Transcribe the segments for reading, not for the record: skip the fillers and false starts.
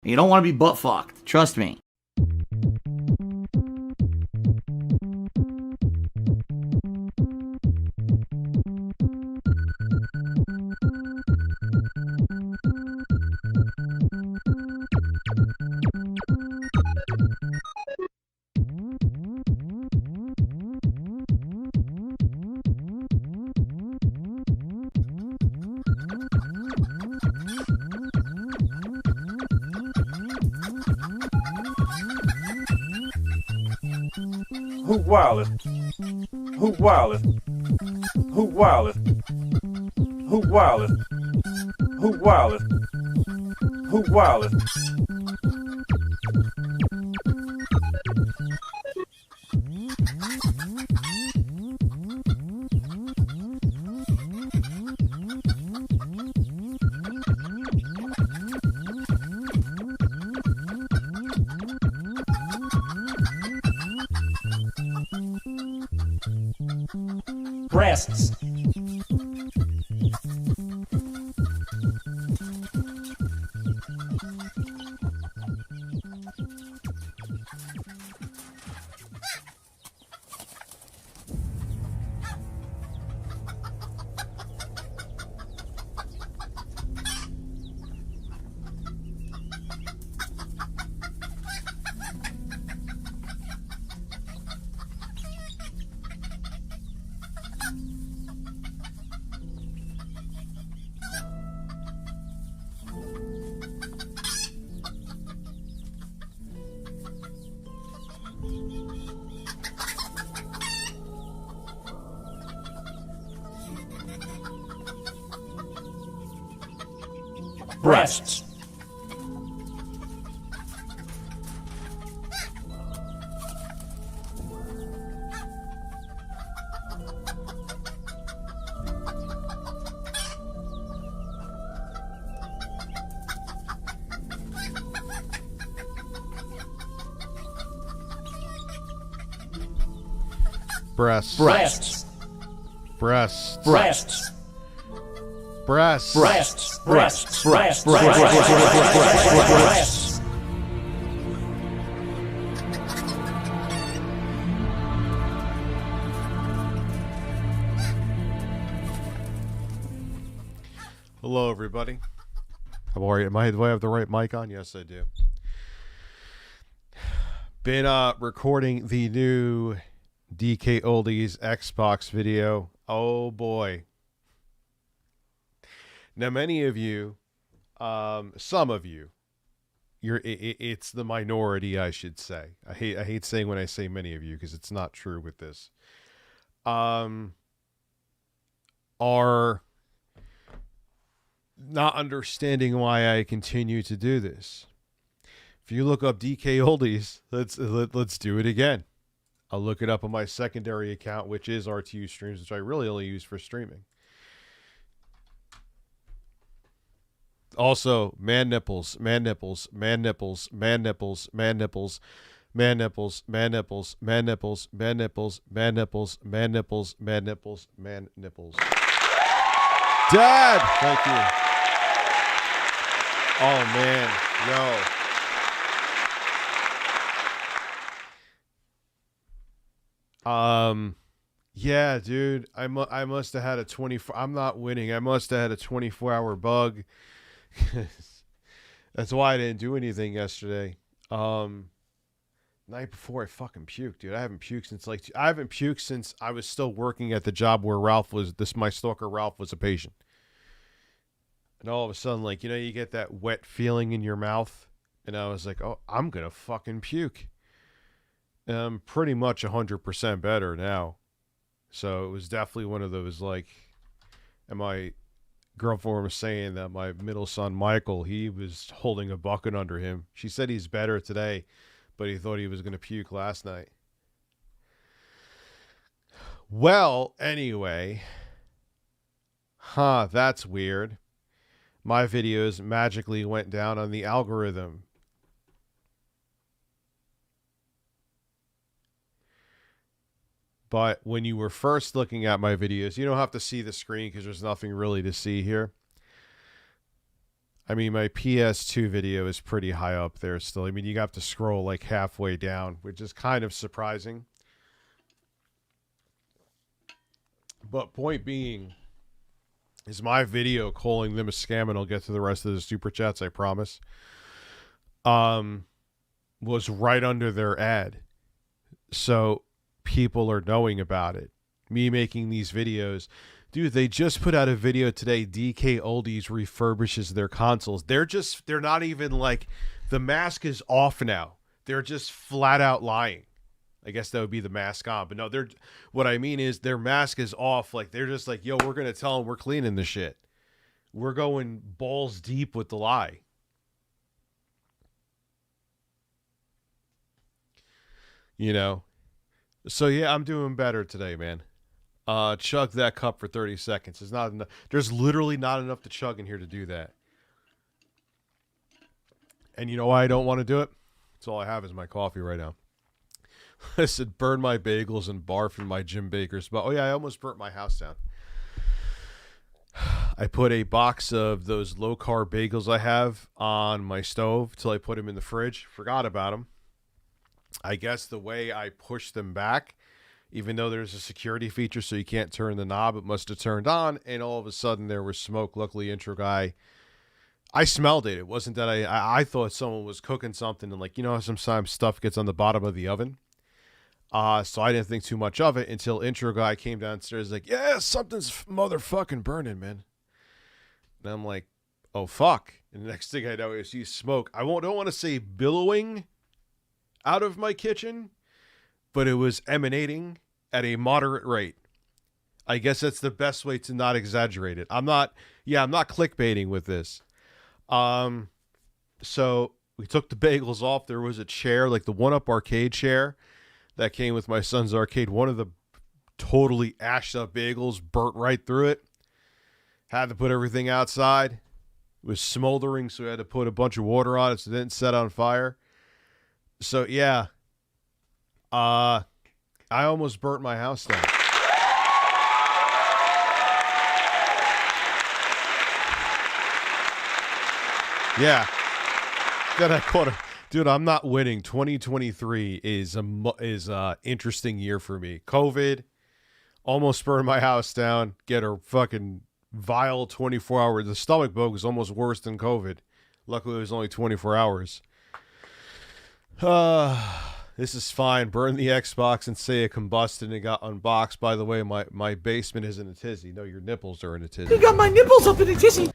You don't want to be butt fucked. Trust me. Who wildin'? Who wildin'? Who wildin'? Who wildin'? Who wildin'? Who wildin'? Breasts. Breasts. Breasts. Breasts. Breasts. Breasts. Breasts. Breasts. Breasts. Breasts. Breasts. Hello, everybody. How are you? Do I have the right mic on? Yes, I do. Been recording the new DKOldies Xbox video. Oh boy. Now, many of you, some of you, it's the minority, I should say. I hate saying when I say many of you because it's not true with this. Are not understanding why I continue to do this. If you look up DKOldies, let's do it again. I'll look it up on my secondary account, which is RTU Streams, which I really only use for streaming. Also, man nipples, man nipples, man nipples, man nipples, man nipples, man nipples, man nipples, man nipples, man nipples, man nipples, man nipples, man nipples, man nipples. Dad, thank you. Oh man, yo. Yeah, dude, I must have had a 24. I'm not winning. I must have had a 24-hour bug. That's why I didn't do anything yesterday. Night before I fucking puked, dude. I haven't puked since I was still working at the job where my stalker Ralph was a patient. And all of a sudden, like, you know, you get that wet feeling in your mouth, and I was like, oh, I'm gonna fucking puke. And I'm pretty much 100% better now. So it was definitely one of those, like, and my girlfriend was saying that my middle son, Michael, he was holding a bucket under him. She said he's better today, but he thought he was going to puke last night. Well, anyway. That's weird. My videos magically went down on the algorithm. But when you were first looking at my videos, you don't have to see the screen because there's nothing really to see here. I mean, my PS2 video is pretty high up there still. I mean, you have to scroll like halfway down, which is kind of surprising. But point being is my video calling them a scam, and I'll get to the rest of the super chats, I promise, was right under their ad. So people are knowing about it. Me making these videos. Dude, they just put out a video today. DKOldies refurbishes their consoles. They're not even like, the mask is off now. They're just flat out lying. I guess that would be the mask on. But no, what I mean is their mask is off. Like, they're just like, yo, we're going to tell them we're cleaning the shit. We're going balls deep with the lie. You know? So yeah, I'm doing better today, man. Chug that cup for 30 seconds. It's not enough. There's literally not enough to chug in here to do that. And you know why I don't want to do it? That's all I have is my coffee right now. I said burn my bagels and barf in my Jim Baker's. But oh yeah, I almost burnt my house down. I put a box of those low-carb bagels I have on my stove till I put them in the fridge. Forgot about them. I guess the way I pushed them back, even though there's a security feature so you can't turn the knob, it must have turned on, and all of a sudden there was smoke. Luckily, intro guy, I smelled it. It wasn't that I thought someone was cooking something, and like, you know how sometimes stuff gets on the bottom of the oven? So I didn't think too much of it until intro guy came downstairs like, yeah, something's motherfucking burning, man. And I'm like, oh, fuck. And the next thing I know is you smoke. Don't want to say billowing out of my kitchen, but it was emanating at a moderate rate. I guess that's the best way to not exaggerate it. I'm not clickbaiting with this. So we took the bagels off. There was a chair, like the one-up arcade chair that came with my son's arcade. One of the totally ashed up bagels burnt right through it. Had to put everything outside. It was smoldering, so we had to put a bunch of water on it so it didn't set on fire. So yeah, I almost burnt my house down. Yeah. Then I caught dude, I'm not winning. 2023 is a interesting year for me. COVID, almost burned my house down. Get a fucking vile 24 hours. The stomach bug was almost worse than COVID. Luckily, it was only 24 hours. This is fine. Burn the Xbox and say it combusted and it got unboxed. By the way, my basement is in a tizzy. No, your nipples are in a tizzy. You got my nipples up in a tizzy.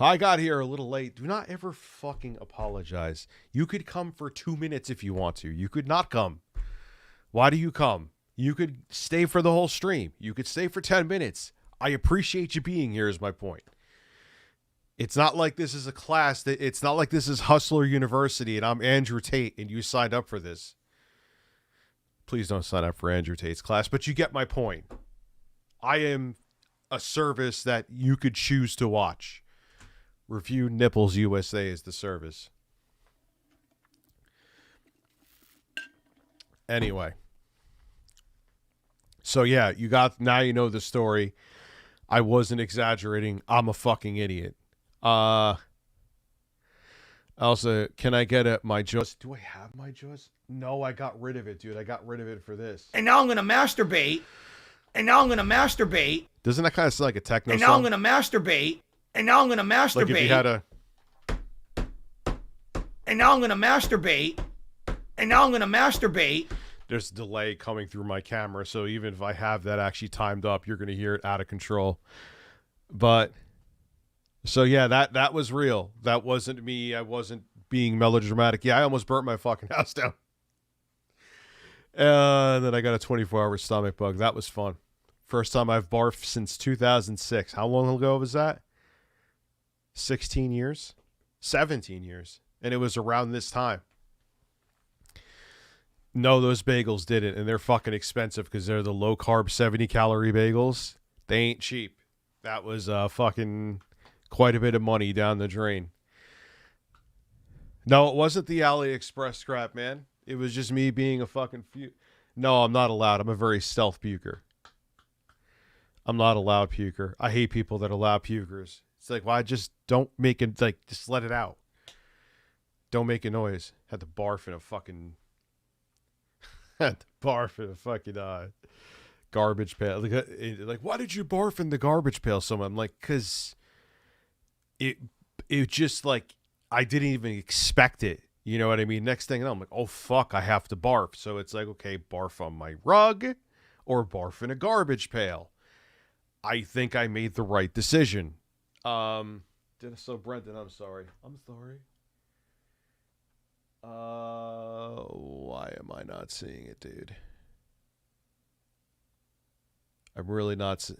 I got here a little late. Do not ever fucking apologize. You could come for 2 minutes if you want to. You could not come. Why do you come? You could stay for the whole stream. You could stay for 10 minutes. I appreciate you being here is my point. It's not like this is a class. It's not like this is Hustler University and I'm Andrew Tate and you signed up for this. Please don't sign up for Andrew Tate's class, but you get my point. I am a service that you could choose to watch. Review Nipples USA is the service. Anyway. So yeah, now you know the story. I wasn't exaggerating. I'm a fucking idiot. Also, can I get my jaws? Do I have my jaws? No, I got rid of it, dude. I got rid of it for this. And now I'm gonna masturbate. And now I'm gonna masturbate. Doesn't that kind of sound like a techno song? And now I'm gonna masturbate. And now I'm gonna masturbate. Like if you had a... And now I'm gonna masturbate. And now I'm gonna masturbate. There's a delay coming through my camera, so even if I have that actually timed up, you're gonna hear it out of control. But so yeah, that was real. That wasn't me. I wasn't being melodramatic. Yeah, I almost burnt my fucking house down. And then I got a 24-hour stomach bug. That was fun. First time I've barfed since 2006. How long ago was that? 16 years? 17 years. And it was around this time. No, those bagels didn't. And they're fucking expensive because they're the low-carb 70-calorie bagels. They ain't cheap. That was fucking quite a bit of money down the drain. No, it wasn't the AliExpress crap, man. It was just me being a fucking... No, I'm not allowed. I'm a very stealth puker. I'm not a loud puker. I hate people that are loud pukers. It's like, why just don't make it, like, just let it out. Don't make a noise. Had to barf in a fucking, garbage pail. Like, why did you barf in the garbage pail? I'm like, because it just, like, I didn't even expect it. You know what I mean? Next thing I know, I'm like, oh, fuck, I have to barf. So it's like, okay, barf on my rug or barf in a garbage pail. I think I made the right decision. So Brendan, I'm sorry. Why am I not seeing it, dude? I'm really not.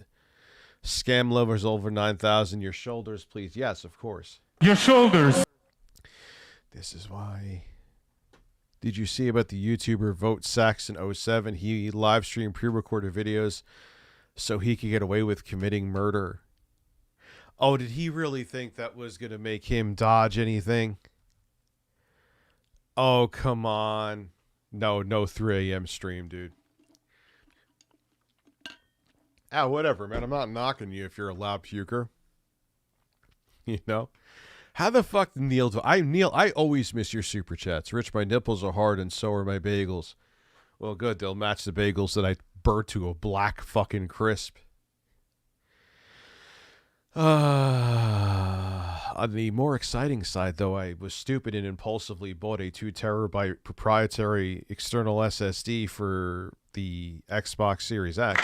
Scam lovers over 9,000. Your shoulders, please. Yes, of course. Your shoulders. This is why. Did you see about the YouTuber Vote Saxon 07? He live streamed pre-recorded videos so he could get away with committing murder. Oh, did he really think that was going to make him dodge anything? Oh, come on. No 3 a.m. stream, dude. Ah, whatever, man. I'm not knocking you if you're a loud puker. You know? How the fuck did Neil do? Neil, I always miss your super chats. Rich, my nipples are hard and so are my bagels. Well, good. They'll match the bagels that I burnt to a black fucking crisp. On the more exciting side, though, I was stupid and impulsively bought a 2 terabyte proprietary external SSD for the Xbox Series X.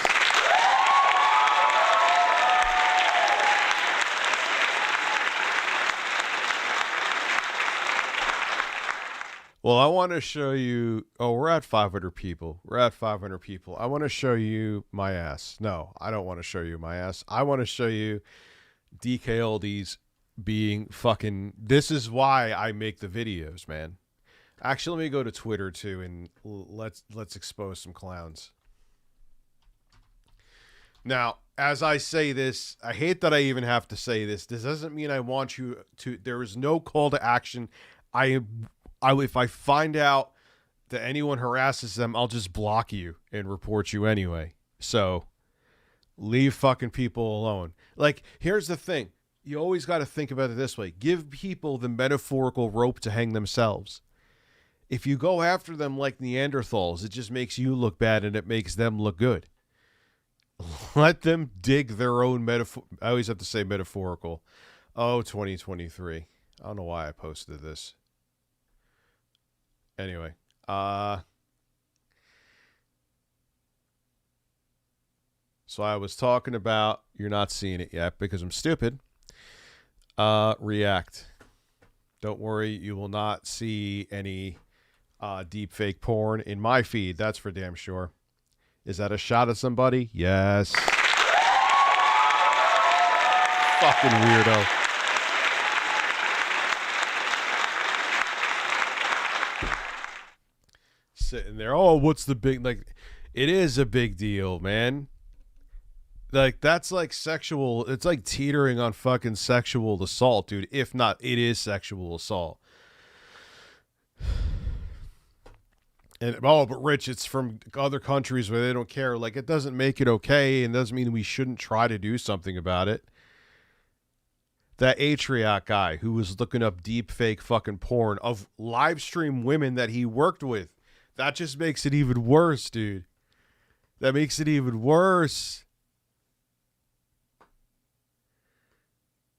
Well, I want to show you... Oh, we're at 500 people. I want to show you my ass. No, I don't want to show you my ass. I want to show you DKOldies being fucking... This is why I make the videos, man. Actually, let me go to Twitter, too, and let's expose some clowns. Now, as I say this, I hate that I even have to say this. This doesn't mean I want you to... There is no call to action. If I find out that anyone harasses them, I'll just block you and report you anyway. So, leave fucking people alone. Like, here's the thing. You always got to think about it this way. Give people the metaphorical rope to hang themselves. If you go after them like Neanderthals, it just makes you look bad and it makes them look good. Let them dig their own metaphor. I always have to say metaphorical. Oh, 2023. I don't know why I posted this. Anyway, so I was talking about, you're not seeing it yet because I'm stupid. React. Don't worry, you will not see any deep fake porn in my feed. That's for damn sure. Is that a shot at somebody? Yes. Fucking weirdo. Sitting there, oh, what's the big, like, it is a big deal, man. Like, that's like sexual, it's like teetering on fucking sexual assault, dude. If not, it is sexual assault. And, oh, but Rich, it's from other countries where they don't care. Like, it doesn't make it okay, and doesn't mean we shouldn't try to do something about it. That Atriot guy who was looking up deep fake fucking porn of live stream women that he worked with. That just makes it even worse, dude. That makes it even worse.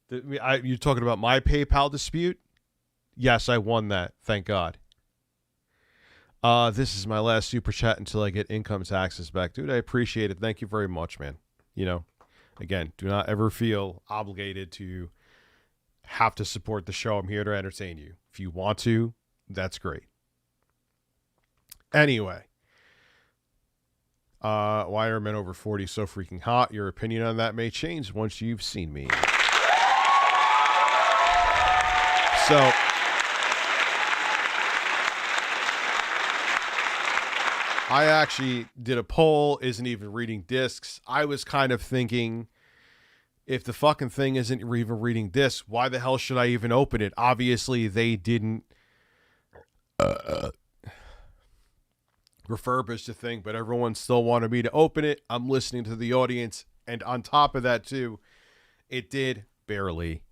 You're talking about my PayPal dispute? Yes, I won that. Thank God. This is my last super chat until I get income taxes back. Dude, I appreciate it. Thank you very much, man. You know, again, do not ever feel obligated to have to support the show. I'm here to entertain you. If you want to, that's great. Anyway, why are men over 40 so freaking hot? Your opinion on that may change once you've seen me. So, I actually did a poll, isn't even reading discs. I was kind of thinking, if the fucking thing isn't even reading discs, why the hell should I even open it? Obviously, they didn't refurbish the thing, but everyone still wanted me to open it. I'm listening to the audience, and on top of that, too, it did barely.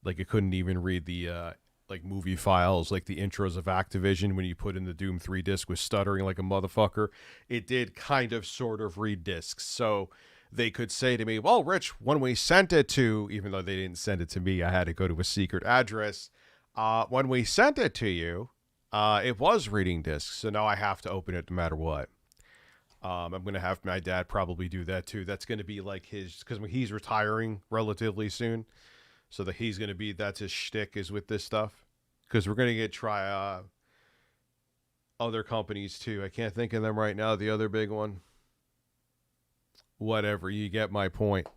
Like, it couldn't even read the like movie files, like the intros of Activision when you put in the Doom 3 disc was stuttering like a motherfucker. It did kind of sort of read discs. So they could say to me, well, Rich, when we sent it to, even though they didn't send it to me, I had to go to a secret address. When we sent it to you, it was reading discs. So now I have to open it no matter what. I'm going to have my dad probably do that too. That's going to be like his, because he's retiring relatively soon. So that he's going to be, that's his shtick is with this stuff. Because we're going to try other companies too. I can't think of them right now. The other big one. Whatever, you get my point.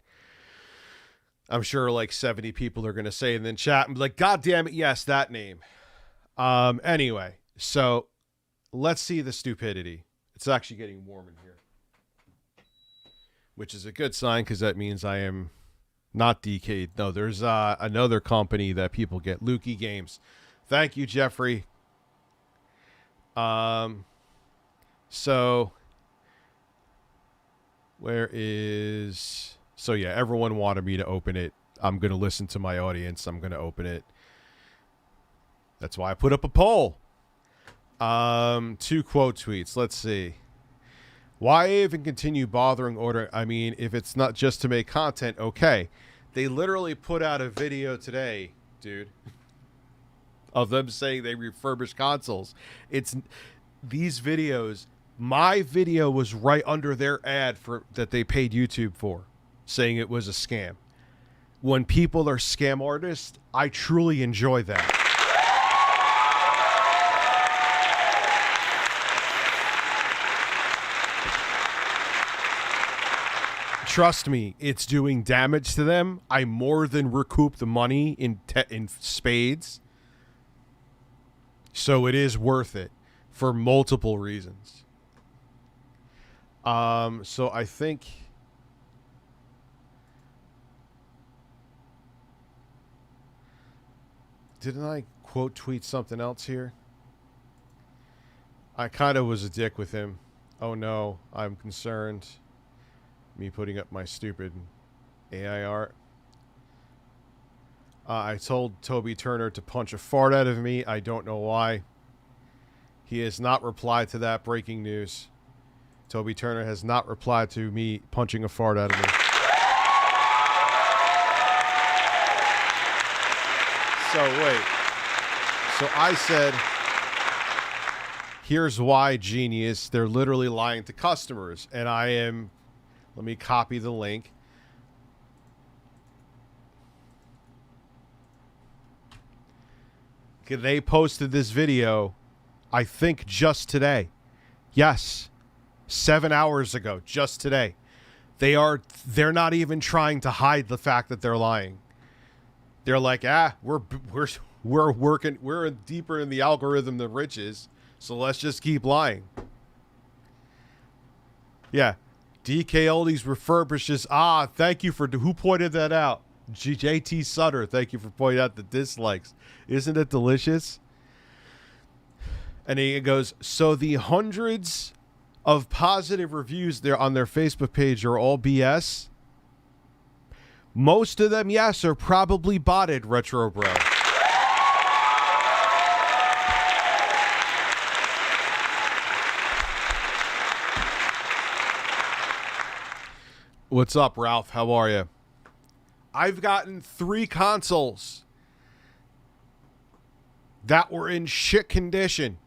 I'm sure like 70 people are going to say and then chat and be like, God damn it, yes, that name. Anyway, so let's see the stupidity. It's actually getting warm in here. Which is a good sign because that means I am... Not DK. No, there's another company that people get. Lukey Games. Thank you, Jeffrey. So where is... So yeah, everyone wanted me to open it. I'm going to listen to my audience. I'm going to open it. That's why I put up a poll. 2 quote tweets. Let's see. Why even continue bothering ordering? I mean, if it's not just to make content, okay. They literally put out a video today, dude, of them saying they refurbish consoles. It's these videos. My video was right under their ad that they paid YouTube for, saying it was a scam. When people are scam artists, I truly enjoy that. Trust me, it's doing damage to them. I more than recoup the money in spades. So it is worth it for multiple reasons. So I think... Didn't I quote tweet something else here? I kind of was a dick with him. Oh no, I'm concerned. Me putting up my stupid AI art. I told Toby Turner to punch a fart out of me. I don't know why. He has not replied to that breaking news. Toby Turner has not replied to me punching a fart out of me. So wait. So I said, here's why, genius. They're literally lying to customers. And I am... Let me copy the link. Okay, they posted this video, I think, just today. Yes, 7 hours ago, just today. They're not even trying to hide the fact that they're lying. They're like, we're working, we're deeper in the algorithm than Rich is, so let's just keep lying. Yeah. DKOldies refurbishes. Thank you for... Who pointed that out? JT Sutter. Thank you for pointing out the dislikes. Isn't it delicious? And he goes, so the hundreds of positive reviews there on their Facebook page are all BS? Most of them, yes, are probably botted, Retro Bro. What's up, Ralph? How are you? I've gotten 3 consoles that were in shit condition.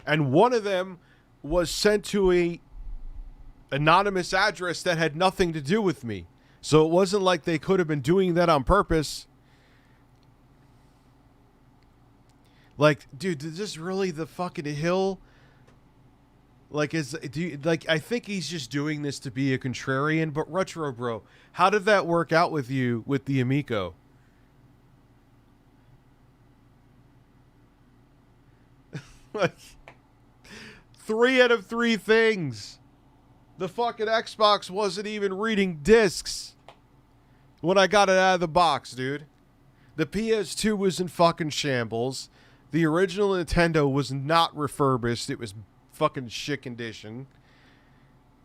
And one of them was sent to a anonymous address that had nothing to do with me. So it wasn't like they could have been doing that on purpose. Like, dude, is this really the fucking hill? Like, I think he's just doing this to be a contrarian. But Retro Bro, how did that work out with you with the Amico? Like, 3 out of 3 things. The fucking Xbox wasn't even reading discs when I got it out of the box, dude. The PS2 was in fucking shambles. The original Nintendo was not refurbished. It was fucking shit condition.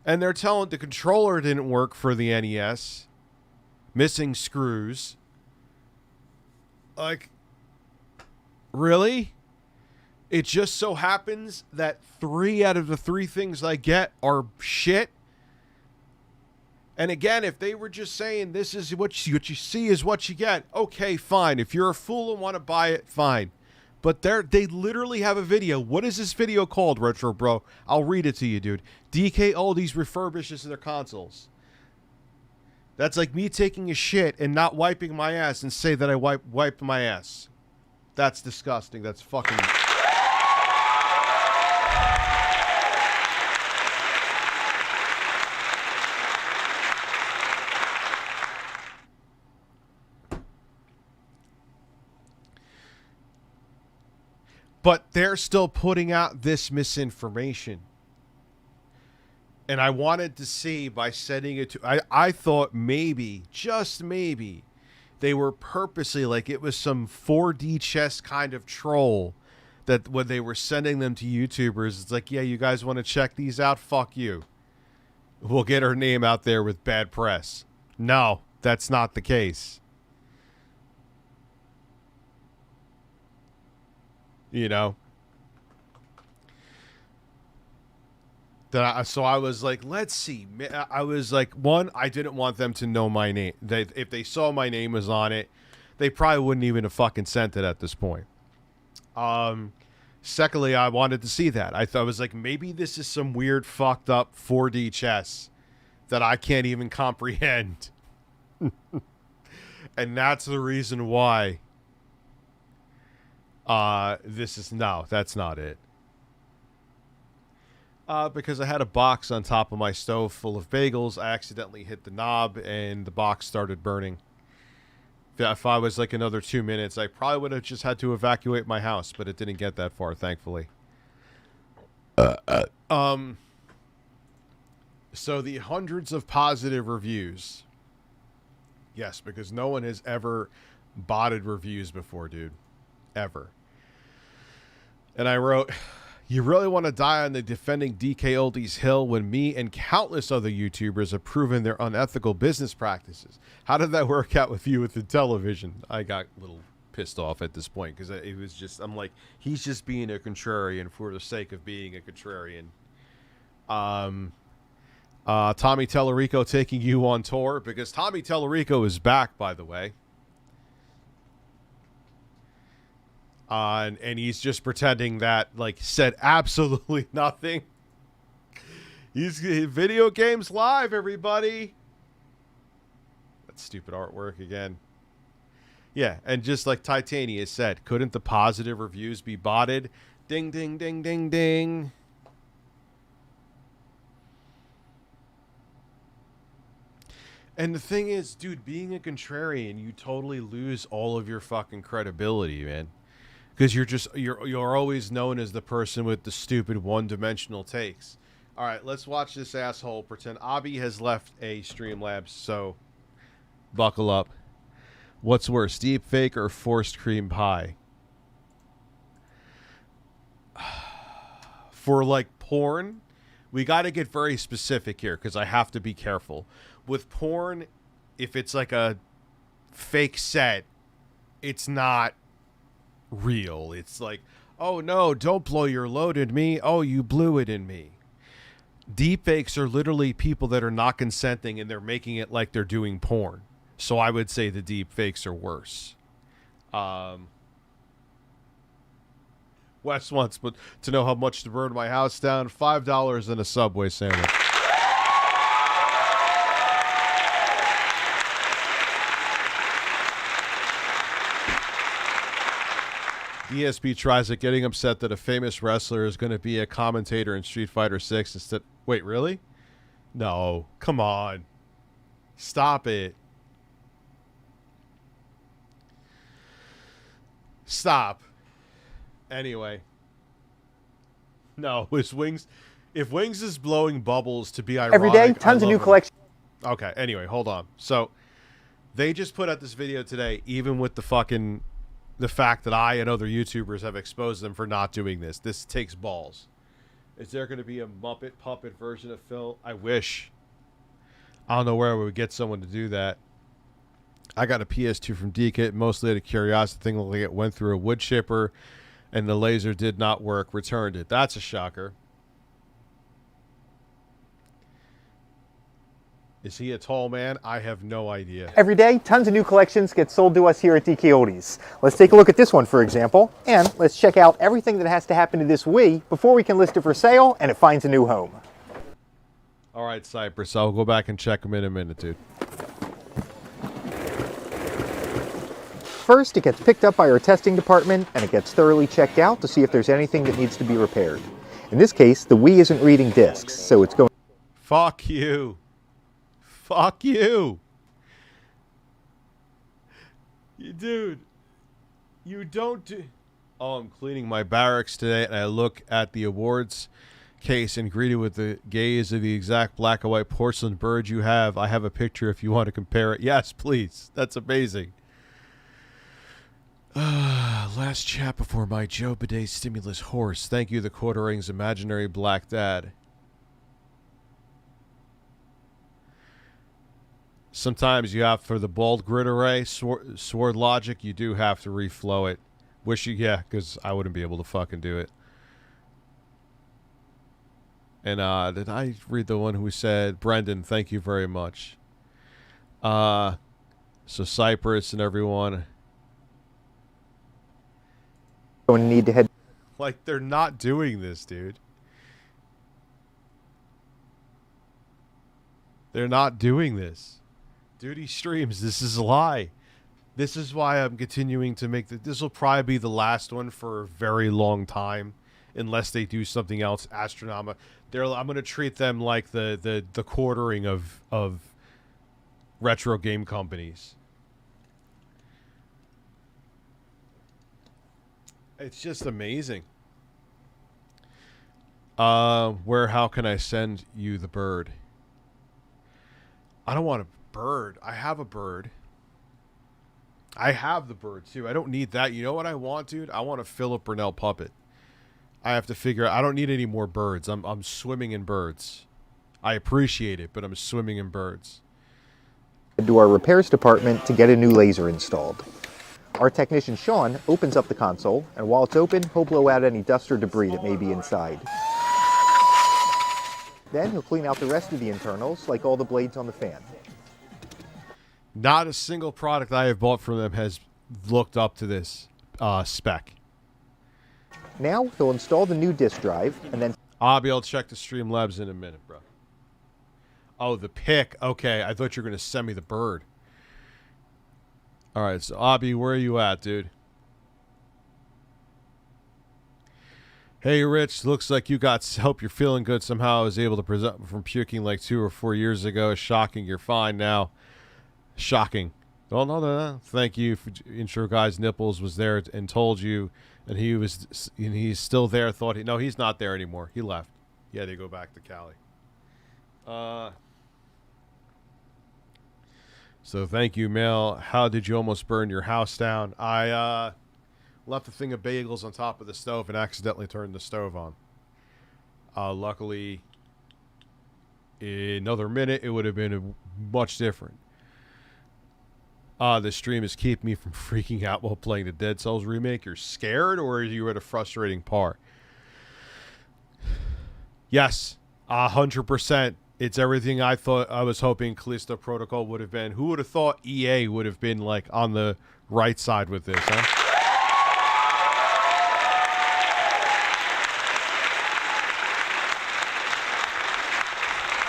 And they're telling the controller didn't work for the NES. Missing screws. Like, really? It just so happens that 3 out of the 3 things I get are shit. And again, if they were just saying this is what you see is what you get, okay, fine. If you're a fool and want to buy it, fine. But they literally have a video. What is this video called, Retro Bro? I'll read it to you, dude. DKOldies refurbishes their consoles. That's like me taking a shit and not wiping my ass and say that I wiped my ass. That's disgusting. That's fucking... But they're still putting out this misinformation. And I wanted to see by sending it to... I thought maybe, just maybe, they were purposely, like it was some 4D chess kind of troll that when they were sending them to YouTubers, it's like, yeah, you guys want to check these out? Fuck you. We'll get her name out there with bad press. No, that's not the case. You know? So I was like, let's see. I was like, one, I didn't want them to know my name. If they saw my name was on it, they probably wouldn't even have fucking sent it at this point. Secondly, I wanted to see that. I was like, maybe this is some weird fucked up 4D chess that I can't even comprehend. And that's the reason why that's not it. Because I had a box on top of my stove full of bagels. I accidentally hit the knob and the box started burning. If I was like another 2 minutes, I probably would have just had to evacuate my house, but it didn't get that far, thankfully. So the hundreds of positive reviews. Yes, because no one has ever botted reviews before, dude. Ever. And I wrote, you really want to die on the defending DKOldies hill when me and countless other YouTubers have proven their unethical business practices. How did that work out with you with the television? I got a little pissed off at this point because it was just, I'm like, he's just being a contrarian for the sake of being a contrarian. Tommy Tellerico taking you on tour because Tommy Tellerico is back, by the way. And he's just pretending that, like, said absolutely nothing. He's video games live, everybody. That's stupid artwork again. Yeah, and just like Titania said, couldn't the positive reviews be botted? Ding, ding, ding, ding, ding. And the thing is, dude, being a contrarian, you totally lose all of your fucking credibility, man. Because you're always known as the person with the stupid one-dimensional takes. All right, let's watch this asshole pretend Abby has left a StreamLabs, so buckle up. What's worse, deep fake or forced cream pie? For like porn, we got to get very specific here because I have to be careful. With porn, if it's like a fake set, it's not real. It's like, oh no, don't blow your load in me. Oh, you blew it in me. Deepfakes are literally people that are not consenting and they're making it like they're doing porn. So I would say the deepfakes are worse. Wes wants to know how much to burn my house down. $5 and a Subway sandwich. ESP tries it, getting upset that a famous wrestler is going to be a commentator in Street Fighter 6 instead. Wait, really? No, come on. Stop it. Stop. Anyway. No, is Wings... If Wings is blowing bubbles to be ironic... Every day, tons of new collections. Okay, anyway, hold on. So, they just put out this video today, even with the fucking... the fact that I and other YouTubers have exposed them for not doing this. This takes balls. Is there going to be a Muppet puppet version of Phil? I wish. I don't know where we would get someone to do that. I got a PS2 from DK, mostly out of curiosity. Thing like it went through a wood chipper, and the laser did not work. Returned it. That's a shocker. Is he a tall man? I have no idea. Every day, tons of new collections get sold to us here at DKOldies. Let's take a look at this one, for example, and let's check out everything that has to happen to this Wii before we can list it for sale and it finds a new home. All right, Cypress. I'll go back and check them in a minute, dude. First, it gets picked up by our testing department and it gets thoroughly checked out to see if there's anything that needs to be repaired. In this case, the Wii isn't reading discs, so it's going... Fuck you. Fuck you. Dude, you don't do... Oh, I'm cleaning my barracks today, and I look at the awards case and greet it with the gaze of the exact black and white porcelain bird you have. I have a picture if you want to compare it. Yes, please. That's amazing. Last chat before my Joe Bidet stimulus horse. Thank you, the Quarter Rings imaginary black dad. Sometimes you have, for the bald grid array, sword logic, you do have to reflow it. Wish you, yeah, because I wouldn't be able to fucking do it. And did I read the one who said, Brendan, thank you very much. So Cypress and everyone. to need to head... Like, they're not doing this, dude. They're not doing this. Duty streams, this is a lie. This is why I'm continuing to make this will probably be the last one for a very long time, unless they do something else astronomical. I'm going to treat them like the quartering of retro game companies. It's just amazing. How can I send you the bird? I don't want a bird. I have a bird. I have the bird too. I don't need that. You know what I want, dude? I want a Philip Burnell puppet. I have to figure out. I don't need any more birds. I'm swimming in birds. I appreciate it, but I'm swimming in birds. To our repairs department to get a new laser installed. Our technician Sean opens up the console, and while it's open, he'll blow out any dust or debris that may be inside. Then he'll clean out the rest of the internals, like all the blades on the fan. Not a single product I have bought from them has looked up to this spec. Now he'll install the new disk drive, and then... I'll be able to check the StreamLabs in a minute, bro. Oh, the pick. Okay, I thought you were going to send me the bird. All right, so Abby, where are you at, dude? Hey, Rich, looks like you got help. You're feeling good somehow. I was able to present from puking like 2 or 4 years ago. Shocking. You're fine now. Shocking. Well, no. Thank you. Intro Guy's Nipples was there and told you, and he's still there. No, he's not there anymore. He left. He had to go back to Cali. So thank you, Mel. How did you almost burn your house down? I left a thing of bagels on top of the stove and accidentally turned the stove on. Luckily, in another minute, it would have been much different. The stream is keeping me from freaking out while playing the Dead Cells remake. You're scared, or are you at a frustrating part? Yes, 100%. It's everything I thought. I was hoping Callisto Protocol would have been. Who would have thought EA would have been like on the right side with this, huh?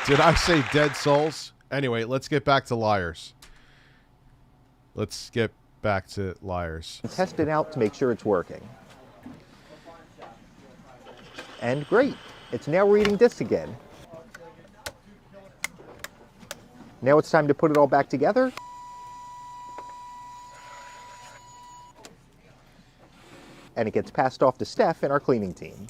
Did I say Dead Souls? Anyway, let's get back to Liars. Let's get back to Liars. Test it out to make sure it's working. And great, it's now reading discs again. Now it's time to put it all back together. And it gets passed off to Steph and our cleaning team.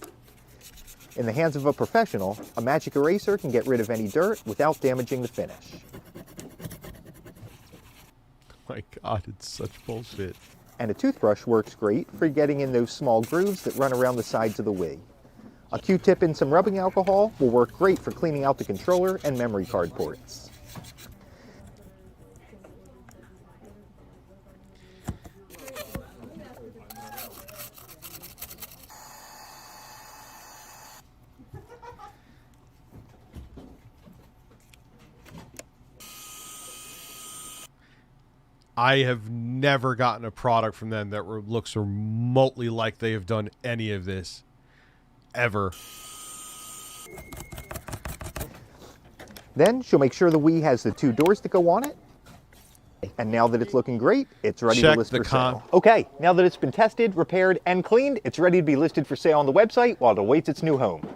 In the hands of a professional, a magic eraser can get rid of any dirt without damaging the finish. My God, it's such bullshit. And a toothbrush works great for getting in those small grooves that run around the sides of the Wii. A Q-tip and some rubbing alcohol will work great for cleaning out the controller and memory card ports. I have never gotten a product from them that looks remotely like they have done any of this. Ever. Then she'll make sure the Wii has the 2 doors that go on it. And now that it's looking great, it's ready to list for sale. Okay, now that it's been tested, repaired, and cleaned, it's ready to be listed for sale on the website while it awaits its new home.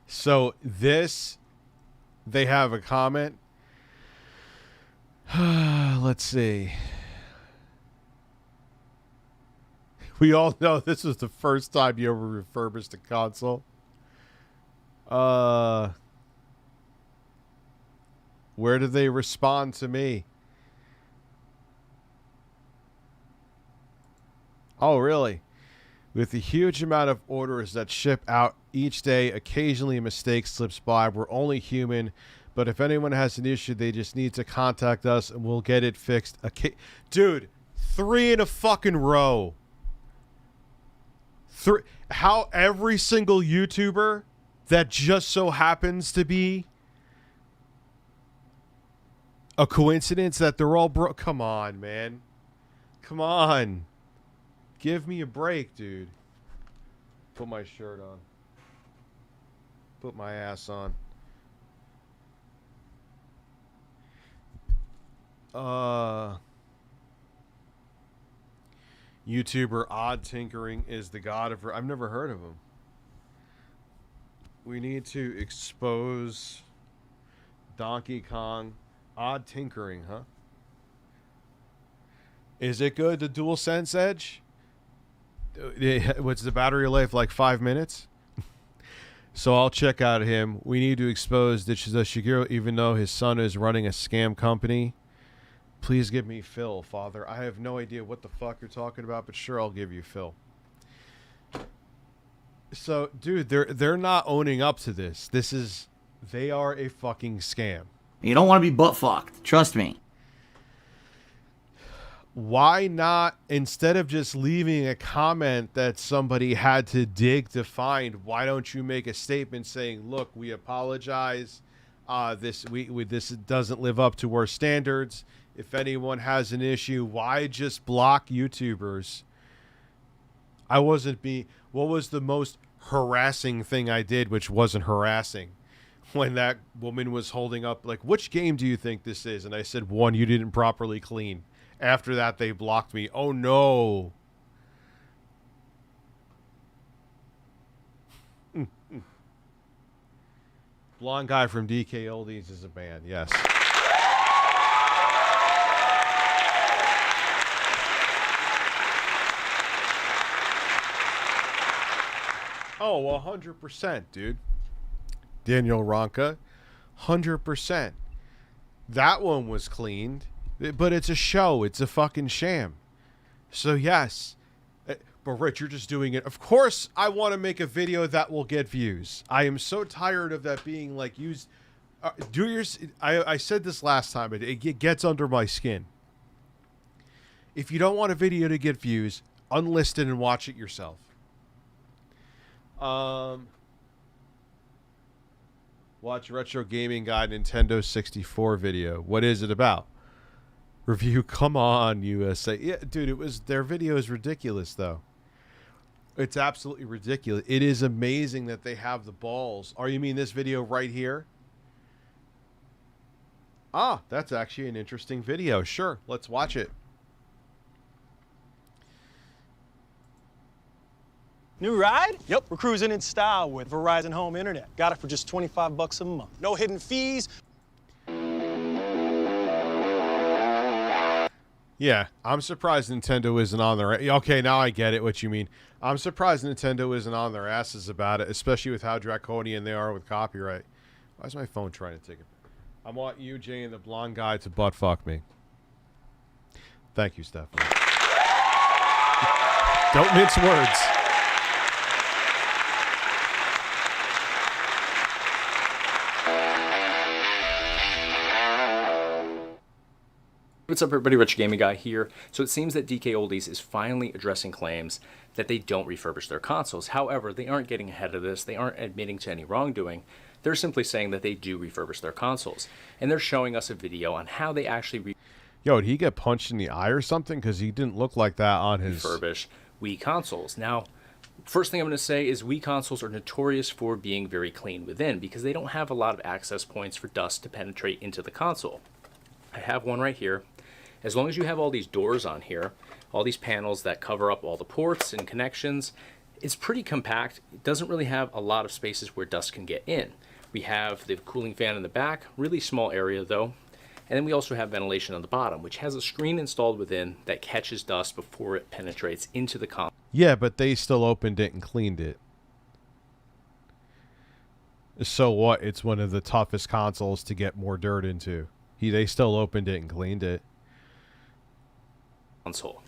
So this, they have a comment. Let's see. We all know this was the first time you ever refurbished a console. Where did they respond to me? Oh, really? With the huge amount of orders that ship out each day, occasionally a mistake slips by. We're only human, but if anyone has an issue, they just need to contact us and we'll get it fixed. Dude, 3 in a fucking row. How every single YouTuber that just so happens to be a coincidence that they're all broke. Come on, man. Come on. Give me a break, dude. Put my shirt on. Put my ass on. YouTuber Odd Tinkering is the god of... I've never heard of him. We need to expose Donkey Kong. Odd Tinkering, huh? Is it good, the DualSense Edge? What's the battery life, like 5 minutes? So I'll check out him. We need to expose the Shigeru, even though his son is running a scam company. Please give me Phil, Father. I have no idea what the fuck you're talking about, but sure, I'll give you Phil. So, dude, they're not owning up to this. They are a fucking scam. You don't want to be butt-fucked. Trust me. Why not, instead of just leaving a comment that somebody had to dig to find, why don't you make a statement saying, look, we apologize. This doesn't live up to our standards. If anyone has an issue, why just block YouTubers? What was the most harassing thing I did, which wasn't harassing? When that woman was holding up, like, which game do you think this is? And I said, one you didn't properly clean. After that, they blocked me. Oh, no. Blonde guy from DKOldies is a band, yes. Oh, 100%, dude. Daniel Ronca, 100%. That one was cleaned, but it's a show. It's a fucking sham. So, yes. But, Rich, you're just doing it. Of course, I want to make a video that will get views. I am so tired of that being, like, used. I said this last time, but it gets under my skin. If you don't want a video to get views, unlist it and watch it yourself. Watch Retro Gaming Guide Nintendo 64 video. What is it about? Review Come On USA. Yeah, dude, their video is ridiculous though. It's absolutely ridiculous. It is amazing that they have the balls. Oh, you mean this video right here? Ah, that's actually an interesting video. Sure, let's watch it. New ride? Yep, we're cruising in style with Verizon Home Internet. Got it for just $25 a month. No hidden fees. Yeah, I'm surprised Nintendo isn't on their... Okay, now I get it, what you mean. I'm surprised Nintendo isn't on their asses about it, especially with how draconian they are with copyright. Why is my phone trying to take it? I want you, Jay, and the blonde guy to butt fuck me. Thank you, Stephanie. Don't mince words. What's up everybody, Rich Gaming Guy here. So it seems that DKOldies is finally addressing claims that they don't refurbish their consoles. However, they aren't getting ahead of this. They aren't admitting to any wrongdoing. They're simply saying that they do refurbish their consoles. And they're showing us a video on how they actually Yo, did he get punched in the eye or something? Because he didn't look like that on his... refurbish Wii consoles. Now, first thing I'm going to say is Wii consoles are notorious for being very clean within because they don't have a lot of access points for dust to penetrate into the console. I have one right here. As long as you have all these doors on here, all these panels that cover up all the ports and connections, it's pretty compact. It doesn't really have a lot of spaces where dust can get in. We have the cooling fan in the back, really small area though. And then we also have ventilation on the bottom, which has a screen installed within that catches dust before it penetrates into the console. Yeah, but they still opened it and cleaned it. So what? It's one of the toughest consoles to get more dirt into. They still opened it and cleaned it. Console.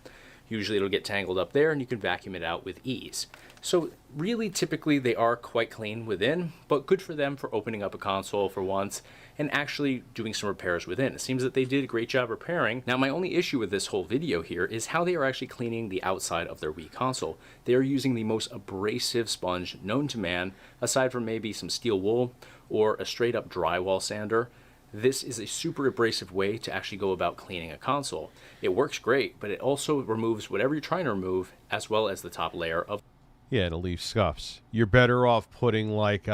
Usually it'll get tangled up there and you can vacuum it out with ease. So really typically they are quite clean within, but good for them for opening up a console for once and actually doing some repairs within. It seems that they did a great job repairing. Now my only issue with this whole video here is how they are actually cleaning the outside of their Wii console. They are using the most abrasive sponge known to man, aside from maybe some steel wool or a straight up drywall sander. This is a super abrasive way to actually go about cleaning a console. It works great, but it also removes whatever you're trying to remove, as well as the top layer of... Yeah, and it leaves scuffs. You're better off putting, like,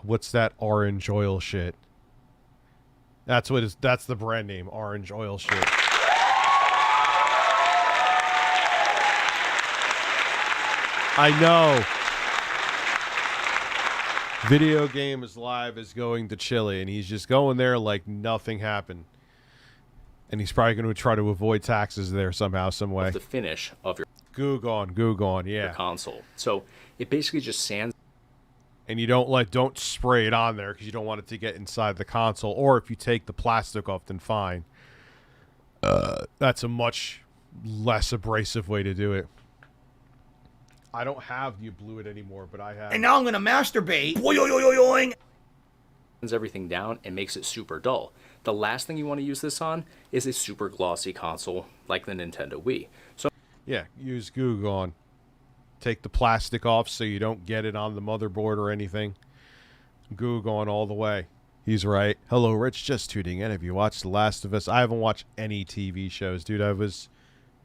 what's that orange oil shit? That's the brand name, orange oil shit. I know. Video Game is Live is going to Chile, and he's just going there like nothing happened. And he's probably going to try to avoid taxes there somehow, some way. The finish of your Goo gone, yeah. your console. So it basically just sands. And you don't spray it on there because you don't want it to get inside the console. Or if you take the plastic off, then fine. That's a much less abrasive way to do it. I don't have the Blue It anymore, but I have. And now I'm gonna masturbate. Boing. Everything down and makes it super dull. The last thing you want to use this on is a super glossy console like the Nintendo Wii. So yeah, use Goo Gone. Take the plastic off so you don't get it on the motherboard or anything. Goo Gone all the way. He's right. Hello, Rich. Just tuning in. Have you watched The Last of Us? I haven't watched any TV shows, dude. I was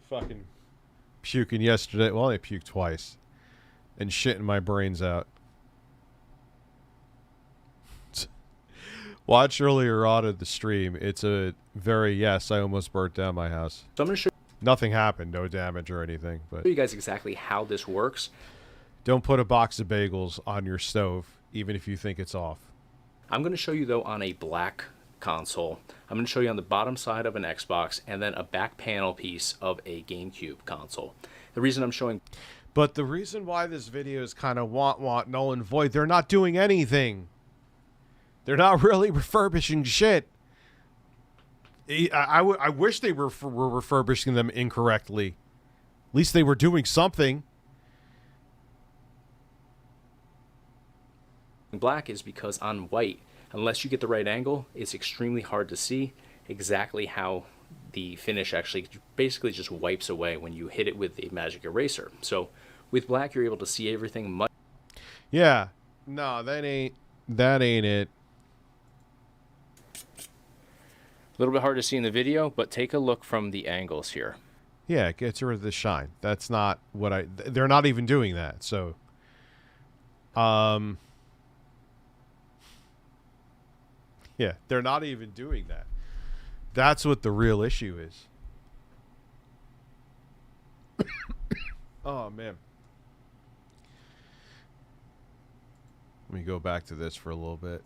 fucking puking yesterday. Well, I puked twice. And shitting my brains out. Watch earlier on of the stream. It's a very, yes, I almost burnt down my house. So I'm going to show Nothing happened. No damage or anything. But you guys exactly how this works. Don't put a box of bagels on your stove, even if you think it's off. I'm going to show you, though, on a black console. I'm going to show you on the bottom side of an Xbox and then a back panel piece of a GameCube console. The reason I'm showing... But the reason why this video is kind of null and void, they're not doing anything. They're not really refurbishing shit. I wish they were refurbishing them incorrectly. At least they were doing something. Black is because on white, unless you get the right angle, it's extremely hard to see exactly how the finish actually basically just wipes away when you hit it with a magic eraser. So with black, you're able to see everything much. Yeah, no, that ain't it. A little bit hard to see in the video, but take a look from the angles here. Yeah, it gets rid of the shine. That's not what they're not even doing that. So, yeah, they're not even doing that. That's what the real issue is. Oh, man. Let me go back to this for a little bit.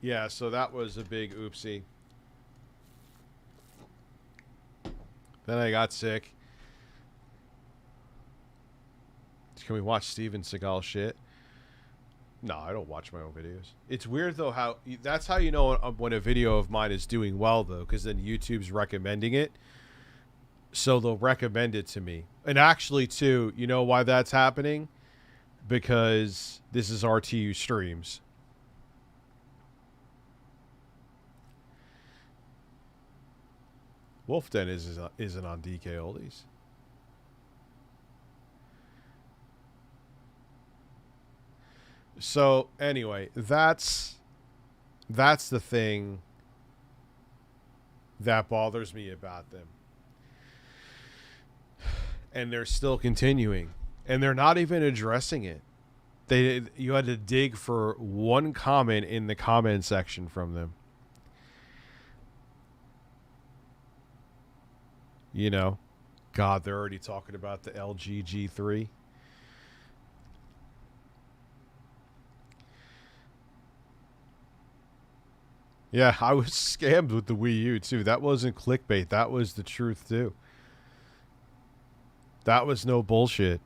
Yeah, so that was a big oopsie. Then I got sick. Can we watch Steven Seagal shit? No, I don't watch my own videos. It's weird, though, how... That's how you know when a video of mine is doing well, though, because then YouTube's recommending it. So they'll recommend it to me. And actually, too, you know why that's happening? Because this is RTU Streams. Wolf Den isn't on DKOldies. So anyway, that's the thing that bothers me about them. And they're still continuing, and they're not even addressing it. You had to dig for one comment in the comment section from them. You know, God, they're already talking about the LG G3. Yeah, I was scammed with the Wii U too. That wasn't clickbait. That was the truth too. That was no bullshit.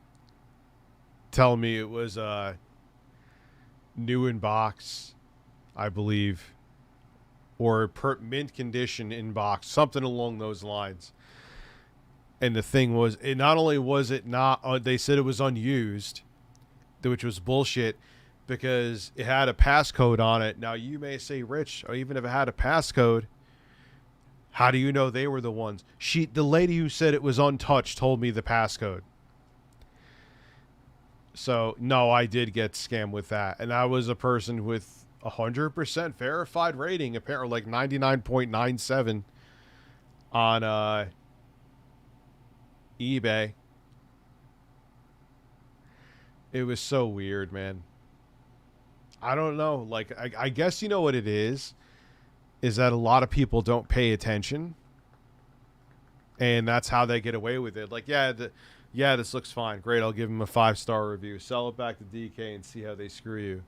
Telling me it was new in box, I believe, or mint condition in box, something along those lines. And the thing was, it not only was it not, they said it was unused, which was bullshit, because it had a passcode on it. Now you may say, Rich, or even if it had a passcode, how do you know they were the ones? The lady who said it was untouched told me the passcode. So no, I did get scammed with that, and I was a person with 100% verified rating, apparently like 99.97 on eBay. It was so weird, man. I don't know. Like, I guess you know what it is that a lot of people don't pay attention, and that's how they get away with it. Like, yeah, this looks fine. Great, I'll give them a 5-star review. Sell it back to DK and see how they screw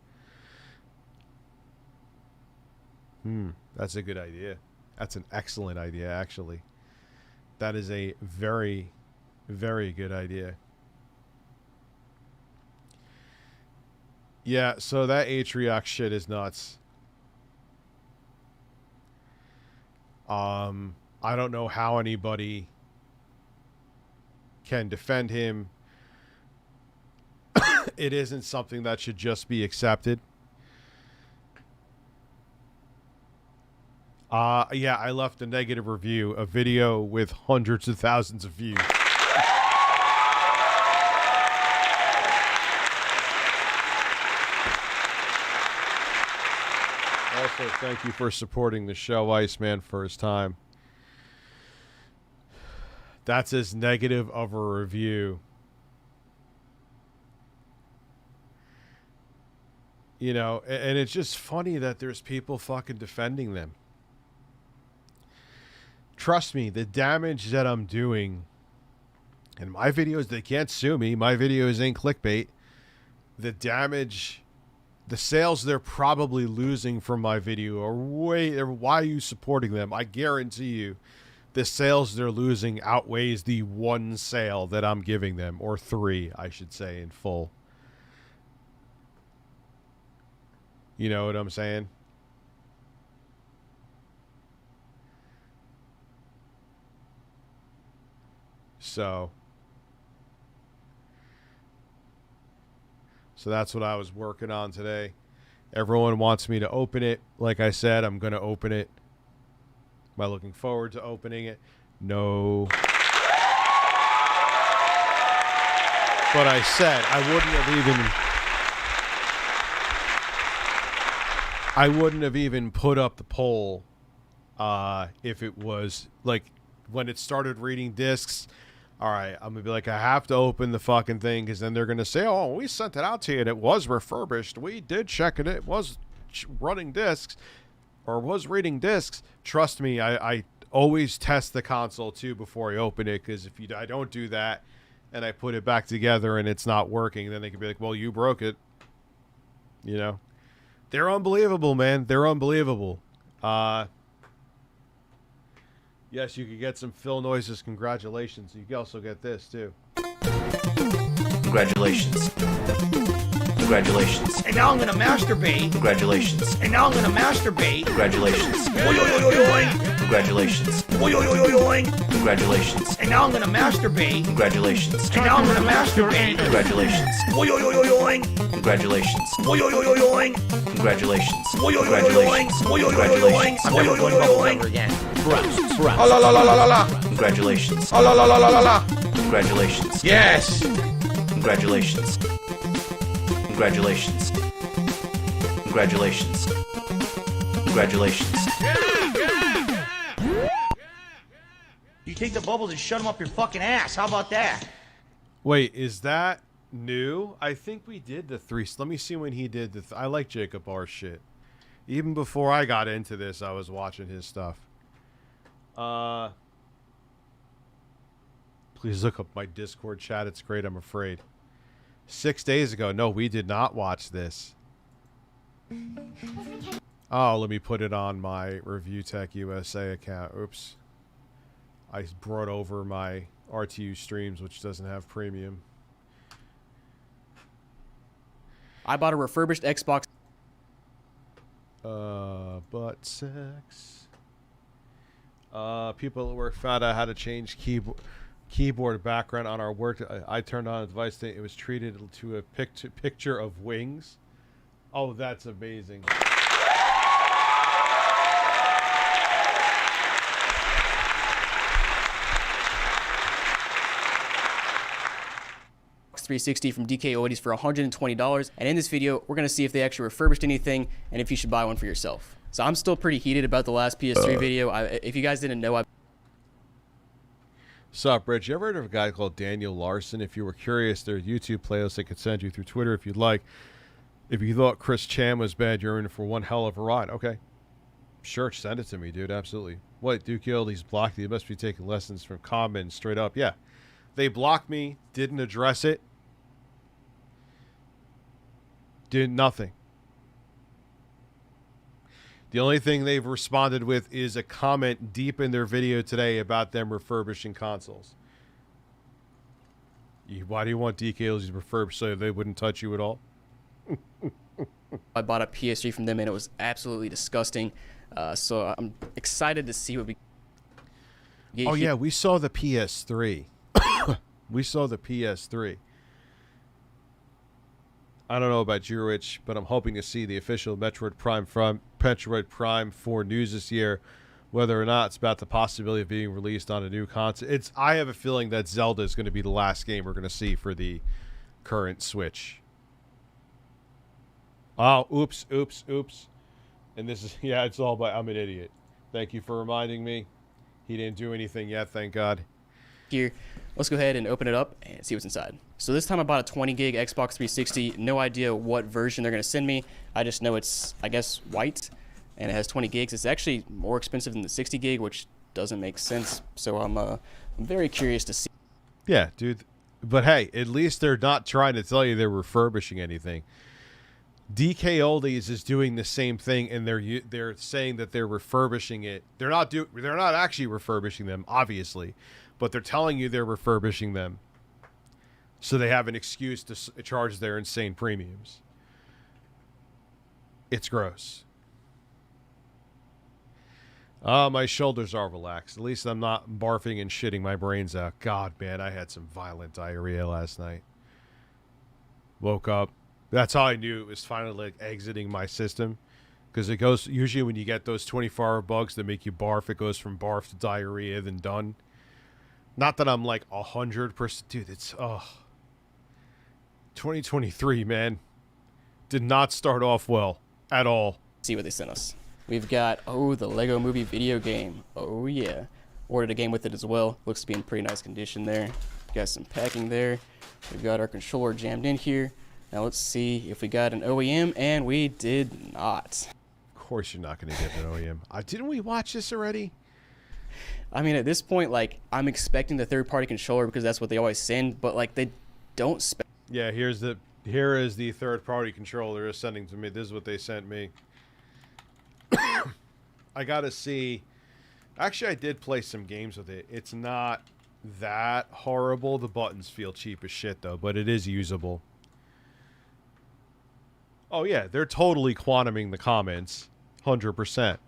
you. That's a good idea. That's an excellent idea, actually. That is a very, very good idea. Yeah, so that Atriox shit is nuts. I don't know how anybody can defend him. It isn't something that should just be accepted. Yeah, I left a negative review, a video with hundreds of thousands of views. Also, thank you for supporting the show, Iceman, first time. That's as negative of a review. You know, and it's just funny that there's people fucking defending them. Trust me, the damage that I'm doing, and my videos, they can't sue me. My videos ain't clickbait. The damage, the sales they're probably losing from my video are why are you supporting them? I guarantee you the sales they're losing outweighs the one sale that I'm giving them, or 3, I should say, in full. You know what I'm saying? So that's what I was working on today. Everyone wants me to open it. Like I said, I'm going to open it. Am I looking forward to opening it? No. But I said I wouldn't have even put up the poll if it was like when it started reading discs. All right, I'm going to be like, I have to open the fucking thing, because then they're going to say, oh, we sent it out to you and it was refurbished. We did check it. It was running discs or was reading discs. Trust me, I always test the console too before I open it, because if I don't do that and I put it back together and it's not working, then they can be like, well, you broke it. You know? They're unbelievable, man. They're unbelievable. Yes, you could get some fill noises. Congratulations. You can also get this, too. Congratulations. Congratulations. And now I'm gonna masturbate. Congratulations. And now I'm gonna masturbate. Congratulations. Oi, oi, oi, oi, oi. Congratulations. Oi, oi, oi, oi, oi. Congratulations. And now I'm gonna masturbate. Congratulations. And now I'm gonna masturbate. Congratulations. Oi, oi, oi, oi, oi. Congratulations. Oi, oi, oi, oi, oi. Congratulations. Oi, oi, oi, oi, oi. Congratulations. Oi, oi, oi, oi, oi. I'm Oi, never oi, doing oi, oi, bubbles oi. ever again. Oh, la, la, la, la, la, la. Congratulations. Oh, la, la, la, la, la, la. Congratulations. Yes. Congratulations. Congratulations. Congratulations. Congratulations. You take the bubbles and shut them up your fucking ass. How about that? Wait, is that new? I think we did the three. Let me see when he did the. I like Jacob R shit. Even before I got into this, I was watching his stuff. Please look up my Discord chat. It's great. I'm afraid. 6 days ago. No, we did not watch this. Oh, let me put it on my ReviewTechUSA account. Oops. I brought over my RTU streams, which doesn't have premium. I bought a refurbished Xbox. Butt sex. People at work found out how to change keyboard background on our work. I turned on a device. It was treated to a picture of wings. Oh, that's amazing. 360 from DKOldies for $120. And in this video, we're going to see if they actually refurbished anything and if you should buy one for yourself. So I'm still pretty heated about the last PS3 video. If you guys didn't know, Sup, Rich? You ever heard of a guy called Daniel Larson? If you were curious, there's YouTube playlists I could send you through Twitter if you'd like. If you thought Chris Chan was bad, you're in for one hell of a ride. Okay. Sure, send it to me, dude. Absolutely. What? DKOldies blocked you. They must be taking lessons from Common straight up. Yeah. They blocked me, didn't address it. Did nothing. The only thing they've responded with is a comment deep in their video today about them refurbishing consoles. Why do you want DKOldies to refurbish so they wouldn't touch you at all? I bought a PS3 from them and it was absolutely disgusting. So I'm excited to see what we get. Oh yeah, we saw the PS3. We saw the PS3. I don't know about you, Rich, but I'm hoping to see the official Metroid Prime 4 news this year, whether or not it's about the possibility of being released on a new console. I have a feeling that Zelda is going to be the last game we're going to see for the current Switch. Oh, oops. And this is, yeah, it's all by, I'm an idiot. Thank you for reminding me. He didn't do anything yet, thank God. Here, let's go ahead and open it up and see what's inside. So this time I bought a 20 gig Xbox 360. No idea what version they're going to send me. I just know it's, I guess, white, and it has 20 gigs. It's actually more expensive than the 60 gig, which doesn't make sense. So I'm very curious to see. Yeah, dude. But hey, at least they're not trying to tell you they're refurbishing anything. DKOldies is doing the same thing, and they're saying that they're refurbishing it. They're not actually refurbishing them, obviously, but they're telling you they're refurbishing them, so they have an excuse to charge their insane premiums. It's gross. My shoulders are relaxed. At least I'm not barfing and shitting my brains out. God, man, I had some violent diarrhea last night. Woke up. That's how I knew it was finally like exiting my system. Because it goes, usually when you get those 24-hour bugs that make you barf, it goes from barf to diarrhea, then done. Not that I'm like 100%. Dude, it's, 2023, man. Did not start off well at all. See what they sent us. We've got, the Lego Movie video game. Oh, yeah. Ordered a game with it as well. Looks to be in pretty nice condition there. Got some packing there. We've got our controller jammed in here. Now let's see if we got an OEM, and we did not. Of course you're not going to get an OEM. Didn't we watch this already? I mean, at this point, like, I'm expecting the third-party controller because that's what they always send, but, like, they don't spec. Yeah, here is the third-party controller they're sending to me. This is what they sent me. I got to see. Actually, I did play some games with it. It's not that horrible. The buttons feel cheap as shit, though, but it is usable. Oh yeah, they're totally quantuming the comments, 100%.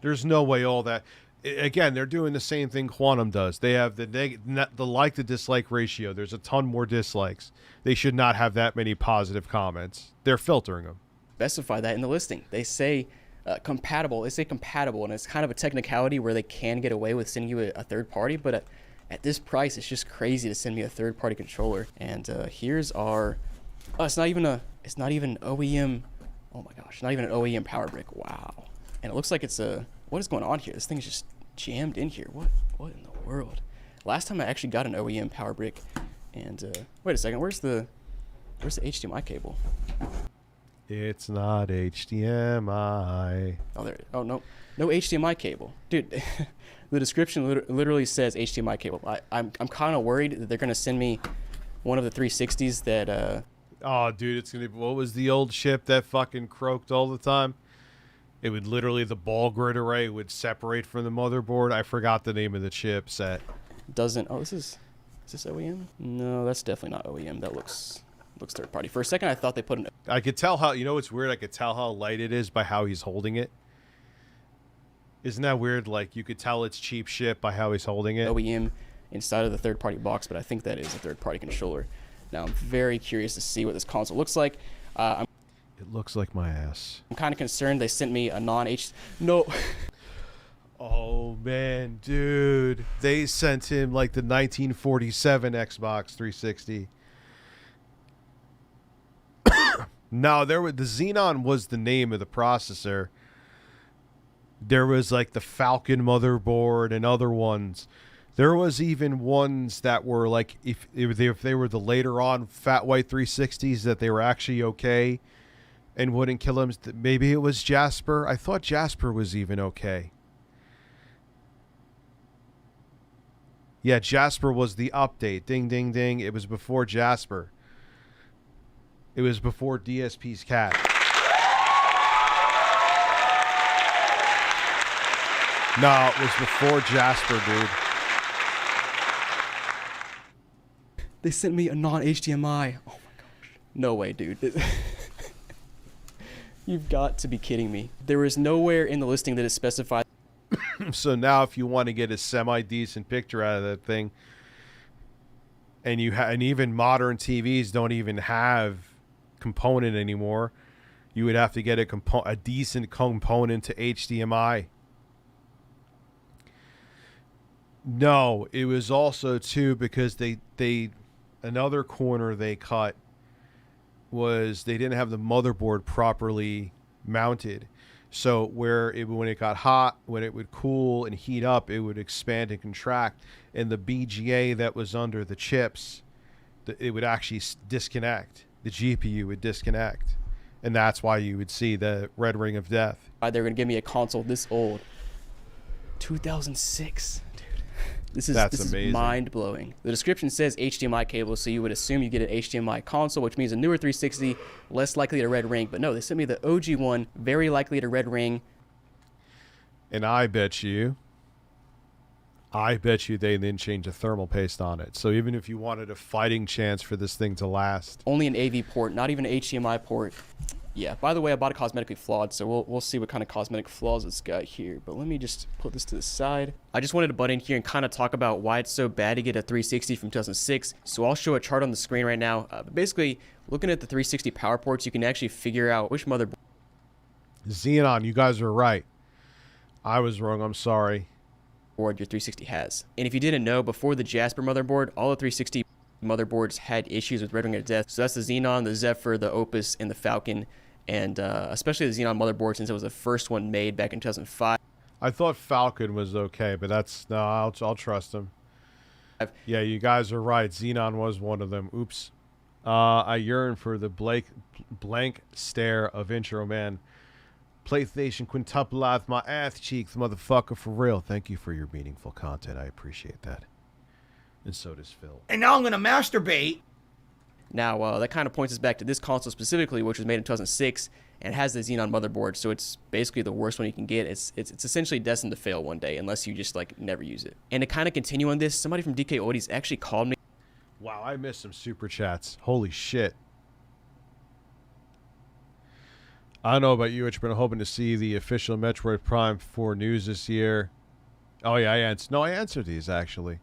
There's no way all that. Again, they're doing the same thing Quantum does. They have the like to dislike ratio. There's a ton more dislikes. They should not have that many positive comments. They're filtering them. Specify that in the listing. They say compatible. They say compatible, and it's kind of a technicality where they can get away with sending you a third party, but at this price, it's just crazy to send me a third party controller. And here's our. Oh, it's not even OEM. Oh my gosh, not even an OEM power brick. Wow. And it looks like it's a. What is going on here? This thing is just jammed in here. What in the world? Last time I actually got an OEM power brick, and wait a second. Where's the HDMI cable? It's not HDMI. Oh, there. Oh no HDMI cable, dude. The description literally says HDMI cable. I'm kind of worried that they're gonna send me one of the 360s that. Oh, dude, it's gonna be. What was the old chip that fucking croaked all the time? It would literally, the ball grid array would separate from the motherboard. I forgot the name of the chipset. Doesn't. Oh, is this OEM? No, that's definitely not OEM. That looks third party. For a second, I thought they put an. I could tell how. You know what's weird? I could tell how light it is by how he's holding it. Isn't that weird? Like, you could tell it's cheap shit by how he's holding it. OEM inside of the third party box, but I think that is a third party controller. Now, I'm very curious to see what this console looks like. It looks like my ass. I'm kind of concerned they sent me a non-H. No. Oh, man, dude. They sent him like the 1947 Xbox 360. No, the Xenon was the name of the processor. There was like the Falcon motherboard and other ones. There was even ones that were like, if they were the later on fat white 360s, that they were actually okay and wouldn't kill him. Maybe it was Jasper. I thought Jasper was even okay. Yeah, Jasper was the update. Ding, ding, ding. It was before Jasper. It was before DSP's cat. No, it was before Jasper, dude. They sent me a non-HDMI. Oh my gosh. No way, dude. You've got to be kidding me. There is nowhere in the listing that is specified. So now if you want to get a semi-decent picture out of that thing, and and even modern TVs don't even have component anymore, you would have to get a decent component to HDMI. No, it was also too because they another corner they cut was they didn't have the motherboard properly mounted. So when it got hot, when it would cool and heat up, it would expand and contract, and the BGA that was under the chips, it would actually disconnect. The GPU would disconnect, and that's why you would see the red ring of death. They're going to give me a console this old. 2006. This is mind-blowing. The description says HDMI cable, so you would assume you get an HDMI console, which means a newer 360, less likely to red ring. But no, they sent me the OG one, very likely to red ring. And I bet you they didn't change the thermal paste on it. So even if you wanted a fighting chance for this thing to last. Only an AV port, not even an HDMI port. Yeah, by the way, I bought it cosmetically flawed, so we'll see what kind of cosmetic flaws it's got here. But let me just put this to the side. I just wanted to butt in here and kind of talk about why it's so bad to get a 360 from 2006. So I'll show a chart on the screen right now. But basically, looking at the 360 power ports, you can actually figure out which motherboard. Xenon, you guys are right. I was wrong. I'm sorry. Your 360 has. And if you didn't know, before the Jasper motherboard, all the 360 motherboards had issues with red ring of death. So that's the Xenon, the Zephyr, the Opus, and the Falcon. And especially the Xenon motherboard, since it was the first one made back in 2005. I thought Falcon was okay, but no, I'll trust him. Yeah, you guys are right. Xenon was one of them. Oops. I yearn for the blank stare of intro man. PlayStation quintuple with my ass cheeks, motherfucker, for real. Thank you for your meaningful content. I appreciate that. And so does Phil. And now I'm gonna masturbate. Now, that kind of points us back to this console specifically, which was made in 2006 and has the Xenon motherboard, so it's basically the worst one you can get. It's essentially destined to fail one day unless you just, like, never use it. And to kind of continue on this, somebody from DKOldies actually called me. Wow, I missed some super chats. Holy shit. I don't know about you, Rich, but I'm hoping to see the official Metroid Prime 4 news this year. Oh, yeah, I answered these, actually.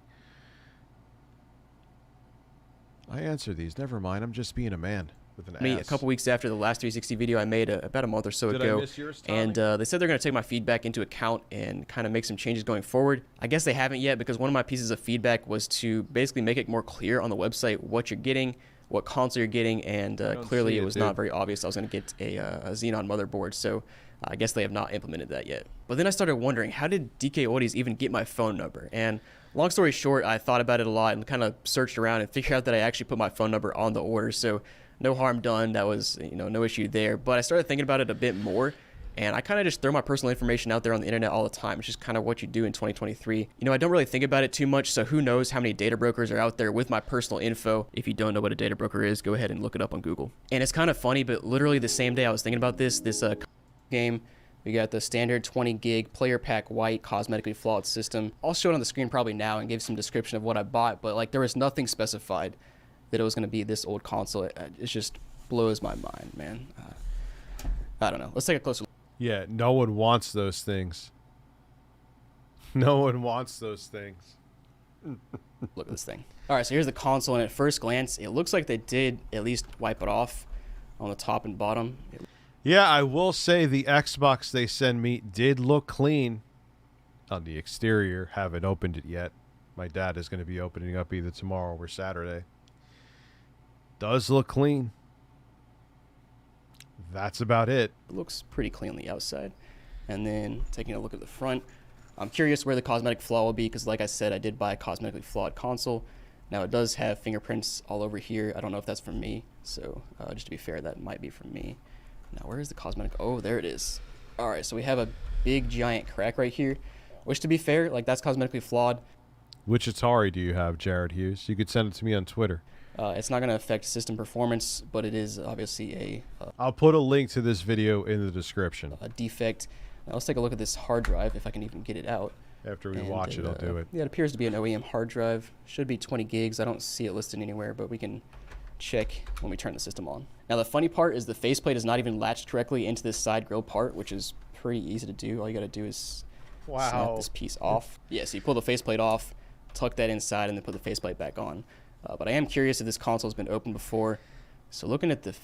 I answered these. Never mind. I'm just being a man with an ass. A couple weeks after the last 360 video I made about a month or so Did ago. I miss yours, Tommy? And they said they're going to take my feedback into account and kind of make some changes going forward. I guess they haven't yet, because one of my pieces of feedback was to basically make it more clear on the website what you're getting, what console you're getting, and clearly it was not very obvious I was going to get a Xenon motherboard, so I guess they have not implemented that yet. But then I started wondering, how did DKOldies even get my phone number? And long story short, I thought about it a lot and kind of searched around and figured out that I actually put my phone number on the order, so no harm done. That was, no issue there. But I started thinking about it a bit more, and I kind of just throw my personal information out there on the internet all the time. It's just kind of what you do in 2023. I don't really think about it too much, so who knows how many data brokers are out there with my personal info. If you don't know what a data broker is, go ahead and look it up on Google. And it's kind of funny, but literally the same day I was thinking about this game, we got the standard 20 gig player pack white cosmetically flawed system. I'll show it on the screen probably now and give some description of what I bought, but like there was nothing specified that it was going to be this old console. It just blows my mind, man. I don't know. Let's take a closer look. Yeah, no one wants those things. No one wants those things. Look at this thing. All right, so here's the console, and at first glance, it looks like they did at least wipe it off on the top and bottom. Yeah, I will say the Xbox they send me did look clean on the exterior. Haven't opened it yet. My dad is going to be opening up either tomorrow or Saturday. Does look clean. That's about it. It looks pretty clean on the outside. And then taking a look at the front, I'm curious where the cosmetic flaw will be, because like I said, I did buy a cosmetically flawed console. Now it does have fingerprints all over here. I don't know if that's from me, so just to be fair, that might be from me. Now where is the cosmetic? Oh, there it is. All right, so we have a big giant crack right here, which to be fair, like that's cosmetically flawed. Which Atari do you have, Jared Hughes? You could send it to me on Twitter. It's not going to affect system performance, but it is obviously I'll put a link to this video in the description. A defect. Now let's take a look at this hard drive, if I can even get it out. After we watch it, I'll do it. Yeah, it appears to be an OEM hard drive. Should be 20 gigs. I don't see it listed anywhere, but we can check when we turn the system on. Now the funny part is the faceplate is not even latched correctly into this side grill part, which is pretty easy to do. All you got to do is snap this piece off. Yeah, so you pull the faceplate off, tuck that inside, and then put the faceplate back on. But I am curious if this console has been opened before. So looking at the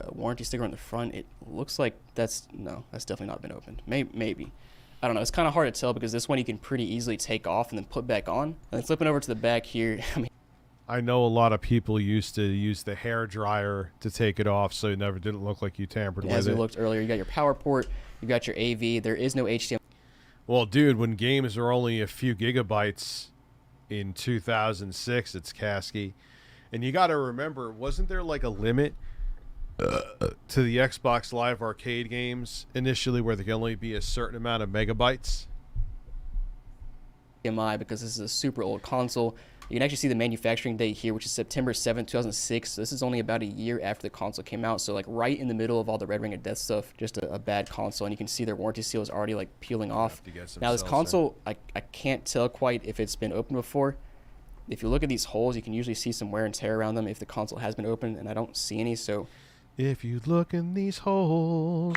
warranty sticker on the front, it looks like that's definitely not been opened. Maybe. I don't know. It's kind of hard to tell because this one you can pretty easily take off and then put back on. And then flipping over to the back here, I know a lot of people used to use the hair dryer to take it off, so it never didn't look like you tampered with it. As we looked earlier, you got your power port, you got your AV. There is no HDMI. Well, dude, when games are only a few gigabytes in 2006, it's Kasky. And you got to remember, wasn't there like a limit to the Xbox Live Arcade games initially where there can only be a certain amount of megabytes? Because this is a super old console. You can actually see the manufacturing date here, which is September 7th, 2006. So this is only about a year after the console came out. So like right in the middle of all the Red Ring of Death stuff, just a bad console. And you can see their warranty seal is already like peeling off. Now this console, I can't tell quite if it's been opened before. If you look at these holes, you can usually see some wear and tear around them if the console has been opened, and I don't see any. So if you look in these holes.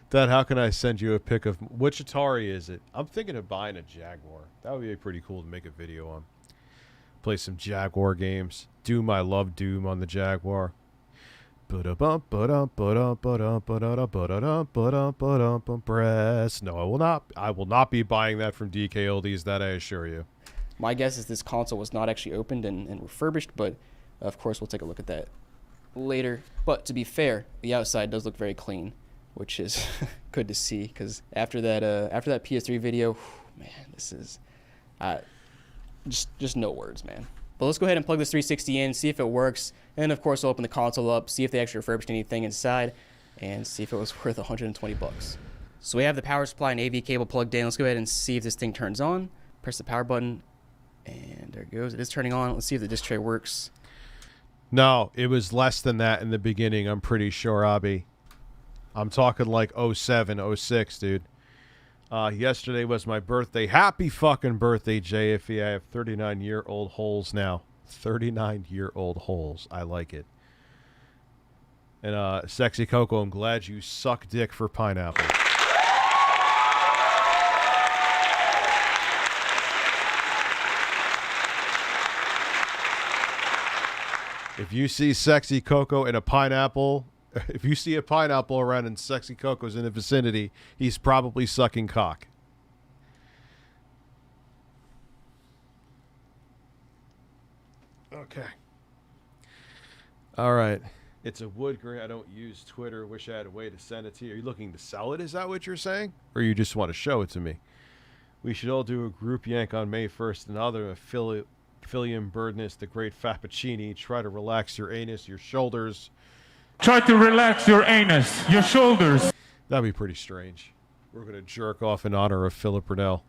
Dad, how can I send you a pic of which Atari is it? I'm thinking of buying a Jaguar. That would be pretty cool to make a video on. Play some Jaguar games. Doom, I love Doom on the Jaguar. Breast. No, I will not be buying that from DKOldies, that I assure you. My guess is this console was not actually opened and refurbished, but of course we'll take a look at that later. But to be fair, the outside does look very clean, which is good to see, because after that PS3 video, man, this is just no words, man. But let's go ahead and plug this 360 in, see if it works, and then of course we'll open the console up, see if they actually refurbished anything inside, and see if it was worth 120 bucks. So we have the power supply and AV cable plugged in. Let's go ahead and see if this thing turns on. Press the power button, and there it goes. It is turning on. Let's see if the disc tray works. No, it was less than that in the beginning, I'm pretty sure, Abby. I'm talking like 07, 06, dude. Yesterday was my birthday. Happy fucking birthday, JFE. I have 39-year-old holes now. 39-year-old holes. I like it. And Sexy Coco, I'm glad you suck dick for pineapple. If you see Sexy Coco and a pineapple, if you see a pineapple around and Sexy Coco's in the vicinity, he's probably sucking cock. Okay. All right. It's a wood grain. I don't use Twitter. Wish I had a way to send it to you. Are you looking to sell it? Is that what you're saying? Or you just want to show it to me? We should all do a group yank on May 1st. Another Philium Birdness, the great Fappuccini. Try to relax your anus, your shoulders. Try to relax your anus, your shoulders. That'd be pretty strange. We're going to jerk off in honor of Philip Burnell.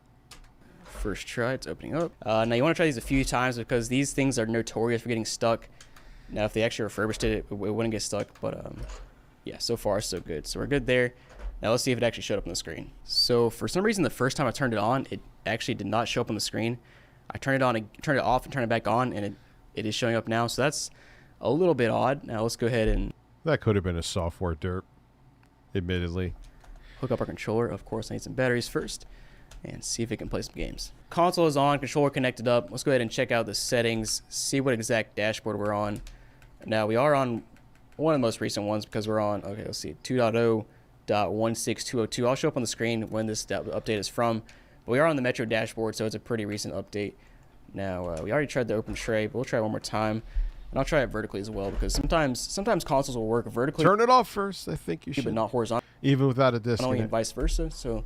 First try, it's opening up. Now you want to try these a few times because these things are notorious for getting stuck. Now if they actually refurbished it, it wouldn't get stuck. But yeah, so far so good. So we're good there. Now let's see if it actually showed up on the screen. So for some reason, the first time I turned it on, it actually did not show up on the screen. I turned it on, turned it off, and turned it back on, and it is showing up now. So that's a little bit odd. Now let's go ahead and... That could have been a software derp, admittedly. Hook up our controller. Of course, I need some batteries first, and see if it can play some games. Console is on, controller connected up. Let's go ahead and check out the settings, see what exact dashboard we're on. Now, we are on one of the most recent ones because we're on, okay, let's see, 2.0.16202. I'll show up on the screen when this update is from. But we are on the Metro dashboard, so it's a pretty recent update. Now, we already tried the open tray, but we'll try one more time. And I'll try it vertically as well, because sometimes consoles will work vertically. Turn it off first. I think you should. But not horizontal. Even without a disconnect. And vice versa. So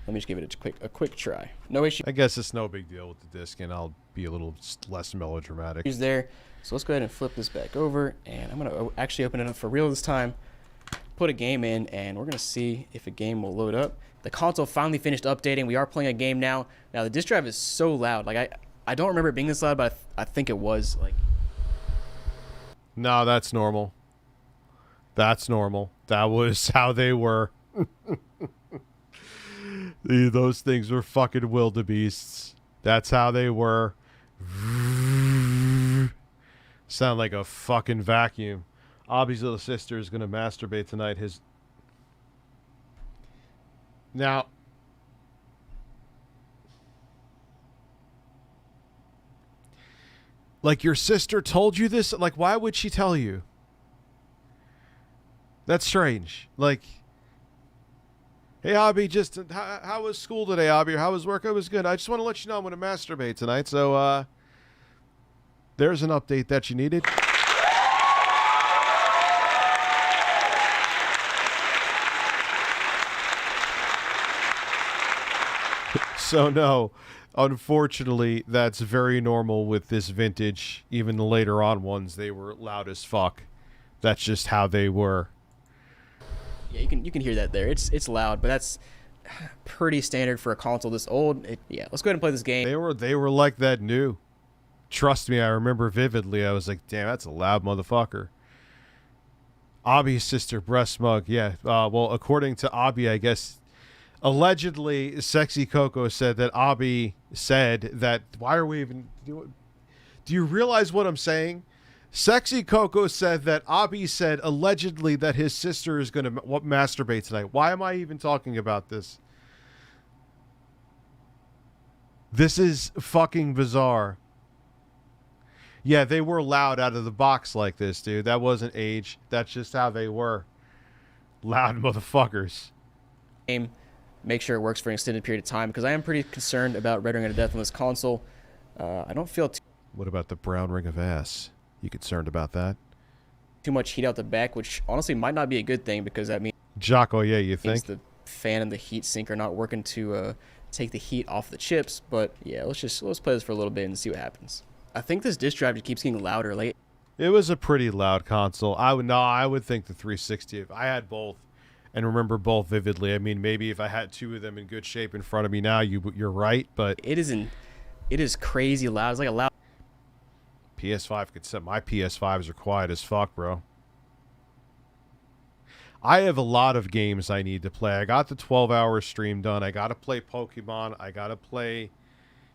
let me just give it a quick try. No issue. I guess it's no big deal with the disc, and I'll be a little less melodramatic. He's there. So let's go ahead and flip this back over, and I'm gonna actually open it up for real this time. Put a game in, and we're gonna see if a game will load up. The console finally finished updating. We are playing a game now. Now the disk drive is so loud. Like I don't remember it being this loud, but I think it was like. No, that's normal. That's normal. That was how they were. Those things were fucking wildebeests. That's how they were. Sound like a fucking vacuum. Obby's little sister is going to masturbate tonight. Now... Like, your sister told you this? Like, why would she tell you? That's strange. Like, hey, Abby, just, how was school today, Abby? Or how was work? It was good. I just want to let you know I'm going to masturbate tonight. So, there's an update that you needed. So, no. Unfortunately, that's very normal with this vintage. Even the later on ones, they were loud as fuck. That's just how they were. Yeah, you can hear that there. It's loud, but that's pretty standard for a console this old. Yeah, let's go ahead and play this game. They were like that new. Trust me, I remember vividly. I was like, damn, that's a loud motherfucker. Abby's sister, breast mug. Yeah. Well, according to Abby, I guess. Allegedly, Sexy Coco said that Abby said that... Why are we even... Do you realize what I'm saying? Sexy Coco said that Abby said allegedly that his sister is going to masturbate tonight. Why am I even talking about this? This is fucking bizarre. Yeah, they were loud out of the box like this, dude. That wasn't age. That's just how they were. Loud motherfuckers. Make sure it works for an extended period of time, because I am pretty concerned about rendering to death on this console. I don't feel What about the brown ring of ass? You concerned about that? Too much heat out the back, which honestly might not be a good thing, because that means Jocko, yeah, you think? The fan and the heat sink are not working to take the heat off the chips. But yeah, let's play this for a little bit and see what happens. I think this disk drive just keeps getting louder late. It was a pretty loud console. I would think the 360. If I had both. And remember both vividly. I mean, maybe if I had two of them in good shape in front of me now, you're right, but... It is crazy loud. It's like a loud... PS5 could set... My PS5s are quiet as fuck, bro. I have a lot of games I need to play. I got the 12-hour stream done. I got to play Pokemon. I got to play...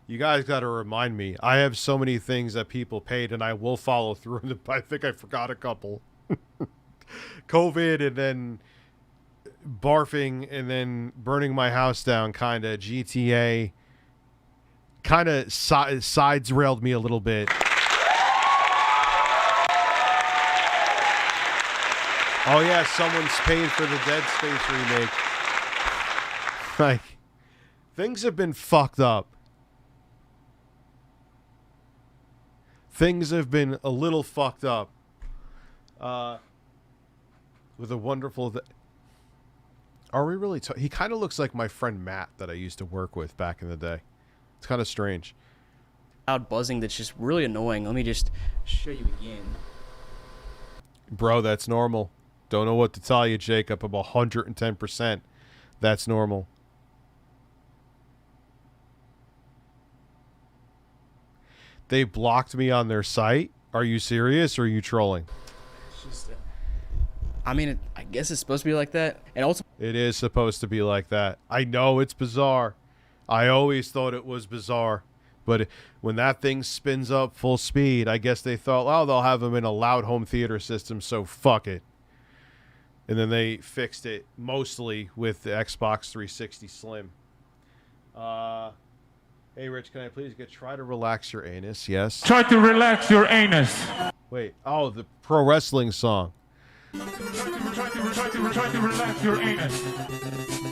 You guys got to remind me. I have so many things that people paid, and I will follow through. I think I forgot a couple. COVID, and then barfing, and then burning my house down, kind of. GTA kind of sides railed me a little bit. Oh yeah, someone's paid for the Dead Space remake. Like, things have been fucked up. Things have been a little fucked up. With a wonderful... Are we really... He kind of looks like my friend Matt that I used to work with back in the day. It's kind of strange. Loud buzzing that's just really annoying. Let me just show you again. Bro, that's normal. Don't know what to tell you, Jacob. I'm 110%. That's normal. They blocked me on their site? Are you serious or are you trolling? I mean, I guess it's supposed to be like that. And also, it is supposed to be like that. I know it's bizarre. I always thought it was bizarre. But when that thing spins up full speed, I guess they thought, oh, they'll have them in a loud home theater system, so fuck it. And then they fixed it mostly with the Xbox 360 Slim. Hey, Rich, can I please try to relax your anus? Yes. Try to relax your anus. Wait. Oh, the pro wrestling song. Try to relax your anus.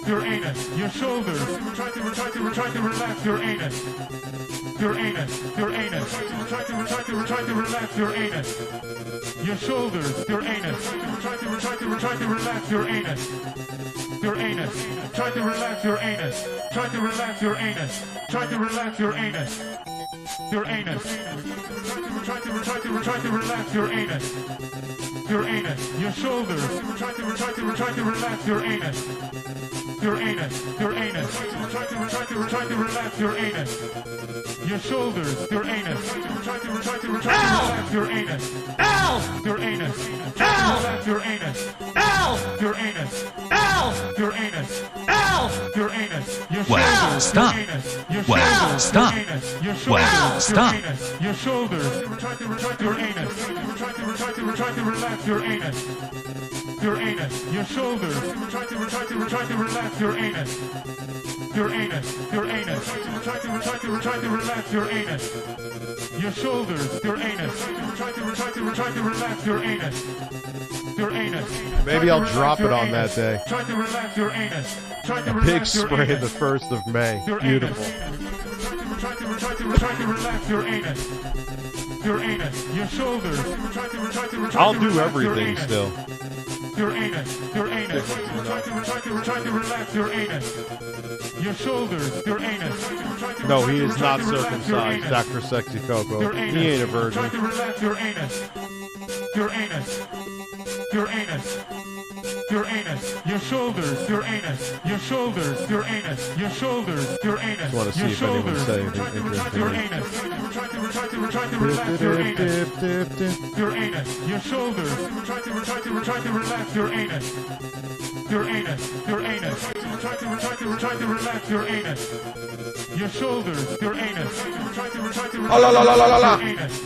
Your anus. Your shoulders. Try to relax your anus. Your anus. Your anus. Try to relax your anus. Your shoulders. Your anus. Try to relax your anus. Your anus. Try to relax your anus. Try to relax your anus. Try to relax your anus. Your anus. Try to relax your anus. Your anus. Your shoulders. Try to relax your anus. Your anus. Your anus. Try to relax your anus. Your shoulders. Your anus. Try to relax your anus. Ow! Your anus. Ow! Relax your anus. Ow! Your anus. Ow! Your anus. Ow! Your anus. Your Well, shoulders. stop. Your anus. Your Well, shoulders. stop. Your anus. Your Well, shoulders. stop. Your anus. Your shoulders. Try to your anus. Try to relax your anus. Your anus. Your shoulders. Try to relax your anus. Your anus. Your anus. Try to relax your anus. Your shoulders. Your anus. Try to relax your anus. Your anus. Maybe I'll drop it on that day. Try to relax your anus. Try to A relax big your spray anus. the 1st of May. Your Beautiful. Try to relax your anus. Your anus. Your shoulders. I'll do everything still. Your anus. Your anus. Try to relax your anus. Your shoulders. Your anus. No, he is not circumcised, Dr. Sexy Coco. Your He anus. ain't a virgin. Try to relax your anus. Your anus. Your anus. Your anus. Your shoulders. Your anus. Your shoulders. Your anus. Your shoulders. Your anus. Just want to see Your if anyone shoulders. said anything interesting. Your anus. Try to relax your anus. Your anus. Your shoulders. Try to relax your anus. Your anus. Your anus. Try to relax your anus. Your shoulders. Your anus. Try to relax your anus.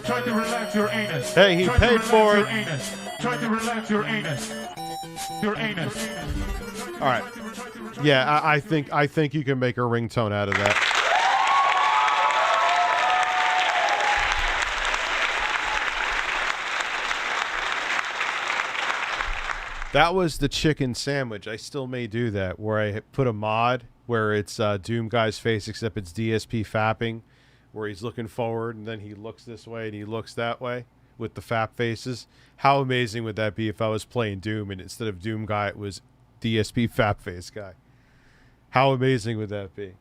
Try to relax your anus. Hey, he Try to paid relax for your it. anus. Try to relax your anus. Your anus. All right. Yeah, I think you can make a ringtone out of that. That was the chicken sandwich. I still may do that, where I put a mod where it's Doom Guy's face, except it's DSP fapping, where he's looking forward and then he looks this way and he looks that way with the fap faces. How amazing would that be if I was playing Doom and instead of Doom Guy it was DSP fap face guy? How amazing would that be?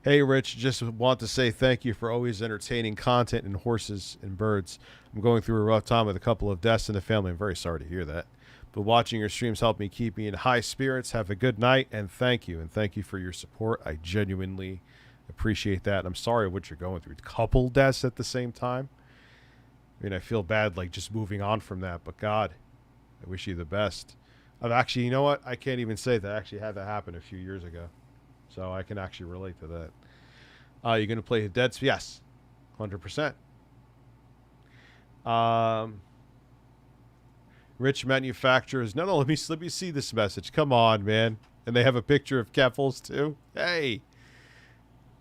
Hey, Rich, just want to say thank you for always entertaining content in horses and birds. I'm going through a rough time with a couple of deaths in the family. I'm very sorry to hear that. But watching your streams helped me keep me in high spirits. Have a good night, and thank you. And thank you for your support. I genuinely appreciate that. I'm sorry what you're going through. Couple deaths at the same time. I mean, I feel bad, like, just moving on from that, but God, I wish you the best. I've actually, you know what? I can't even say that I actually had that happen a few years ago. So I can actually relate to that. You're going to play Dead Space? Yes. 100%. Rich manufacturers. No, let me see this message. Come on, man. And they have a picture of Keffels, too. Hey.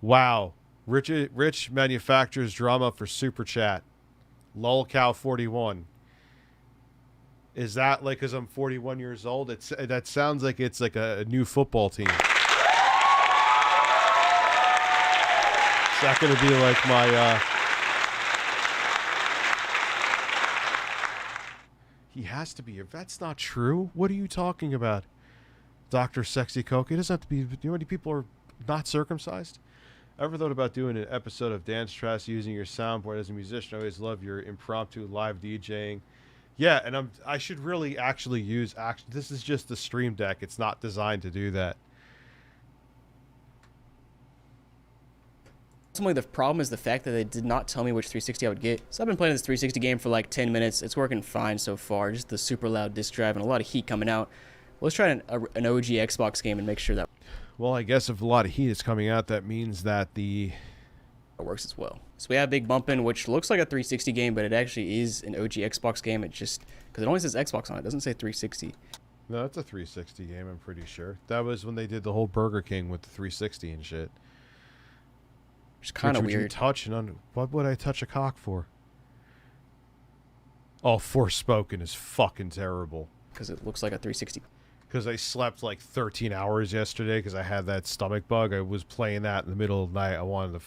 Wow. Rich manufacturers drama for Super Chat. LolCow41. Is that like because I'm 41 years old? That sounds like it's like a new football team. Is that going to be like my... He has to be. If that's not true, what are you talking about? Dr. Sexy Coke. It doesn't have to be... You know how many people are not circumcised? Ever thought about doing an episode of Dance Tracks using your soundboard as a musician? I always love your impromptu live DJing. Yeah, and I should really actually use... This is just the Stream Deck. It's not designed to do that. Ultimately, the problem is the fact that they did not tell me which 360 I would get. So I've been playing this 360 game for like 10 minutes. It's working fine so far. Just the super loud disk drive and a lot of heat coming out. Let's try an OG Xbox game and make sure that... Well, I guess if a lot of heat is coming out, that means that it works as well. So we have Big Bumpin', which looks like a 360 game, but it actually is an OG Xbox game. It just... Because it only says Xbox on it. It doesn't say 360. No, it's a 360 game, I'm pretty sure. That was when they did the whole Burger King with the 360 and shit. It's kind of weird. What would I touch a cock for? Oh, Forespoken is fucking terrible. Because it looks like a 360. Because I slept like 13 hours yesterday because I had that stomach bug. I was playing that in the middle of the night. I wanted to...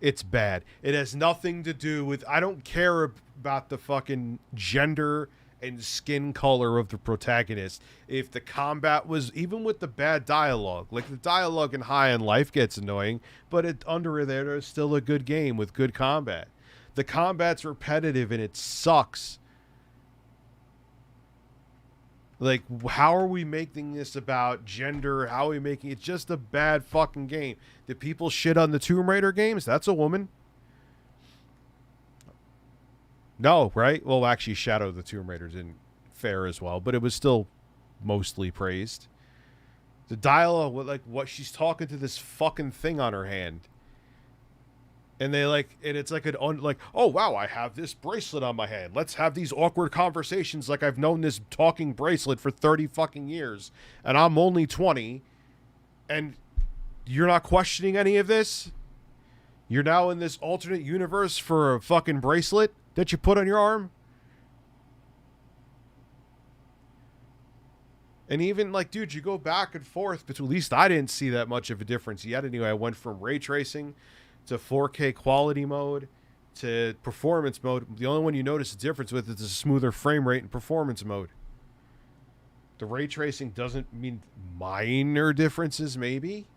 It's bad. It has nothing to do with... I don't care about the fucking gender and skin color of the protagonist. If the combat was... Even with the bad dialogue. Like, the dialogue in High on Life gets annoying, but under there's still a good game with good combat. The combat's repetitive and it sucks. Like, how are we making this about gender? How are we making it just a bad fucking game? Did people shit on the Tomb Raider games? That's a woman. No, right? Well, actually, Shadow of the Tomb Raider didn't fare as well, but it was still mostly praised. The dialogue, like, what she's talking to this fucking thing on her hand. And they and it's like oh wow, I have this bracelet on my hand. Let's have these awkward conversations like I've known this talking bracelet for 30 fucking years. And I'm only 20. And you're not questioning any of this? You're now in this alternate universe for a fucking bracelet that you put on your arm? And even, like, dude, you go back and forth, but at least I didn't see that much of a difference yet. Anyway, I went from ray tracing to 4K quality mode to performance mode. The only one you notice a difference with is a smoother frame rate in performance mode. The ray tracing doesn't mean minor differences, maybe.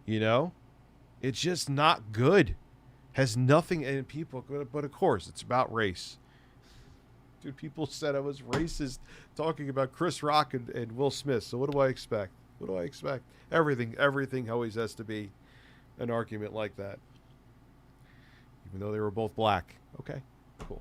You know? It's just not good. Has nothing, and people, but of course, it's about race. Dude, people said I was racist talking about Chris Rock and Will Smith, so what do I expect? What do I expect? Everything always has to be an argument like that. Even though they were both black. Okay, cool.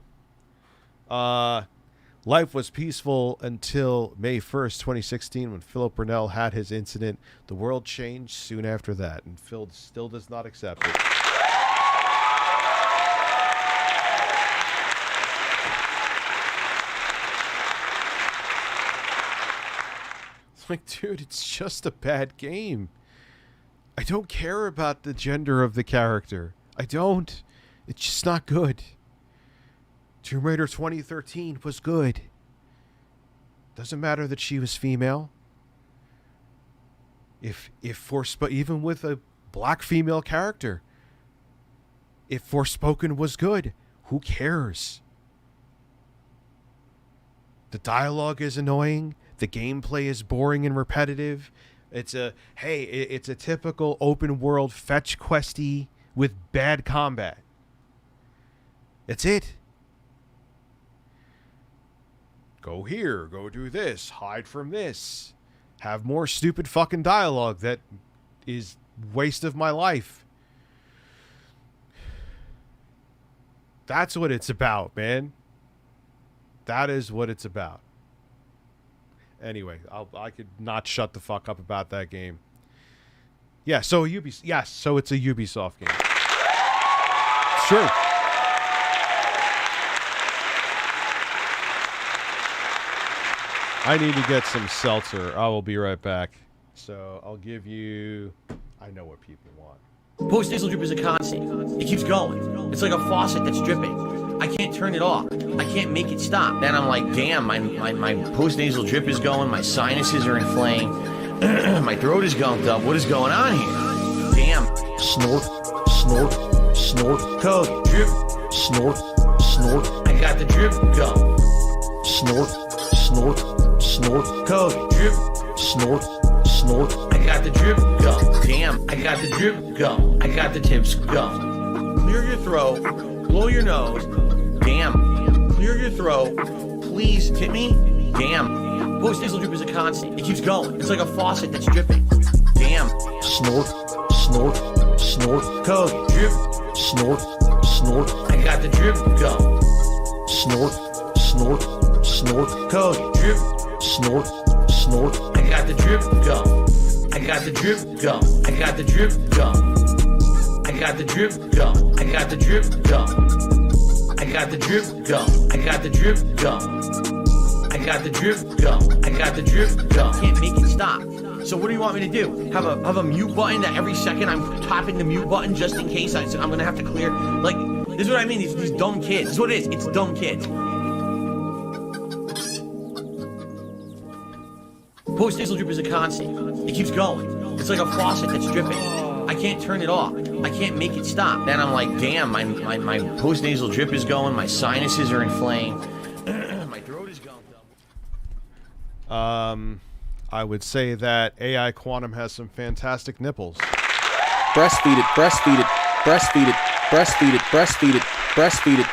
Life was peaceful until May 1st, 2016, when Philip Burnell had his incident. The world changed soon after that, and Phil still does not accept it. Like, dude, it's just a bad game. I don't care about the gender of the character. I don't. It's just not good. Tomb Raider 2013 was good. Doesn't matter that she was female. Even with a black female character, if Forespoken was good, who cares? The dialogue is annoying. The gameplay is boring and repetitive. It's a typical open world fetch questy with bad combat. That's it. Go here, go do this, hide from this. Have more stupid fucking dialogue that is waste of my life. That's what it's about, man. That is what it's about. Anyway, I could not shut the fuck up about that game. Yeah, so yes, so it's a Ubisoft game. It's true. I need to get some seltzer. I will be right back. So I'll give you... I know what people want. Post-nasal drip is a constant. It keeps going. It's like a faucet that's dripping. I can't turn it off. I can't make it stop. Then I'm like, damn, my post-nasal drip is going. My sinuses are inflamed. My throat is gunked up. What is going on here? Damn. Snort, snort, snort. Code. Drip. Snort, snort. I got the drip go. Snort, snort, snort. Code. Drip. Snort, snort. I got the drip go. Damn. I got the drip go. I got the tips go. Clear your throat. Blow your nose. Damn. Clear your throat. Please tip me. Damn. Post-nasal drip is a constant. It keeps going. It's like a faucet that's dripping. Damn. Snort, snort, snort. Code. Drip. Snort, snort. I got the drip go. Snort, snort, snort. Code. Drip. Snort, snort. I got the drip go. I got the drip go. I got the drip go. I got the drip go. I got the drip go. I got the drip go. I got the drip go. I got the drip go. I got the drip go. Can't make it stop. So what do you want me to do? Have a mute button that every second I'm tapping the mute button just in case I'm gonna have to clear? Like, this is what I mean. These dumb kids. This is what it is. It's dumb kids. Post-nasal drip is a constant. It keeps going. It's like a faucet that's dripping. I can't turn it off. I can't make it stop. Then I'm like, damn, my post-nasal drip is going. My sinuses are inflamed. My throat is going. I would say that AI Quantum has some fantastic nipples. Breastfeed it, breastfeed it, breastfeed it, breastfeed it, breastfeed it, breastfeed it.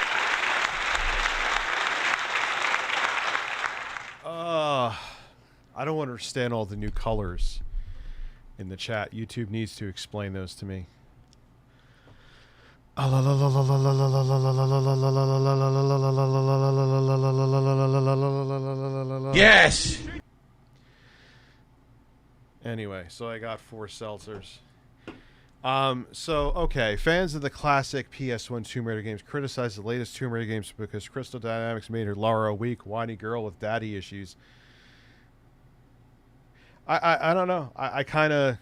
I don't understand all the new colors in the chat. YouTube needs to explain those to me. Yes! Anyway, so I got 4 seltzers. Okay, fans of the classic PS1 Tomb Raider games criticize the latest Tomb Raider games because Crystal Dynamics made her Lara a weak, whiny girl with daddy issues. I don't know. I kind of...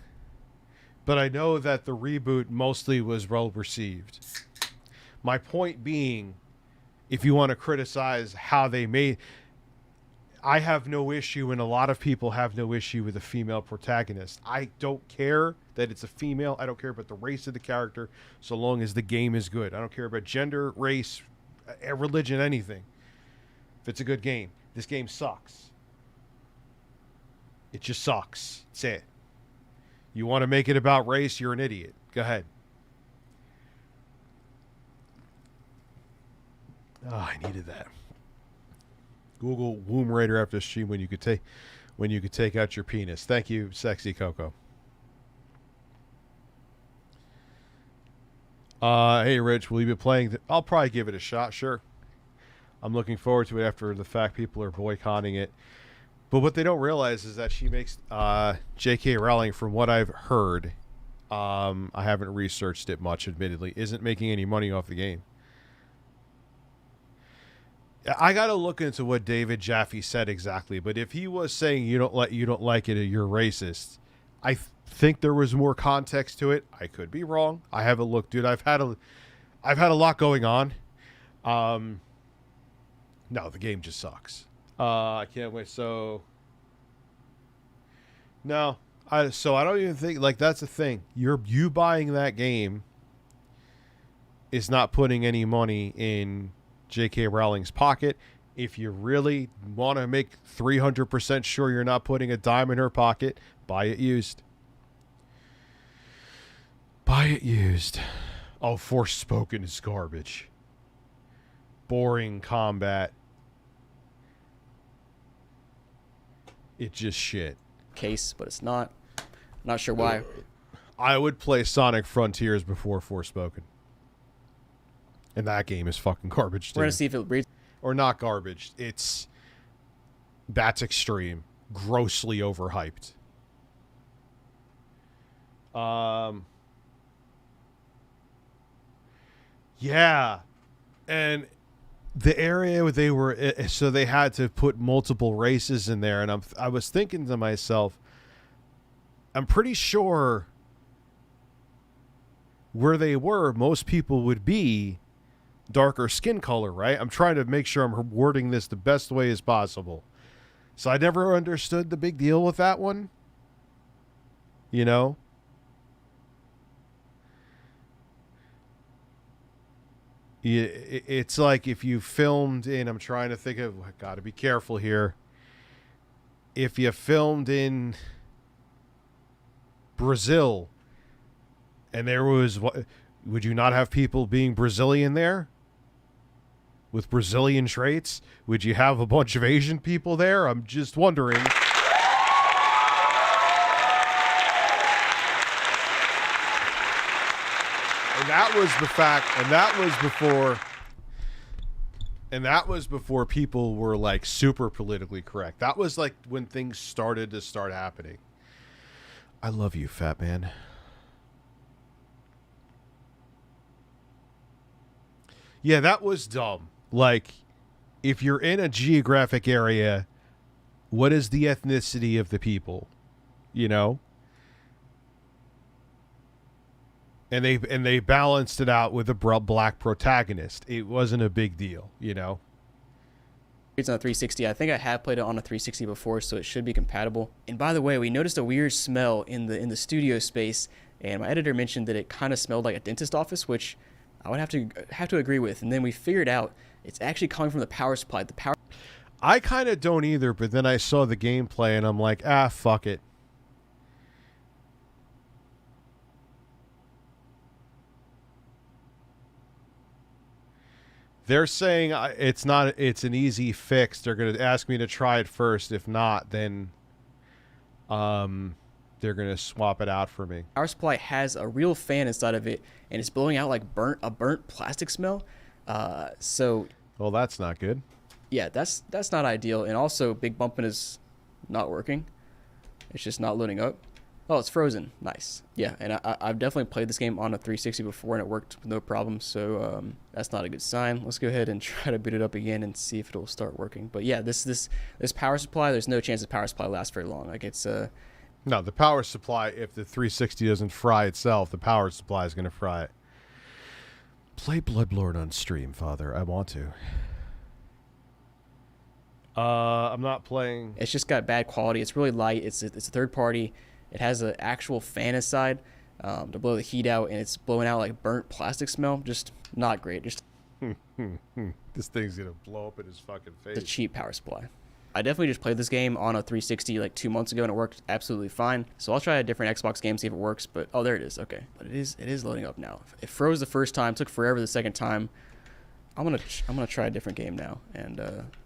But I know that the reboot mostly was well received. My point being, if you want to criticize how they made... I have no issue, and a lot of people have no issue with a female protagonist. I don't care that it's a female. I don't care about the race of the character, so long as the game is good. I don't care about gender, race, religion, anything. If it's a good game. This game sucks. It just sucks. That's it. You want to make it about race, you're an idiot. Go ahead. Oh, I needed that. Google womb raider after stream when you could take out your penis. Thank you, sexy Coco. Hey Rich, will you be playing? I'll probably give it a shot. Sure. I'm looking forward to it after the fact people are boycotting it. But what they don't realize is that she makes J.K. Rowling, from what I've heard, I haven't researched it much, admittedly, isn't making any money off the game. I got to look into what David Jaffe said exactly, but if he was saying you don't like it, you're racist, I think there was more context to it. I could be wrong. I haven't looked, dude. I've had a lot going on. No, the game just sucks. I can't wait. So no, I don't even think, like, that's the thing. You buying that game is not putting any money in J.K. Rowling's pocket. If you really want to make 300% sure you're not putting a dime in her pocket, buy it used. Buy it used. Oh, Forespoken is garbage. Boring combat. It's just shit. Case, but it's not. Not sure why. I would play Sonic Frontiers before Forespoken. And that game is fucking garbage, too. We're going to see if it reads. Or not garbage. That's extreme. Grossly overhyped. Yeah. And the area where they were, so they had to put multiple races in there. And I was thinking to myself, I'm pretty sure where they were, most people would be darker skin color, right? I'm trying to make sure I'm wording this the best way as possible. So I never understood the big deal with that one. You know? It's like if you filmed in, I'm trying to think of, I gotta be careful here. If you filmed in Brazil and there was, would you not have people being Brazilian there? With Brazilian traits? Would you have a bunch of Asian people there? I'm just wondering. And that was the fact, and that was before people were like super politically correct. That was like when things started to start happening. I love you, fat man. Yeah, that was dumb. Like, if you're in a geographic area, what is the ethnicity of the people? You know? And they balanced it out with a black protagonist. It wasn't a big deal, you know? It's on a 360. I think I have played it on a 360 before, so it should be compatible. And by the way, we noticed a weird smell in the studio space, and my editor mentioned that it kind of smelled like a dentist office, which I would have to agree with. And then we figured out it's actually coming from the power supply. I kind of don't either, but then I saw the gameplay and I'm like, fuck it. They're saying it's an easy fix. They're going to ask me to try it first. If not, then they're going to swap it out for me. Power supply has a real fan inside of it, and it's blowing out like a burnt plastic smell. Well, that's not good. Yeah, that's not ideal. And also, Big Bumpin' is not working. It's just not loading up. Oh, it's frozen. Nice. Yeah, and I've definitely played this game on a 360 before, and it worked with no problem. So that's not a good sign. Let's go ahead and try to boot it up again and see if it'll start working. But yeah, this power supply, there's no chance the power supply lasts very long. Like it's No, the power supply, if the 360 doesn't fry itself, the power supply is going to fry it. Play Bloodlord on stream, Father. I want to. I'm not playing. It's just got bad quality. It's really light. It's a third party. It has an actual fan inside to blow the heat out, and it's blowing out like burnt plastic smell. Just not great. Just this thing's going to blow up in his fucking face. The cheap power supply. I definitely just played this game on a 360 like 2 months ago, and it worked absolutely fine. So I'll try a different Xbox game, see if it works. But oh, there it is. Okay, but it is loading up now. It froze the first time, took forever the second time. I'm gonna try a different game now and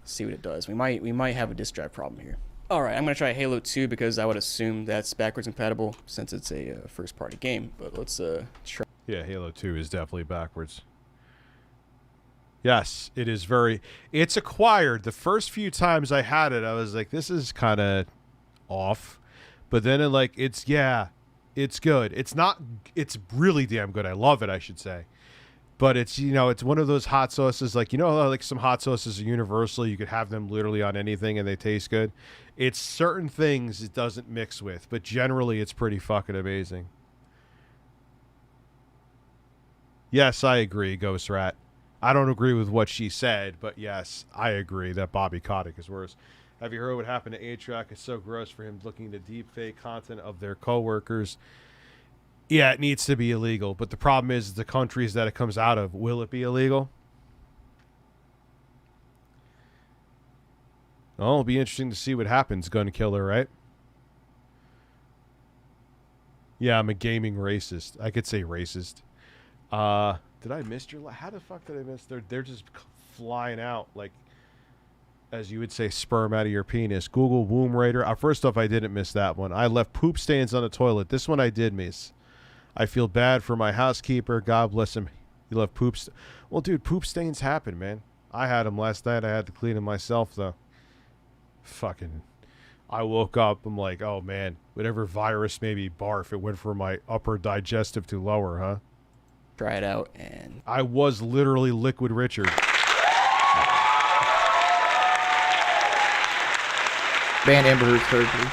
see what it does. We might have a disk drive problem here. All right, I'm gonna try Halo 2 because I would assume that's backwards compatible since it's a first party game. But let's try. Yeah, Halo 2 is definitely backwards. Yes, it is it's acquired. The first few times I had it, I was like, this is kind of off. But then it's good. It's really damn good. I love it, I should say. But it's, it's one of those hot sauces, like some hot sauces are universal. You could have them literally on anything and they taste good. It's certain things it doesn't mix with, but generally it's pretty fucking amazing. Yes, I agree, Ghost Rat. I don't agree with what she said, but yes, I agree that Bobby Kotick is worse. Have you heard what happened to A-Track? It's so gross for him looking to deepfake content of their coworkers. Yeah, it needs to be illegal, but the problem is the countries that it comes out of. Will it be illegal? Well, it'll be interesting to see what happens, Gun Killer, right? Yeah, I'm a gaming racist. I could say racist. Did I miss your... How the fuck did I miss... They're just flying out, like, as you would say, sperm out of your penis. Google Womb Raider. First off, I didn't miss that one. I left poop stains on the toilet. This one I did miss. I feel bad for my housekeeper. God bless him. You love poop. Well, dude, poop stains happen, man. I had them last night. I had to clean them myself, though. Fucking. I woke up. I'm like, oh, man. Whatever virus made me barf, it went from my upper digestive to lower, huh? Try it out, and... I was literally Liquid Richard. Ban Amber Heard's third, please.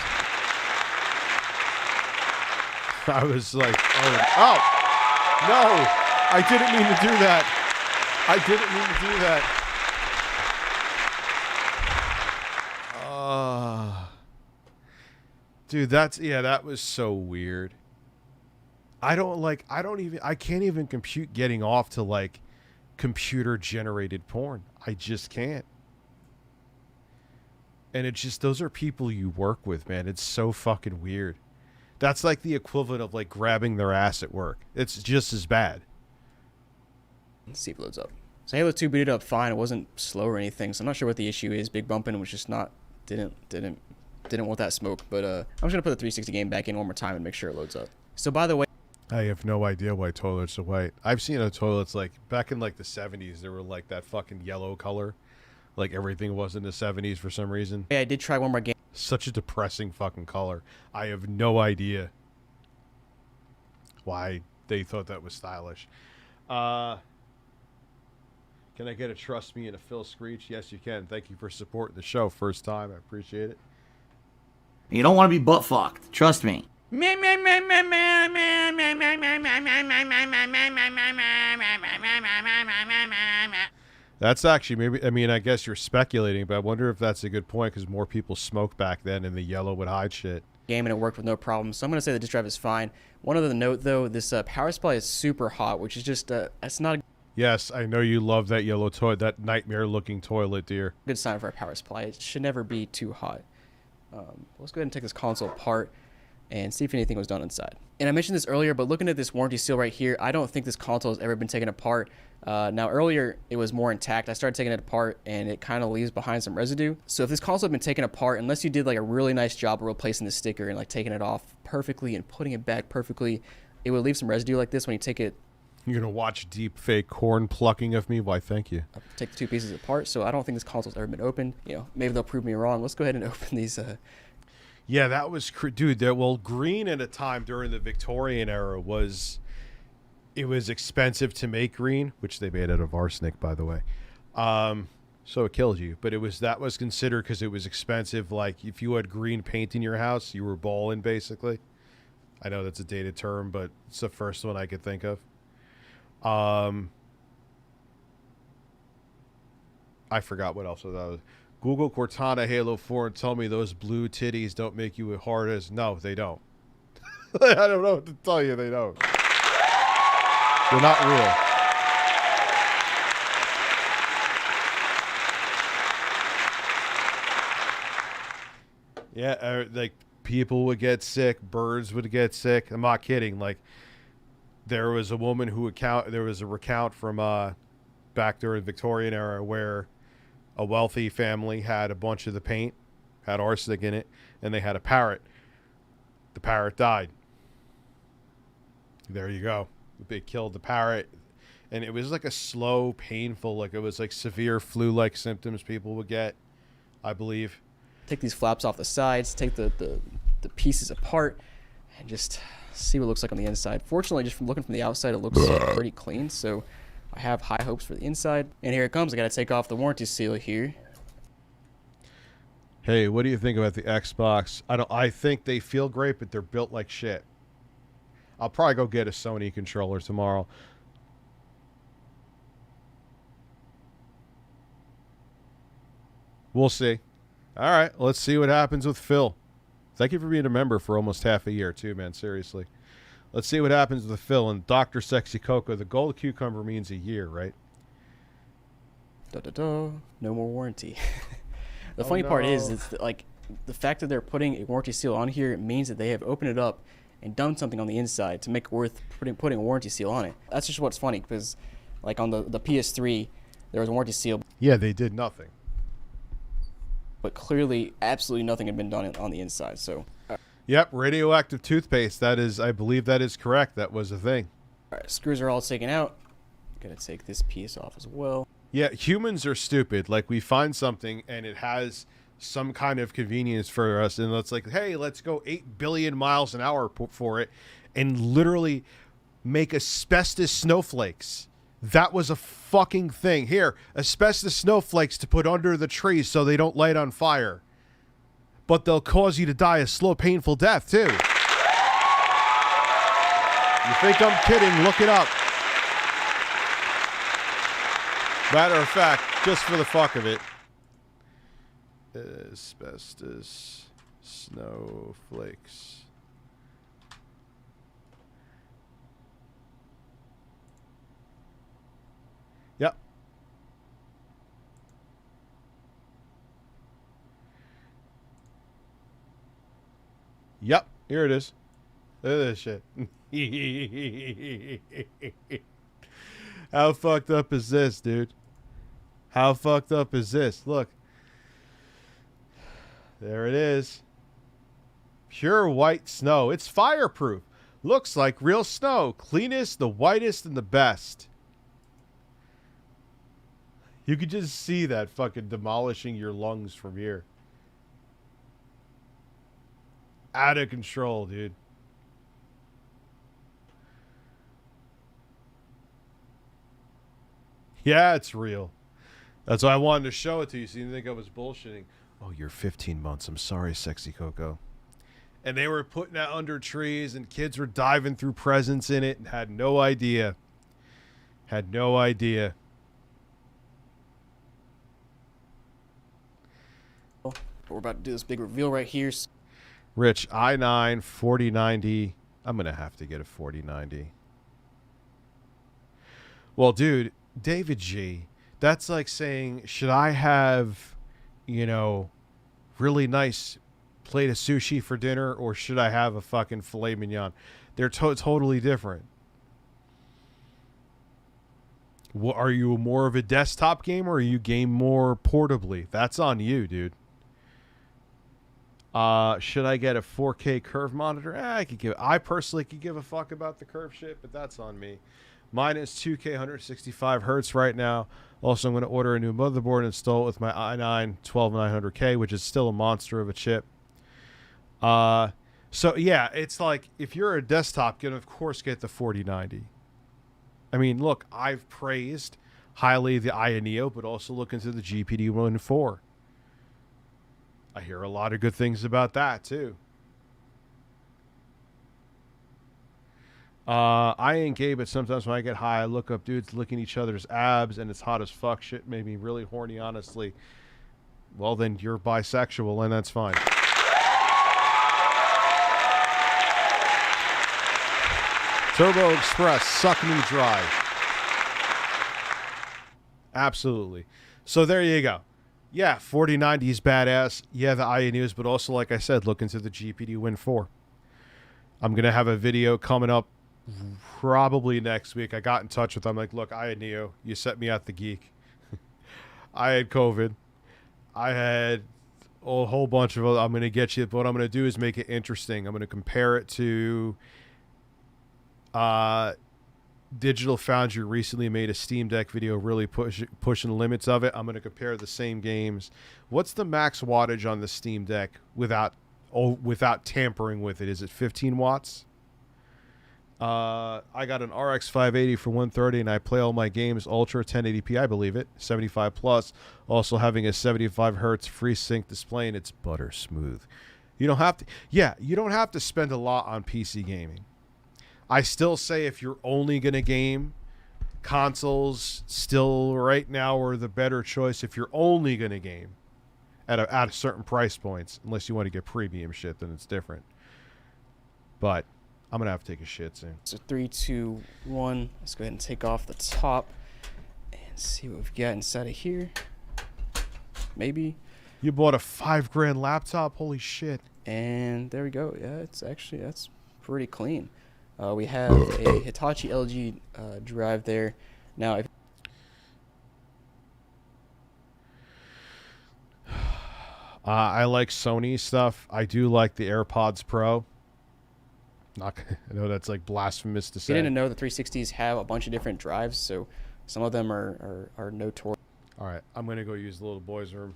I was like, oh, no, I didn't mean to do that. I didn't mean to do that. Dude, that was so weird. I can't even compute getting off to like computer generated porn. I just can't. And it's just, those are people you work with, man. It's so fucking weird. That's like the equivalent of like grabbing their ass at work. It's just as bad. Let's see if it loads up. So Halo 2 booted up fine. It wasn't slow or anything. So I'm not sure what the issue is. Big bumping was just not, didn't want that smoke. But I'm just going to put the 360 game back in one more time and make sure it loads up. So by the way, I have no idea why toilets are white. I've seen toilets like back in like the 70s. They were like that fucking yellow color. Like everything was in the 70s for some reason. Yeah, I did try one more game. Such a depressing fucking color. I have no idea why they thought that was stylish. Can I get a trust me and a Phil Screech? Yes, you can. Thank you for supporting the show. First time. I appreciate it. You don't want to be butt fucked. Trust me. That's actually maybe, I mean, I guess you're speculating, but I wonder if that's a good point because more people smoked back then and the yellow would hide shit. Game and it worked with no problem. So I'm going to say the disk drive is fine. One other note though, this power supply is super hot, which is just, that's not a Yes, I know you love that yellow toilet, that nightmare looking toilet, dear. good sign for a power supply. It should never be too hot. Let's go ahead and take this console apart and see if anything was done inside. And I mentioned this earlier, but looking at this warranty seal right here, I don't think this console has ever been taken apart. Now earlier it was more intact. I started taking it apart and it kind of leaves behind some residue. So if this console had been taken apart, unless you did like a really nice job of replacing the sticker and like taking it off perfectly and putting it back perfectly, it would leave some residue like this when you take it. You're going to watch deep fake corn plucking of me? Why, thank you. Take the two pieces apart. So I don't think this console's ever been opened. You know, maybe they'll prove me wrong. Let's go ahead and open these. Yeah, that was, dude, well, green at a time during the Victorian era was, it was expensive to make green, which they made out of arsenic, by the way. So it killed you. But that was considered because it was expensive. Like, if you had green paint in your house, you were balling, basically. I know that's a dated term, but it's the first one I could think of. I forgot what else was. Google Cortana Halo 4 and tell me those blue titties don't make you as hard as... No, they don't. I don't know what to tell you. They don't. They're not real. Yeah, like, people would get sick. Birds would get sick. I'm not kidding. Like, there was a woman who there was a recount from back during the Victorian era where a wealthy family had a bunch of the paint, had arsenic in it, and they had a parrot. The parrot died. There you go. They killed the parrot. And it was like a slow, painful, like it was like severe flu-like symptoms people would get, I believe. Take these flaps off the sides, take the pieces apart, and just see what it looks like on the inside. Fortunately, just from looking from the outside, it looks pretty clean, so I have high hopes for the inside. And here it comes. I got to take off the warranty seal here. Hey, what do you think about the Xbox? I think they feel great, but they're built like shit. I'll probably go get a Sony controller tomorrow. We'll see. All right, let's see what happens with Phil. Thank you for being a member for almost half a year, too, man. Seriously. Let's see what happens with Phil and Dr. Sexy Coco. The gold cucumber means a year, right? No more warranty. The funny part is that, like, the fact that they're putting a warranty seal on here means that they have opened it up and done something on the inside to make it worth putting a warranty seal on it. That's just what's funny because, like, on the PS3, there was a warranty seal. Yeah, they did nothing. But clearly, absolutely nothing had been done on the inside. So, yep, radioactive toothpaste. That is, I believe that is correct. That was a thing. all right, screws are all taken out. Gotta take this piece off as well. Yeah, humans are stupid. Like, we find something and it has some kind of convenience for us, and it's like, hey, let's go 8 billion miles an hour for it, and literally make asbestos snowflakes. That was a fucking thing. Here, asbestos snowflakes to put under the trees so they don't light on fire. But they'll cause you to die a slow, painful death, too. You think I'm kidding? Look it up. Matter of fact, just for the fuck of it. Asbestos snowflakes. Yep. Yep, here it is. Look at this shit. How fucked up is this, dude? How fucked up is this? Look. There it is. Pure white snow. It's fireproof. Looks like real snow. Cleanest, the whitest, and the best. You could just see that fucking demolishing your lungs from here. Out of control, dude. Yeah, it's real. That's why I wanted to show it to you so you didn't think I was bullshitting. Oh, you're 15 months. I'm sorry, sexy Coco. And they were putting that under trees, and kids were diving through presents in it and had no idea. Had no idea. We're about to do this big reveal right here. Rich, i9, 4090. I'm going to have to get a 4090. Well, dude, David G., that's like saying, should I have, you know, really nice plate of sushi for dinner, or should I have a fucking filet mignon? They're totally different. What, are you more of a desktop gamer, or you game more portably? That's on you, dude. Should I get a 4K curve monitor? I personally could give a fuck about the curve shit, but that's on me. Mine is 2K 165 hertz right now. Also, I'm going to order a new motherboard and install it with my i9 12900K, which is still a monster of a chip. So yeah, it's like, if you're a desktop, you can of course get the 4090. I mean, look, I've praised highly the Neo, but also look into the GPD-1 I hear a lot of good things about that too. I ain't gay, but sometimes when I get high, I look up dudes licking each other's abs, and it's hot as fuck. Shit made me really horny, honestly. Well, then you're bisexual, and that's fine. Turbo Express, suck me dry. Absolutely. So there you go. Yeah, 4090 is badass. Yeah, the INUs, but also, like I said, look into the GPD-Win 4. I'm going to have a video coming up probably next week. I got in touch with them. Like, look, I had Neo. You set me at the geek. I had COVID. I had a whole bunch of other. I'm going to get you. But what I'm going to do is make it interesting. I'm going to compare it to Digital Foundry recently made a Steam Deck video really pushing the limits of it. I'm going to compare the same games. What's the max wattage on the Steam Deck without tampering with it? Is it 15 watts? I got an RX 580 for 130, and I play all my games Ultra 1080p, I believe it, 75 plus. Also having a 75 hertz FreeSync display, and it's butter smooth. You don't have to. Yeah, you don't have to spend a lot on PC gaming. I still say if you're only going to game, consoles still right now are the better choice if you're only going to game at a certain price points. Unless you want to get premium shit, then it's different. But I'm going to have to take a shit soon. So 3, 2, 1. Let's go ahead and take off the top and see what we've got inside of here. Maybe. You bought a $5,000 laptop? Holy shit. And there we go. Yeah, it's actually, that's pretty clean. We have a Hitachi LG drive there. Now, if I like Sony stuff. I do like the AirPods Pro. I know that's like blasphemous to say. you didn't know the 360s have a bunch of different drives, so Some of them are notorious. All right, I'm gonna go use the little boy's room.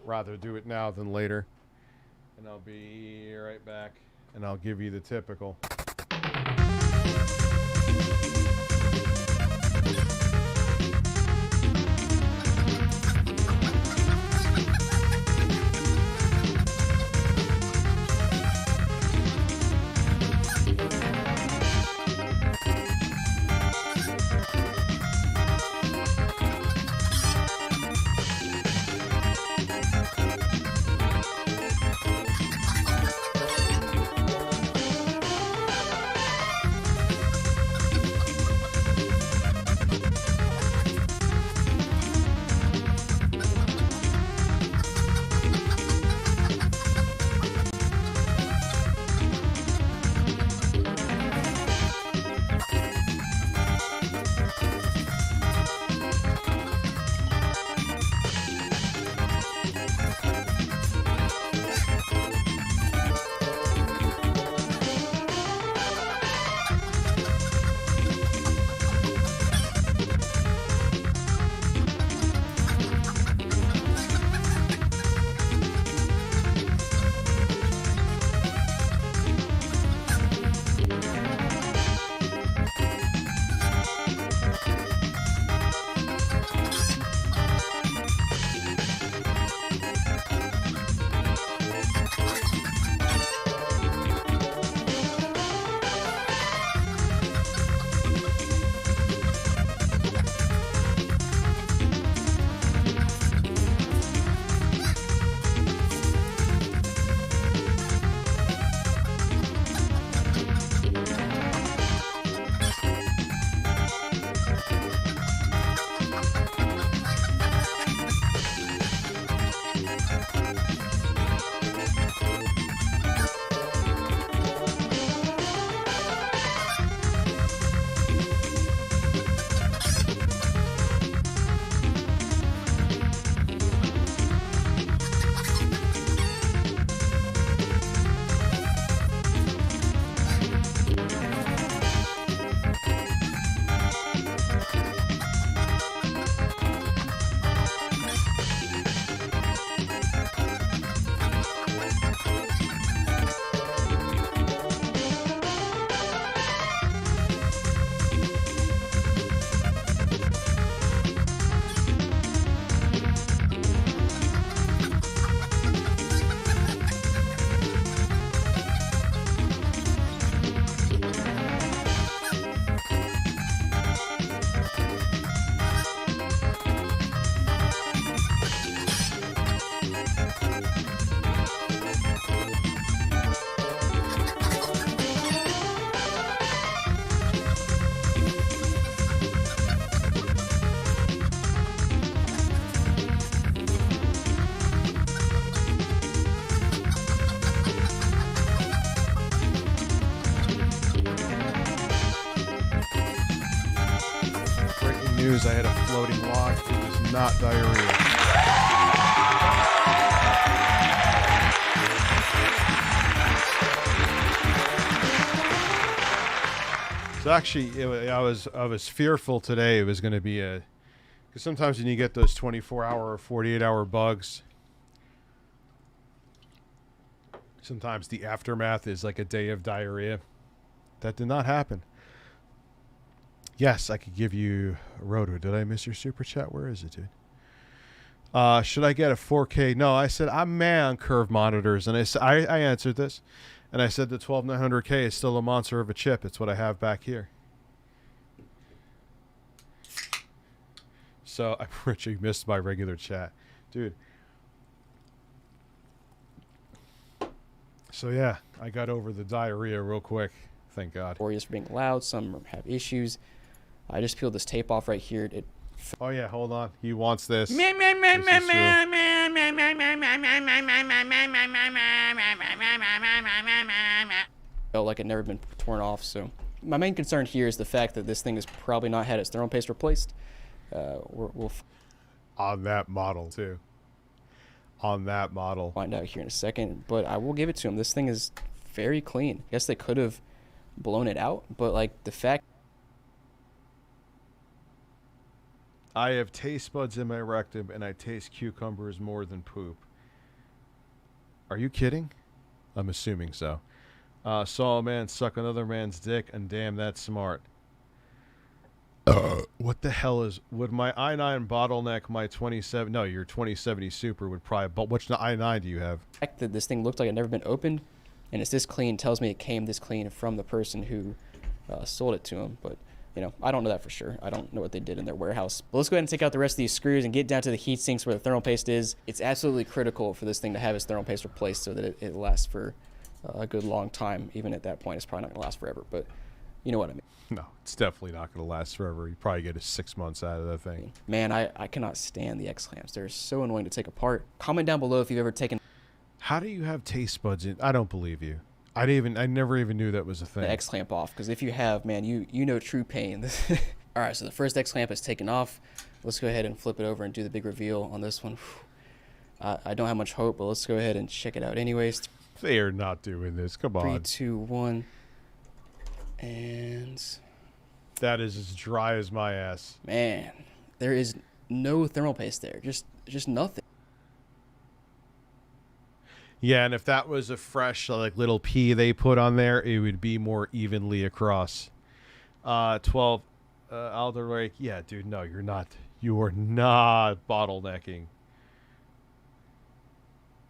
Rather do it now than later. And I'll be right back, and I'll give you the typical. News, I had a floating log. It was not diarrhea. So actually, I was fearful today it was going to be a, because sometimes when you get those 24-hour or 48-hour bugs, sometimes the aftermath is like a day of diarrhea. That did not happen. Yes, I could give you a roto. Did I miss your super chat? Where is it, dude? Should I get a 4K? No, I said I'm mad on curve monitors, and I answered this, and I said the 12900K is still a monster of a chip. It's what I have back here. So I actually missed my regular chat, dude. So yeah, I got over the diarrhea real quick. Thank God. Or just being loud. Some have issues. I just peeled this tape off right here. Oh yeah, hold on. He wants this. Felt like it never been torn off. So my main concern here is the fact that this thing has probably not had its thermal paste replaced. We'll on that model too. On that model. Find out here in a second, but I will give it to him. This thing is very clean. I guess they could have blown it out, but like the fact I have taste buds in my rectum, and I taste cucumbers more than poop. Are you kidding? I'm assuming so. Saw a man suck another man's dick, and damn, that's smart. What the hell is... Would my i9 bottleneck my 27... No, your 2070 Super would probably... But which i9 do you have? The fact that this thing looked like it had never been opened, and it's this clean, tells me it came this clean from the person who sold it to him. But, you know, I don't know that for sure. I don't know what they did in their warehouse. But let's go ahead and take out the rest of these screws and get down to the heat sinks where the thermal paste is. It's absolutely critical for this thing to have its thermal paste replaced so that it lasts for a good long time. Even at that point, it's probably not going to last forever, but you know what I mean. No, it's definitely not going to last forever. You probably get 6 months out of that thing. Man, I cannot stand the X-clamps. They're so annoying to take apart. Comment down below if you've ever taken... How do you have taste buds in... I don't believe you. I never even knew that was a thing. The X-clamp off, because if you have, man, you know true pain. All right, so the first X-clamp is taken off. Let's go ahead and flip it over and do the big reveal on this one. I don't have much hope, but let's go ahead and check it out anyways. They are not doing this. Come on. 3, 2, 1. And... That is as dry as my ass. Man, there is no thermal paste there. Just nothing. Yeah, and if that was a fresh like little pea they put on there, it would be more evenly across. 12 Alder Lake. Yeah, dude, no, you're not. You are not bottlenecking.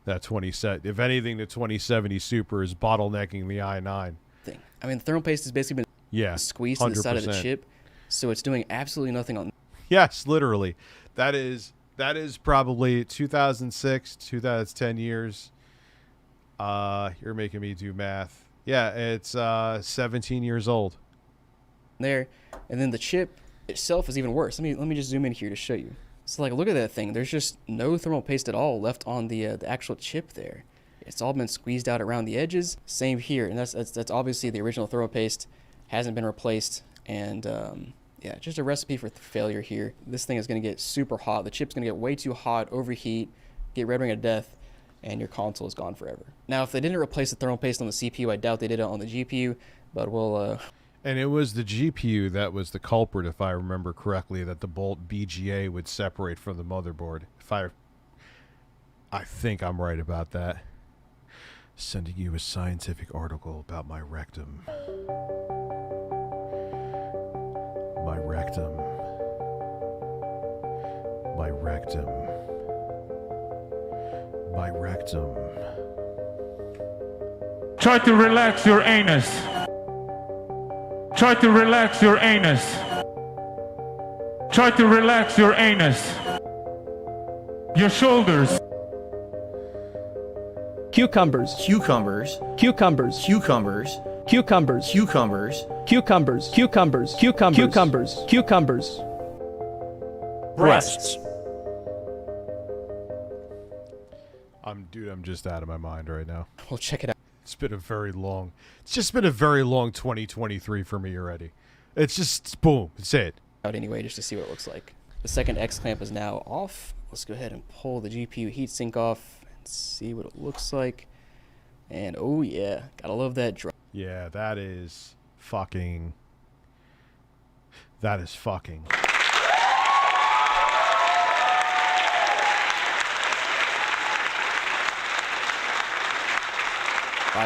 That 2070. If anything, the 2070 Super is bottlenecking the i9. I mean, the thermal paste has basically been squeezed 100%. To the side of the chip, so it's doing absolutely nothing on. Yes, literally. That is probably 2006, 2010 years. You're making me do math. Yeah, it's 17 years old. There, and then the chip itself is even worse. Let me just zoom in here to show you. So like, look at that thing. There's just no thermal paste at all left on the actual chip there. It's all been squeezed out around the edges. Same here, and that's obviously the original thermal paste hasn't been replaced, and yeah, just a recipe for failure here. This thing is going to get super hot. The chip's going to get way too hot, overheat, get red ring of death, and your console is gone forever. Now, if they didn't replace the thermal paste on the CPU, I doubt they did it on the GPU, but we'll... And it was the GPU that was the culprit, if I remember correctly, that the bolt BGA would separate from the motherboard. I think I'm right about that. Sending you a scientific article about my rectum. My rectum. My rectum. My rectum. Try to relax your anus. Try to relax your anus. Try to relax your anus. Your shoulders. Cucumbers. Cucumbers. Cucumbers. Cucumbers. Cucumbers. Cucumbers. Cucumbers. Cucumbers. Cucumbers. Cucumbers. Cucumbers. Breasts. I'm just out of my mind right now. We'll check it out. It's just been a very long 2023 for me already. It's just, boom, that's it. Out anyway, just to see what it looks like. The second X clamp is now off. Let's go ahead and pull the GPU heatsink off and see what it looks like. And oh yeah, gotta love that drop. Yeah, that is fucking.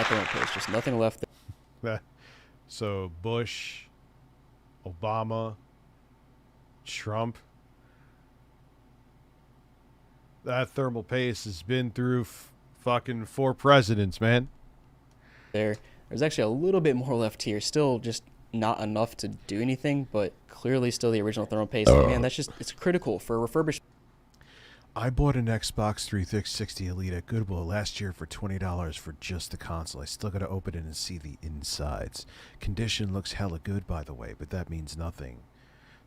Thermal paste, just nothing left there. So Bush, Obama, Trump. That thermal paste has been through fucking 4 presidents, man. There's actually a little bit more left here. Still just not enough to do anything, but clearly still the original thermal paste. Man, it's critical for refurbishment. I bought an Xbox 360 Elite at Goodwill last year for $20 for just the console. I still gotta open it and see the insides. Condition looks hella good, by the way, but that means nothing.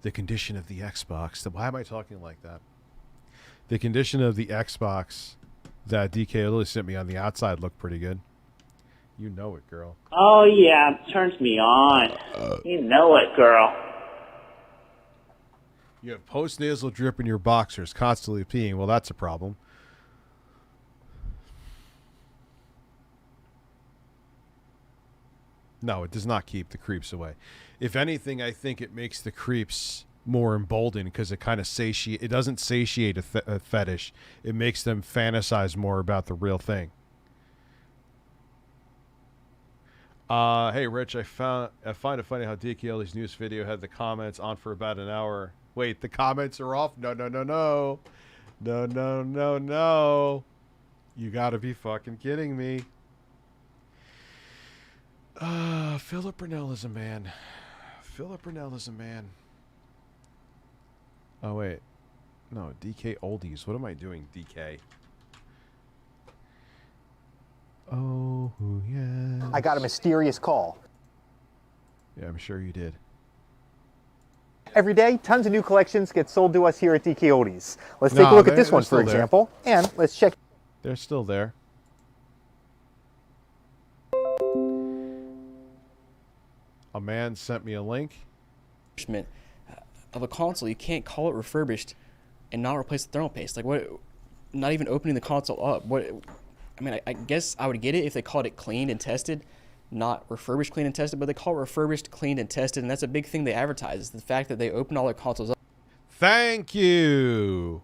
The condition of the Xbox... Why am I talking like that? The condition of the Xbox that DKOldies sent me on the outside looked pretty good. You know it, girl. Oh, yeah, it turns me on. You know it, girl. You have post-nasal drip in your boxers, constantly peeing. Well, that's a problem. No, it does not keep the creeps away. If anything, I think it makes the creeps more emboldened because it kind of it doesn't satiate a fetish. It makes them fantasize more about the real thing. Hey Rich, I find it funny how DKOldies news video had the comments on for about an hour. Wait, the comments are off? No. You gotta be fucking kidding me. Philip Burnell is a man. Oh, wait. No, DKOldies. What am I doing, DK? Oh, yeah. I got a mysterious call. Yeah, I'm sure you did. Every day, tons of new collections get sold to us here at DKOldies. Let's take a look at this one, for example, and let's check. They're still there. A man sent me a link. Of a console, you can't call it refurbished and not replace the thermal paste. Like, what? Not even opening the console up. What? I mean, I guess I would get it if they called it cleaned and tested, not refurbished, cleaned and tested. But they call it refurbished, cleaned and tested, and that's a big thing they advertise. Is the fact that they open all their consoles up. Thank you.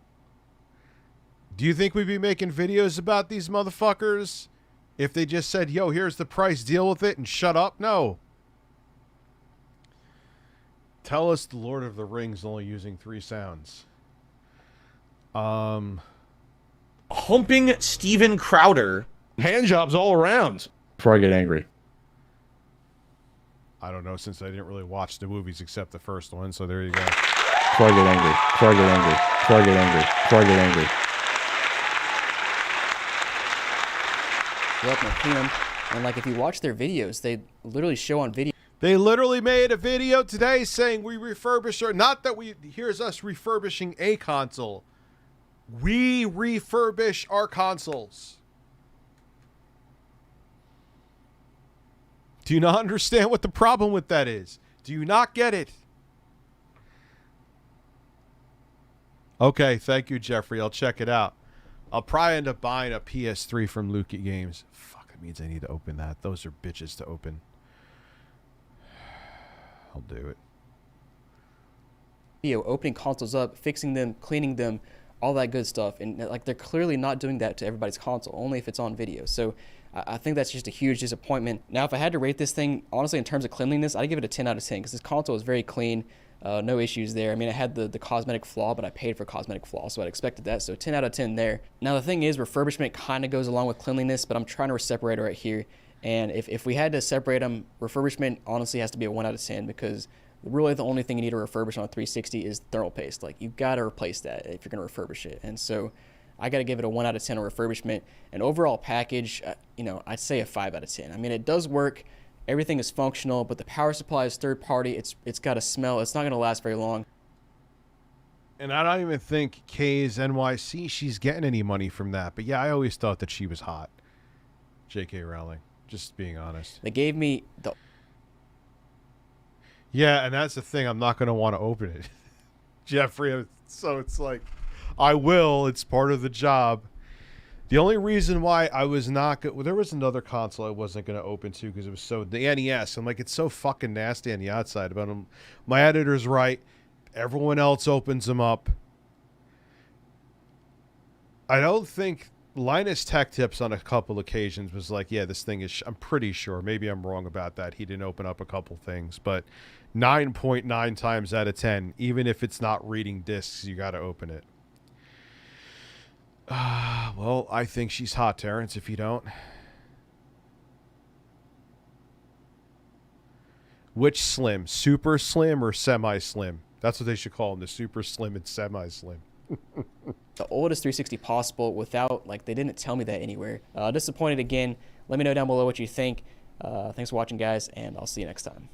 Do you think we'd be making videos about these motherfuckers if they just said, "Yo, here's the price, deal with it," and shut up? No. Tell us the Lord of the Rings only using 3 sounds. Humping Steven Crowder. Hand jobs all around. Before I get angry. I don't know, since I didn't really watch the movies except the first one, so there you go. Before I get angry. Before I get angry. Before I get angry. Before I get angry. And like, if you watch their videos, they literally show on video. They literally made a video today saying we refurbish our, not that we, here's us refurbishing a console. We refurbish our consoles. Do you not understand what the problem with that is? Do you not get it? Okay, thank you, Jeffrey. I'll check it out. I'll probably end up buying a PS3 from Lurker Games. Fuck, it means I need to open that. Those are bitches to open. I'll do it. Opening consoles up, fixing them, cleaning them, all that good stuff. And like, they're clearly not doing that to everybody's console, only if it's on video. So I think that's just a huge disappointment. Now, if I had to rate this thing, honestly, in terms of cleanliness, I'd give it a 10 out of 10 because this console is very clean. No issues there. I mean, it had the cosmetic flaw, but I paid for cosmetic flaw, so I'd expected that. So 10 out of 10 there. Now, the thing is, refurbishment kind of goes along with cleanliness, but I'm trying to separate it right here. And if we had to separate them, refurbishment honestly has to be a 1 out of 10 because really the only thing you need to refurbish on a 360 is thermal paste. Like, you got to replace that if you're going to refurbish it. And so I got to give it a 1 out of 10 on refurbishment. And overall package, you know, I'd say a 5 out of 10. I mean, it does work. Everything is functional, but the power supply is third party. It's got a smell. It's not going to last very long. And I don't even think K's NYC, she's getting any money from that. But yeah, I always thought that she was hot. J.K. Rowling. Just being honest. They gave me the... Yeah, and that's the thing. I'm not going to want to open it. Jeffrey, so it's like, I will. It's part of the job. The only reason why I was not good... Well, there was another console I wasn't going to open to because it was so... The NES. I'm like, it's so fucking nasty on the outside. But my editor's right. Everyone else opens them up. I don't think... Linus Tech Tips on a couple occasions was like, yeah, this thing is... I'm pretty sure. Maybe I'm wrong about that. He didn't open up a couple things. But 9.9 times out of 10, even if it's not reading discs, you got to open it. Well, I think she's hot, Terrence, if you don't. Which slim? Super slim or semi-slim? That's what they should call them, the super slim and semi-slim. The oldest 360 possible without, like, they didn't tell me that anywhere. Disappointed again. Let me know down below what you think. Thanks for watching, guys, and I'll see you next time.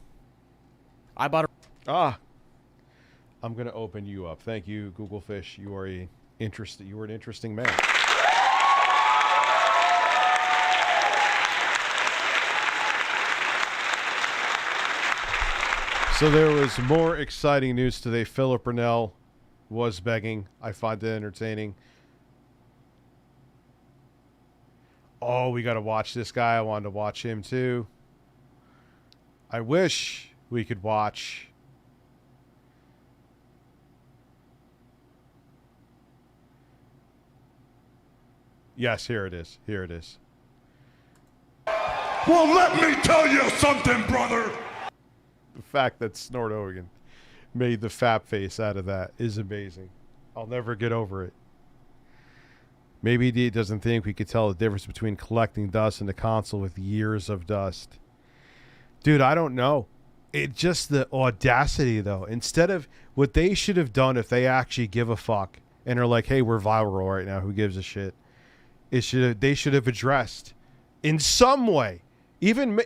I bought a... I'm going to open you up. Thank you, Google Fish. You are an interesting man. So there was more exciting news today. Philip Burnell was begging. I find it entertaining. Oh, we got to watch this guy. I wanted to watch him too. I wish we could watch Yes, here it is. Here it is. Well, let me tell you something, brother. The fact that Snort Hogan made the fap face out of that is amazing. I'll never get over it. Maybe he doesn't think we could tell the difference between collecting dust and a console with years of dust. Dude, I don't know. It just the audacity, though. Instead of what they should have done if they actually give a fuck and are like, hey, we're viral right now, who gives a shit? They should have addressed in some way. Even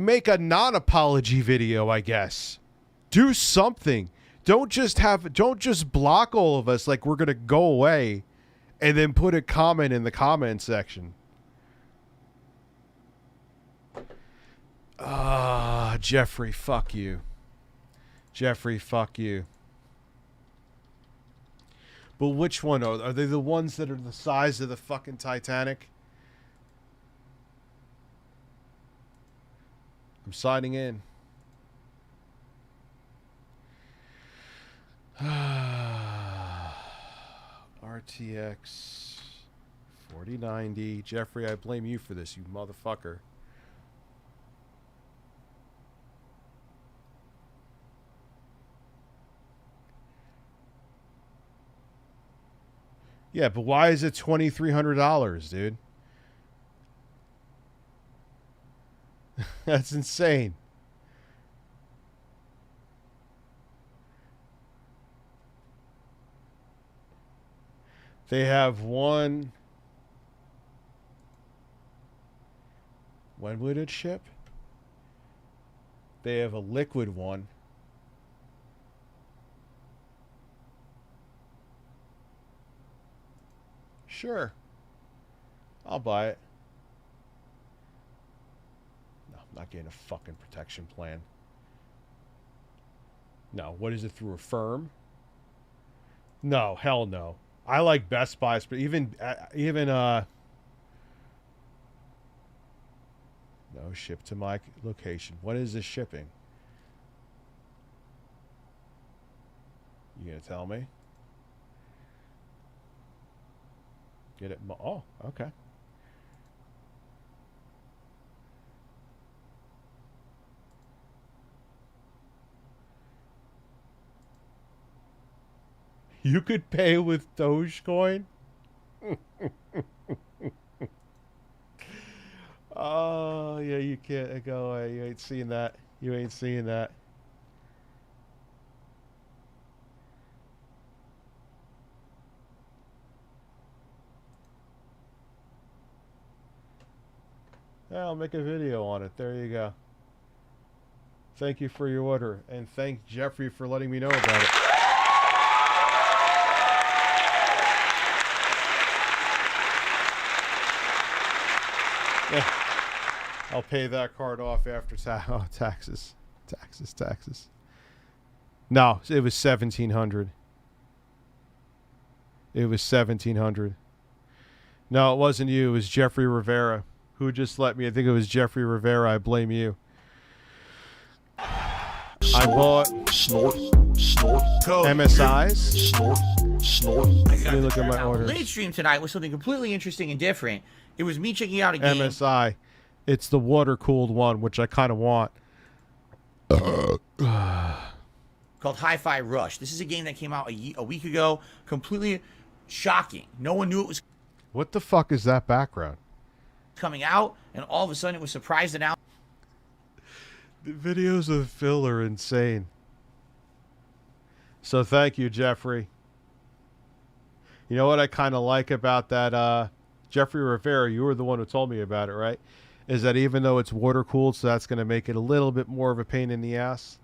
make a non-apology video, I guess. Do something. Don't just block all of us like we're gonna go away and then put a comment in the comment section. Jeffrey, fuck you. Jeffrey, fuck you. But which one are they? The ones that are the size of the fucking Titanic? I'm signing in. RTX 4090. Jeffrey, I blame you for this, you motherfucker. Yeah, but why is it $2,300, dude? That's insane. They have one. When would it ship? They have a liquid one. Sure. I'll buy it. No, I'm not getting a fucking protection plan. No, what is it, through a firm? No, hell no. I like Best Buys, but even no, ship to my location. What is this shipping? You gonna tell me? Get it? Oh, okay. You could pay with Dogecoin? Oh, yeah, you can't go away. You ain't seeing that. You ain't seeing that. Yeah, I'll make a video on it. There you go. Thank you for your order. And thank Jeffrey for letting me know about it. Yeah. I'll pay that card off after taxes. Taxes. No, it was $1,700. It was $1,700. No, it wasn't you. It was Jeffrey Rivera. Who just let me? I think it was Jeffrey Rivera. I blame you. I bought snort MSIs. Snort. Let me look at my orders. Late stream tonight was something completely interesting and different. It was me checking out a game. MSI. It's the water-cooled one, which I kind of want. Called Hi-Fi Rush. This is a game that came out a week ago. Completely shocking. No one knew it was What the fuck is that background? coming out, and all of a sudden it was surprised announced. The videos of Phil are insane. So thank you, Jeffrey. You know what I kind of like about that, Jeffrey Rivera, you were the one who told me about it, right? Is that even though it's water-cooled, so that's going to make it a little bit more of a pain in the ass,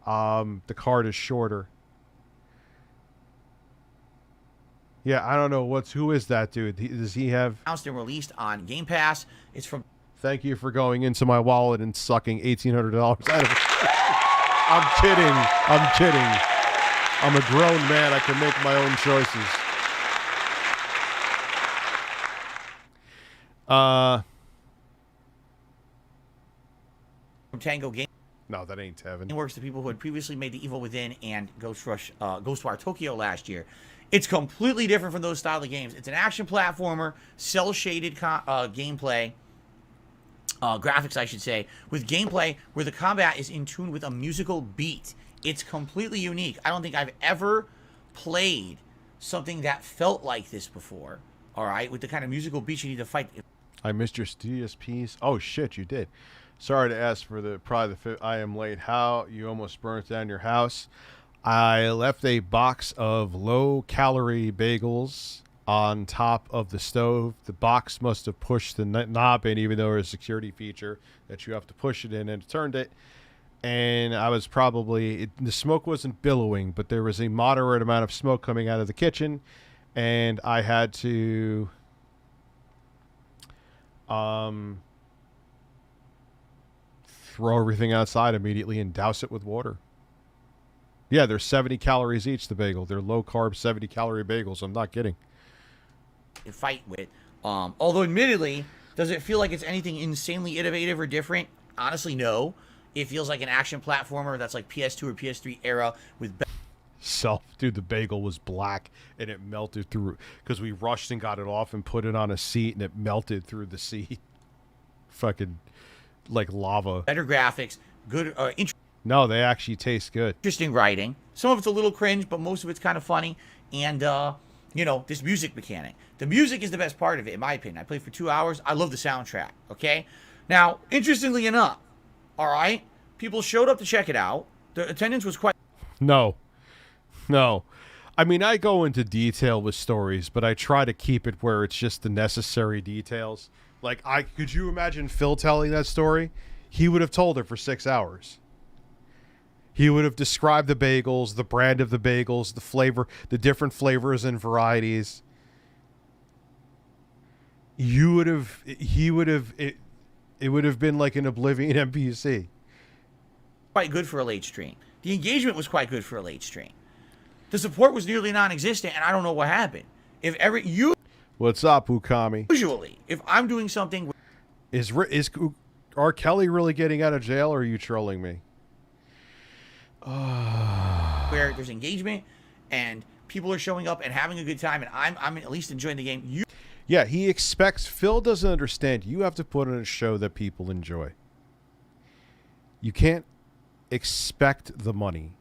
the card is shorter. Yeah, I don't know. Who is that dude? Does he have... Announced and released on Game Pass. It's from... Thank you for going into my wallet and sucking $1,800 out of it. I'm kidding. I'm a grown man. I can make my own choices. From Tango Game. No, that ain't Tevin. It works to people who had previously made The Evil Within and Ghostwire Tokyo last year. It's completely different from those style of games. It's an action platformer, cel-shaded gameplay, graphics, I should say, with gameplay where the combat is in tune with a musical beat. It's completely unique. I don't think I've ever played something that felt like this before. All right, with the kind of musical beats you need to fight. I missed your DSPs. Oh shit, you did. Sorry to ask for I am late. How you almost burnt down your house. I left a box of low-calorie bagels on top of the stove. The box must have pushed the knob in, even though there's a security feature that you have to push it in, and it turned it. And I was probably... the smoke wasn't billowing, but there was a moderate amount of smoke coming out of the kitchen, and I had to... throw everything outside immediately and douse it with water. Yeah, they're 70 calories each, the bagel. They're low-carb, 70-calorie bagels. I'm not kidding. Fight with. Although, admittedly, does it feel like it's anything insanely innovative or different? Honestly, no. It feels like an action platformer that's like PS2 or PS3 era with... Dude, the bagel was black, and it melted through... because we rushed and got it off and put it on a seat, and it melted through the seat. Fucking, like lava. Better graphics, good... No, they actually taste good. Interesting writing. Some of it's a little cringe, but most of it's kind of funny. And, you know, this music mechanic. The music is the best part of it, in my opinion. I played for 2 hours. I love the soundtrack, okay? Now, interestingly enough, all right, people showed up to check it out. The attendance was quite... No. I mean, I go into detail with stories, but I try to keep it where it's just the necessary details. Like, could you imagine Phil telling that story? He would have told it for 6 hours. He would have described the bagels, the brand of the bagels, the flavor, the different flavors and varieties. It would have been like an Oblivion NPC. Quite good for a late stream. The engagement was quite good for a late stream. The support was nearly non-existent, and I don't know what happened. What's up, Ukami? Usually, if I'm doing something... Is R. Kelly really getting out of jail, or are you trolling me? Where there's engagement and people are showing up and having a good time, and I'm at least enjoying the game. Yeah, he expects... Phil doesn't understand. You have to put on a show that people enjoy. You can't expect the money.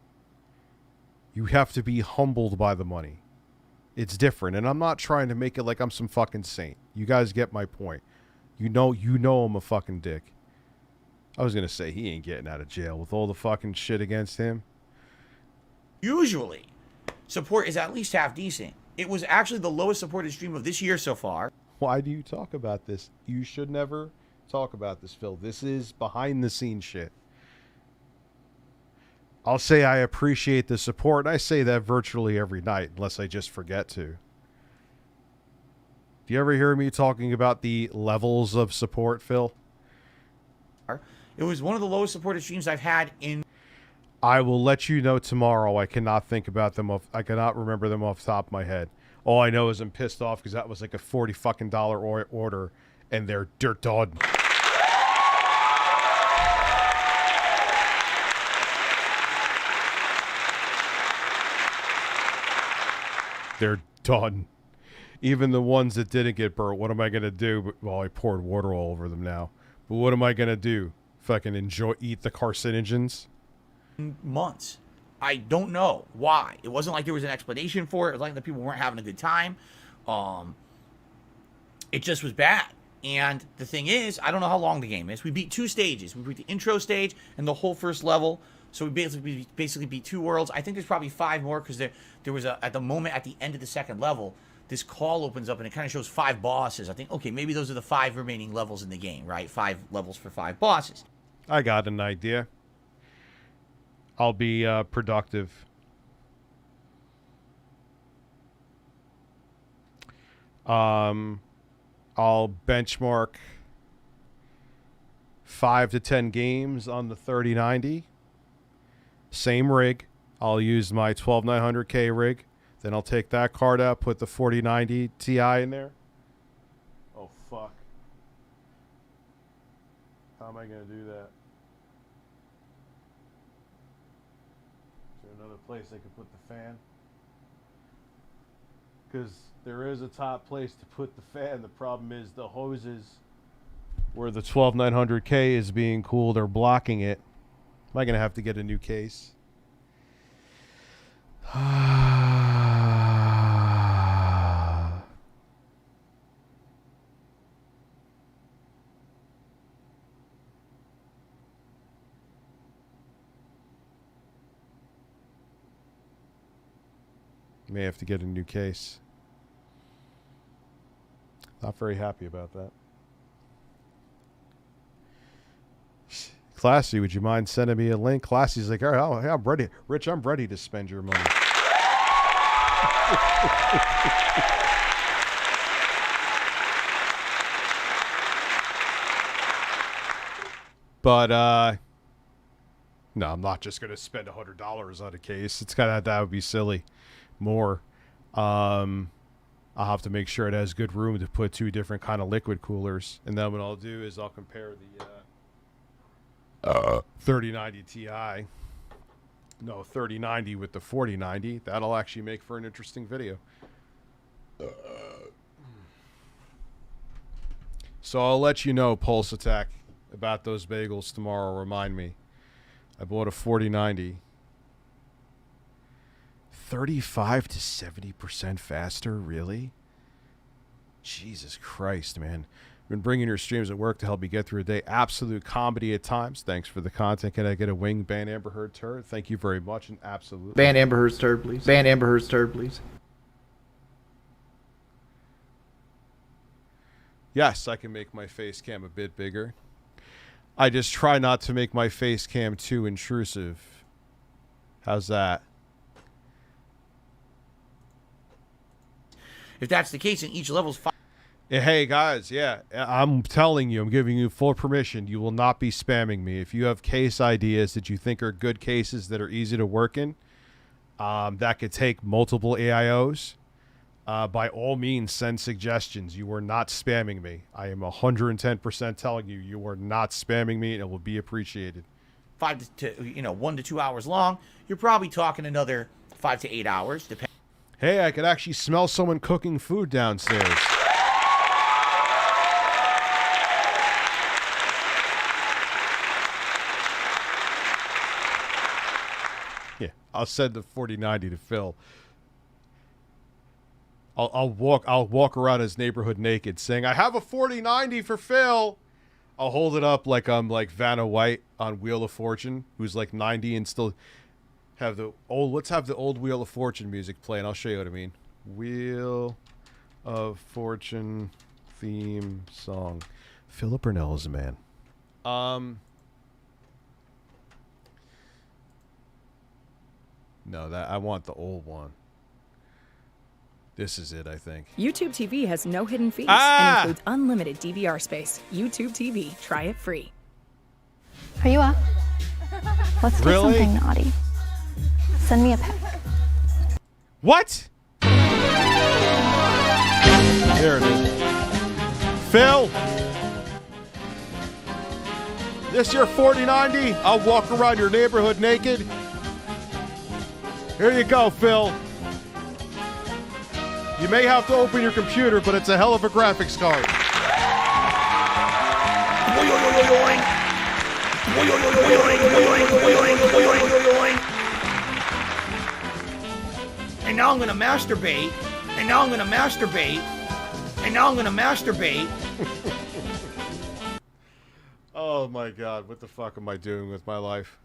You have to be humbled by the money. It's different, and I'm not trying to make it like I'm some fucking saint. You guys get my point. You know I'm a fucking dick. I was going to say he ain't getting out of jail with all the fucking shit against him. Usually, support is at least half decent. It was actually the lowest supported stream of this year so far. Why do you talk about this? You should never talk about this, Phil. This is behind the scenes shit. I'll say I appreciate the support, and I say that virtually every night, unless I just forget to. Do you ever hear me talking about the levels of support, Phil? It was one of the lowest supported streams I've had in... I will let you know tomorrow. I cannot think about them. I cannot remember them off the top of my head. All I know is I'm pissed off because that was like a $40 fucking order, and they're done. They're done. Even the ones that didn't get burnt, what am I going to do? Well, I poured water all over them now. But what am I going to do? Fucking eat the carcinogens? Months. I don't know why. It wasn't like there was an explanation for it. It was like the people weren't having a good time. It just was bad. And the thing is, I don't know how long the game is. We beat 2 stages. We beat the intro stage and the whole first level. So we basically beat 2 worlds. I think there's probably 5 more because there was at the moment at the end of the second level, this call opens up and it kind of shows 5 bosses. I think, okay, maybe those are the 5 remaining levels in the game, right? 5 levels for 5 bosses. I got an idea. I'll be productive. I'll benchmark 5 to 10 games on the 3090. Same rig. I'll use my 12900K rig. Then I'll take that card out, put the 4090 Ti in there. Oh, fuck. How am I going to do that? there another place I could put the fan? Because there is a top place to put the fan. The problem is the hoses where the 12900K is being cooled are blocking it. Am I going to have to get a new case? May have to get a new case. Not very happy about that. Classy, would you mind sending me a link? Classy's like, all right, I'm ready. Rich, I'm ready to spend your money. But, no, I'm not just going to spend $100 on a case. It's kind of, that would be silly. More. I'll have to make sure it has good room to put two different kind of liquid coolers. And then what I'll do is I'll compare the 3090 Ti. No, 3090 with the 4090. That'll actually make for an interesting video. So I'll let you know, Pulse Attack, about those bagels tomorrow. Remind me. I bought a 4090. 35 to 70% faster, really? Jesus Christ, man. Been bringing your streams at work to help me get through a day. Absolute comedy at times. Thanks for the content. Can I get a wing ban Amber Heard turd? Thank you very much, and absolutely. Ban Amber Heard's turd, please. Ban Amber Heard's turd, please. Yes, I can make my face cam a bit bigger. I just try not to make my face cam too intrusive. How's that? If that's the case, in each level's 5. Hey, guys, yeah, I'm telling you, I'm giving you full permission. You will not be spamming me. If you have case ideas that you think are good cases that are easy to work in, that could take multiple AIOs, by all means, send suggestions. You are not spamming me. I am 110% telling you, you are not spamming me, and it will be appreciated. 1 to 2 hours long. You're probably talking another 5 to 8 hours, depending. Hey, I could actually smell someone cooking food downstairs. Yeah, I'll send the 4090 to Phil. I'll walk around his neighborhood naked, saying, "I have a 4090 for Phil." I'll hold it up like I'm like Vanna White on Wheel of Fortune, who's like 90 and still have the old. Let's have the old Wheel of Fortune music play, and I'll show you what I mean. Wheel of Fortune theme song. Philip Burnell is a man. No, that I want the old one. This is it, I think. YouTube TV has no hidden fees and includes unlimited DVR space. YouTube TV, try it free. Are you up? Let's do something naughty. Send me a pic. What? There it is. Phil! This your 4090? I'll walk around your neighborhood naked. Here you go, Phil. You may have to open your computer, but it's a hell of a graphics card. And now I'm gonna masturbate. And now I'm gonna masturbate. And now I'm gonna masturbate. Oh my God, what the fuck am I doing with my life?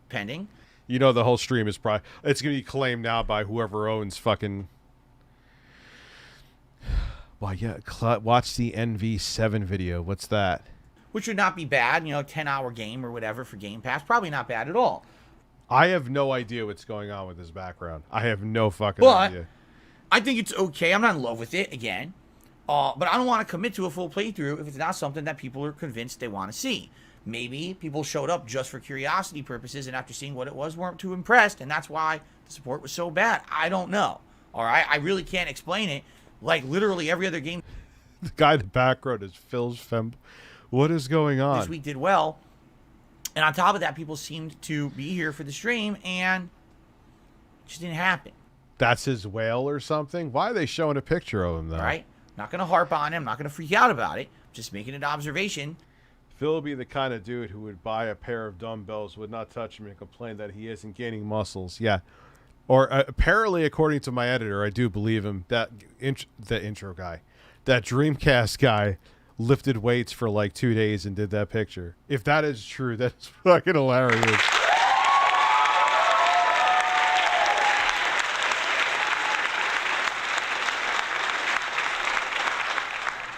Pending. You know the whole stream is probably... It's going to be claimed now by whoever owns fucking... Well, yeah, watch the NV7 video. What's that? Which would not be bad, 10-hour game or whatever for Game Pass. Probably not bad at all. I have no idea what's going on with this background. I have no fucking idea. I think it's okay. I'm not in love with it, again. But I don't want to commit to a full playthrough if it's not something that people are convinced they want to see. Maybe people showed up just for curiosity purposes, and after seeing what it was, weren't too impressed, and that's why the support was so bad. I don't know. All right? I really can't explain it. Like, literally every other game... The guy in the background is Phil's Fem... What is going on? This week did well, And on top of that, people seemed to be here for the stream, and it just didn't happen. That's his whale or something? Why are they showing a picture of him, though? All right? Not going to harp on him. Not going to freak out about it. Just making an observation. Phil would be the kind of dude who would buy a pair of dumbbells, would not touch him, and complain that he isn't gaining muscles. Yeah. Or apparently, according to my editor, I do believe him, that the intro guy, that Dreamcast guy, lifted weights for like 2 days and did that picture. If that is true, that's fucking hilarious.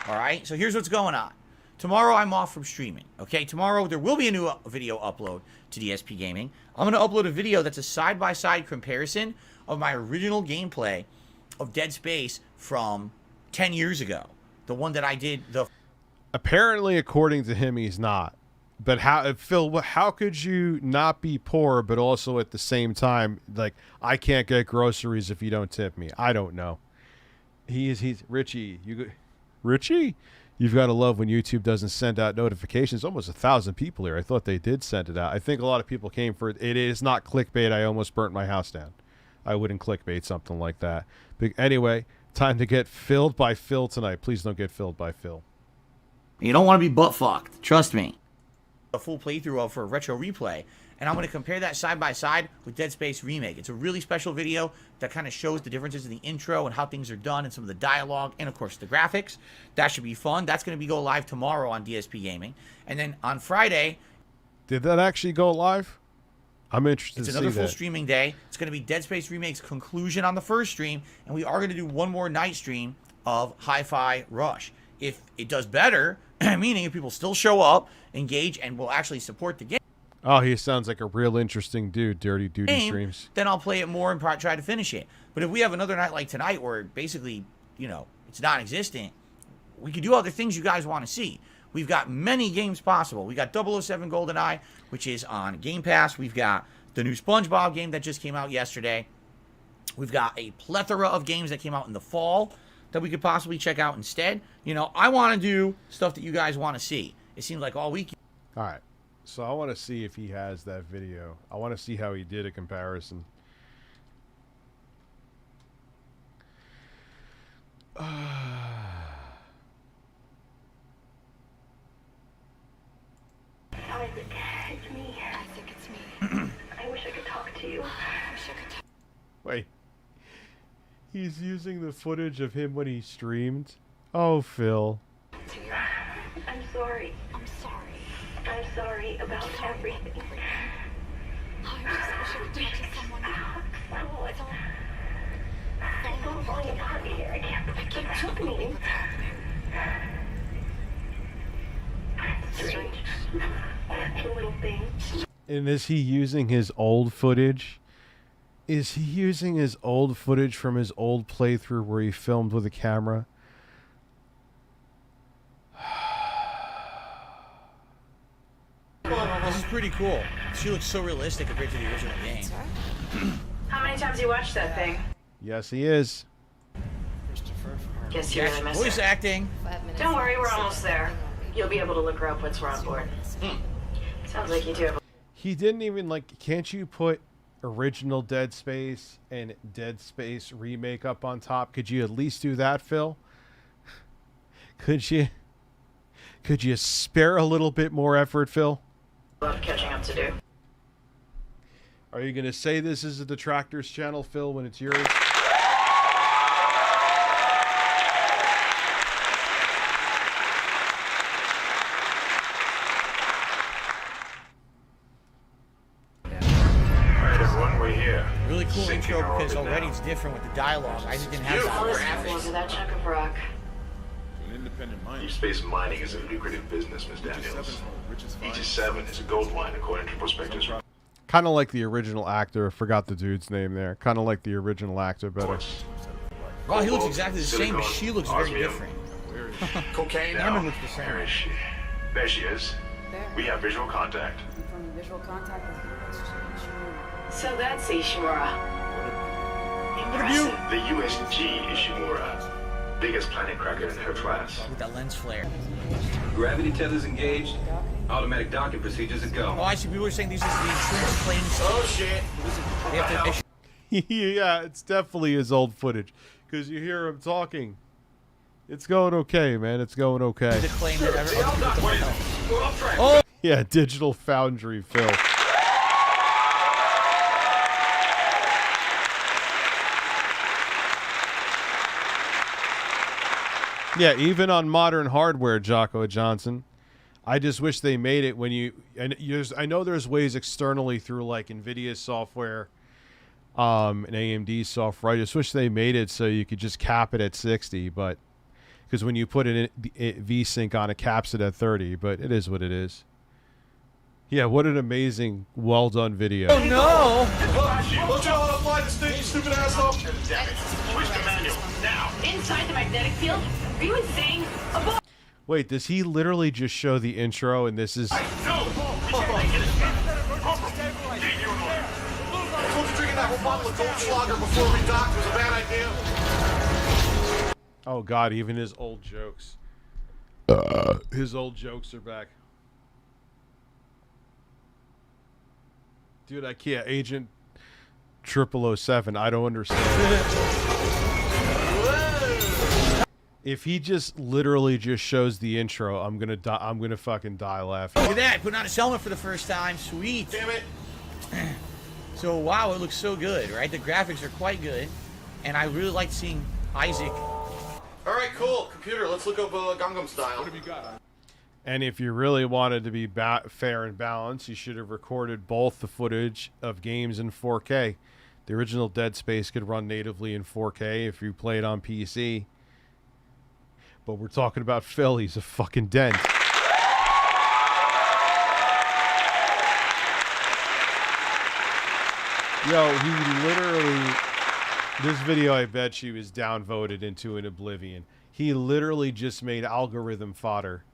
All right, so here's what's going on. Tomorrow I'm off from streaming, okay? Tomorrow there will be a new video upload to DSP Gaming. I'm going to upload a video that's a side-by-side comparison of my original gameplay of Dead Space from 10 years ago. The one that I did the... Apparently, according to him, he's not. But how, Phil, how could you not be poor, but also at the same time, like, I can't get groceries if you don't tip me? I don't know. He's Richie. Richie? You've got to love when YouTube doesn't send out notifications. Almost 1,000 people here. I thought they did send it out. I think a lot of people came for it. It is not clickbait. I almost burnt my house down. I wouldn't clickbait something like that. But anyway, time to get filled by Phil tonight. Please don't get filled by Phil. You don't want to be butt fucked. Trust me. A full playthrough of for a retro replay, and I'm going to compare that side by side with Dead Space Remake. It's a really special video that kind of shows the differences in the intro and how things are done and some of the dialogue and of course the graphics. That should be fun. That's going to go live tomorrow on DSP Gaming, and then on Friday. Did that actually go live? I'm interested to see that. It's another full streaming day. It's going to be Dead Space Remake's conclusion on the first stream, and we are going to do one more night stream of Hi-Fi Rush. If it does better, meaning if people still show up, engage, and will actually support the game. Oh, he sounds like a real interesting dude, Dirty Duty streams. Then I'll play it more and try to finish it. But if we have another night like tonight where basically, you know, it's non-existent, we could do other things you guys want to see. We've got many games possible. We got 007 GoldenEye, which is on Game Pass. We've got the new SpongeBob game that just came out yesterday. We've got a plethora of games that came out in the fall that we could possibly check out instead. You know, I want to do stuff that you guys want to see. It seems like all week. All right. So I want to see if he has that video. I want to see how he did a comparison. How is it? It's me. I think it's me. I wish I could talk to you. I wish I could talk. Wait. He's using the footage of him when he streamed? Oh, Phil. I'm sorry. I'm sorry. I'm sorry about everything. I just wish I could talk to someone. I'm so falling apart here. I can't tell me what's happening. Strange. The little things. And is he using his old footage? Is he using his old footage from his old playthrough where he filmed with a camera? This is pretty cool. She looks so realistic compared to the original game. How many times you watched that thing? Yes, he is. Guess you really missed Voice it. acting. Don't worry, we're almost there. You'll be able to look her up once we're on board. Sounds like you do have a... He didn't even, like, can't you put original Dead Space and Dead Space Remake up on top? Could you at least do that, Phil? Could you spare a little bit more effort, Phil? A lot of catching up to do. Are you going to say this is a Detractors channel, Phil, when it's yours? Really cool intro because already it's different with the dialogue. I just didn't have that. Look at that chunk of rock. Deep space mining is a lucrative business, Ms. Daniels. Aegis 7 is a gold mine according to prospectors. Kind of like the original actor. I forgot the dude's name there. Kind of like the original actor better. Well, he looks exactly the same, but she looks very different. Cocaine Norman looks the same. Where is she? There she is. We have visual contact. Visual contact with so that's Ishimura. Impressive. The USG Ishimura. Biggest planet cracker in her class. With that lens flare. Gravity tethers engaged. Automatic docking procedures a go. Oh, I see. People are saying these are the insurance claims. Oh shit! They have to issue. Yeah, it's definitely his old footage because you hear him talking. It's going okay, man. It's going okay. The claim that ever. Oh, yeah, Digital Foundry Phil. Yeah, even on modern hardware, Jocko Johnson. I just wish they made it when you. And I know there's ways externally through like NVIDIA software, and AMD software. I just wish they made it so you could just cap it at 60, but because when you put it in VSync on, it caps it at 30. But it is what it is. Yeah, what an amazing, well done video. Oh no! Don't you want to fly this thing, you stupid asshole? Damn it. Switch to manual, now. Inside the magnetic field? Are you insane? Wait, does he literally just show the intro and this is... No! Drinking that whole bottle of Goldschlager before we docked was a bad idea. Oh god, even his old jokes. His old jokes are back. Dude, I can't. Agent 0007, I don't understand. If he just literally just shows the intro, I'm gonna die. I'm gonna fucking die laughing. Look at that! Putting on his helmet for the first time. Sweet. Damn it! So wow, it looks so good, right? The graphics are quite good, and I really like seeing Isaac. All right, cool. Computer, let's look up Gangnam Style. What have you got? And if you really wanted to be fair and balanced, you should have recorded both the footage of games in 4K. The original Dead Space could run natively in 4K if you play it on PC. But we're talking about Phil. He's a fucking dent. Yo, he literally... This video, I bet she was downvoted into an oblivion. He literally just made algorithm fodder.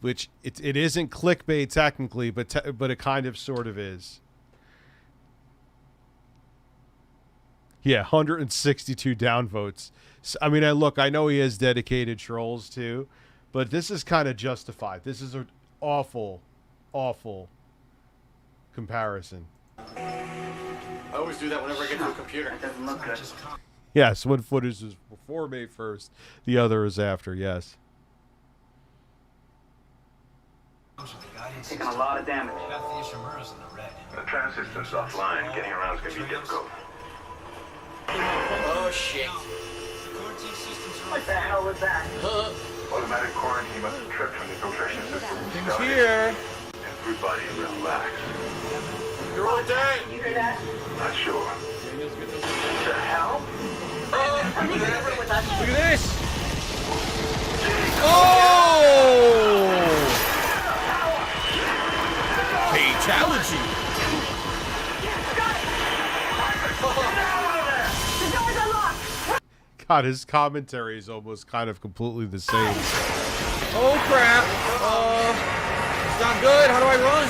Which, it isn't clickbait technically, but it kind of sort of is. Yeah, 162 downvotes. So, I mean, I know he has dedicated trolls too, but this is kind of justified. This is an awful, awful comparison. I always do that whenever I get to a computer. It doesn't look good. Yes, one footage is before May 1st, the other is after, yes. Taking a lot of damage. The transistor's offline. Getting around is going to be difficult. Oh shit. What the hell was that? Automatic quarantine must have tripped from the filtration system. Things here. Everybody relax. You're all dead. You hear that? Not sure. What the hell? Look at this. Oh! Fatality. God, his commentary is almost kind of completely the same. Oh crap. It's not good. How do I run?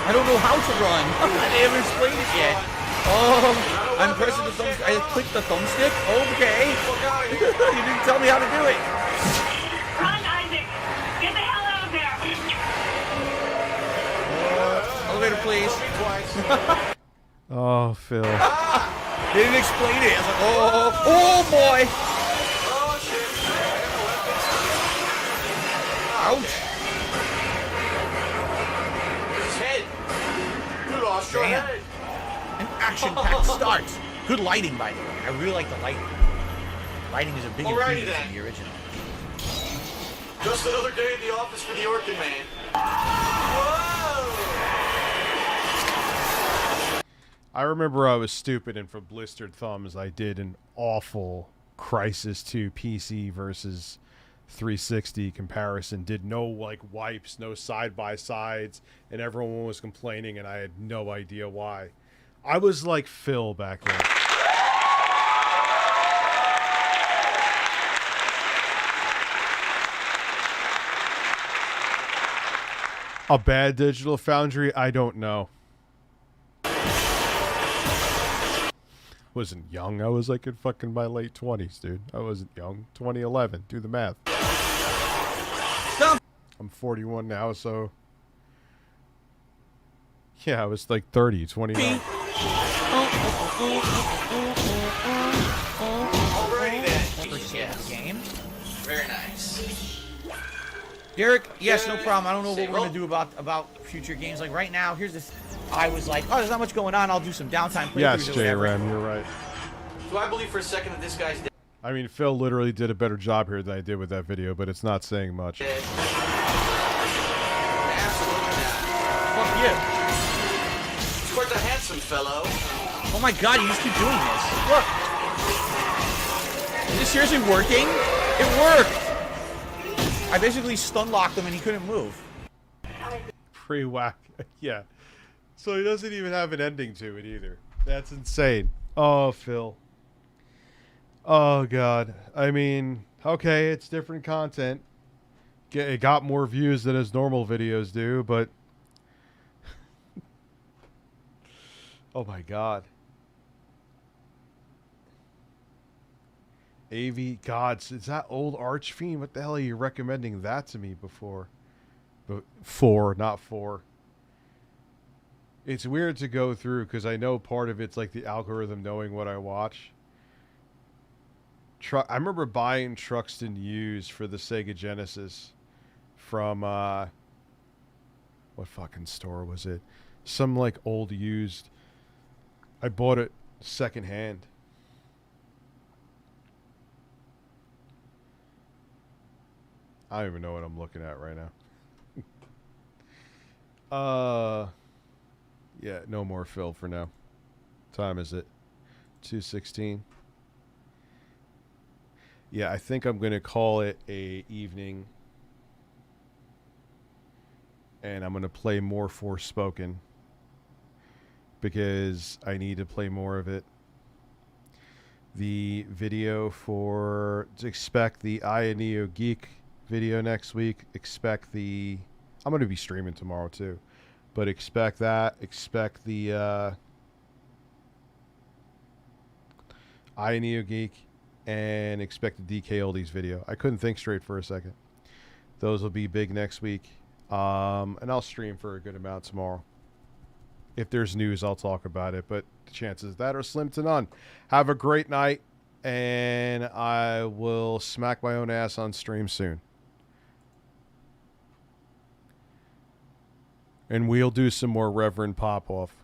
I don't know how to run. They haven't explained it yet. I'm pressing the thumbstick. I clicked the thumbstick. Okay. You didn't tell me how to do it. Run, Isaac! Get the hell out of there! Elevator, please. Oh, Phil. They didn't explain it. I was like, oh boy. Oh, shit. Ouch. His head. You lost your head. An action-packed start. Good lighting, by the way. I really like the lighting. Lighting is a big improvement from the original. Just another day in the office for the Orkin Man. Whoa! I remember I was stupid and from blistered thumbs I did an awful Crysis 2 PC versus 360 comparison. Did no like wipes, no side-by-sides, and everyone was complaining and I had no idea why. I was like Phil back then. A bad Digital Foundry? I don't know. Wasn't young. I was like in fucking my late 20s, dude. I wasn't young. 2011. Do the math. I'm 41 now, so Yeah, I was like 30, 29. Alrighty then. Yes. Game. Very nice. Derek, yes, no problem. I don't know what we're gonna do about future games. Like right now, here's this. I was like, oh, there's not much going on. I'll do some downtime playthroughs. Yes, or whatever. JRM, you're right. Do I believe for a second that this guy's dead? I mean, Phil literally did a better job here than I did with that video, but it's not saying much. Absolutely not. Fuck you. Quite a handsome fellow. Oh my god, you just keep doing this. Look. Is this seriously working? It worked. I basically stun locked him and he couldn't move. Pre-whack. Yeah. So he doesn't even have an ending to it either. That's insane. Oh, Phil. Oh, God. I mean, okay, it's different content. It got more views than his normal videos do, but... oh, my God. AV Gods. Is that old Archfiend? What the hell are you recommending that to me before? For, not for. It's weird to go through because I know part of it's like the algorithm knowing what I watch. I remember buying Truxton used for the Sega Genesis from, what fucking store was it? Some like old used. I bought it secondhand. I don't even know what I'm looking at right now. Yeah, no more Phil for now. Time is it? 2:16. Yeah, I think I'm gonna call it a evening, and I'm gonna play more Forespoken because I need to play more of it. The video for expect the I and Neo Geek video next week. Expect the I'm gonna be streaming tomorrow too. But expect that. Expect the I Neo Geek and expect the DKOldies video. I couldn't think straight for a second. Those will be big next week. And I'll stream for a good amount tomorrow. If there's news, I'll talk about it. But the chances of that are slim to none. Have a great night. And I will smack my own ass on stream soon. And we'll do some more Reverend Pop-Off.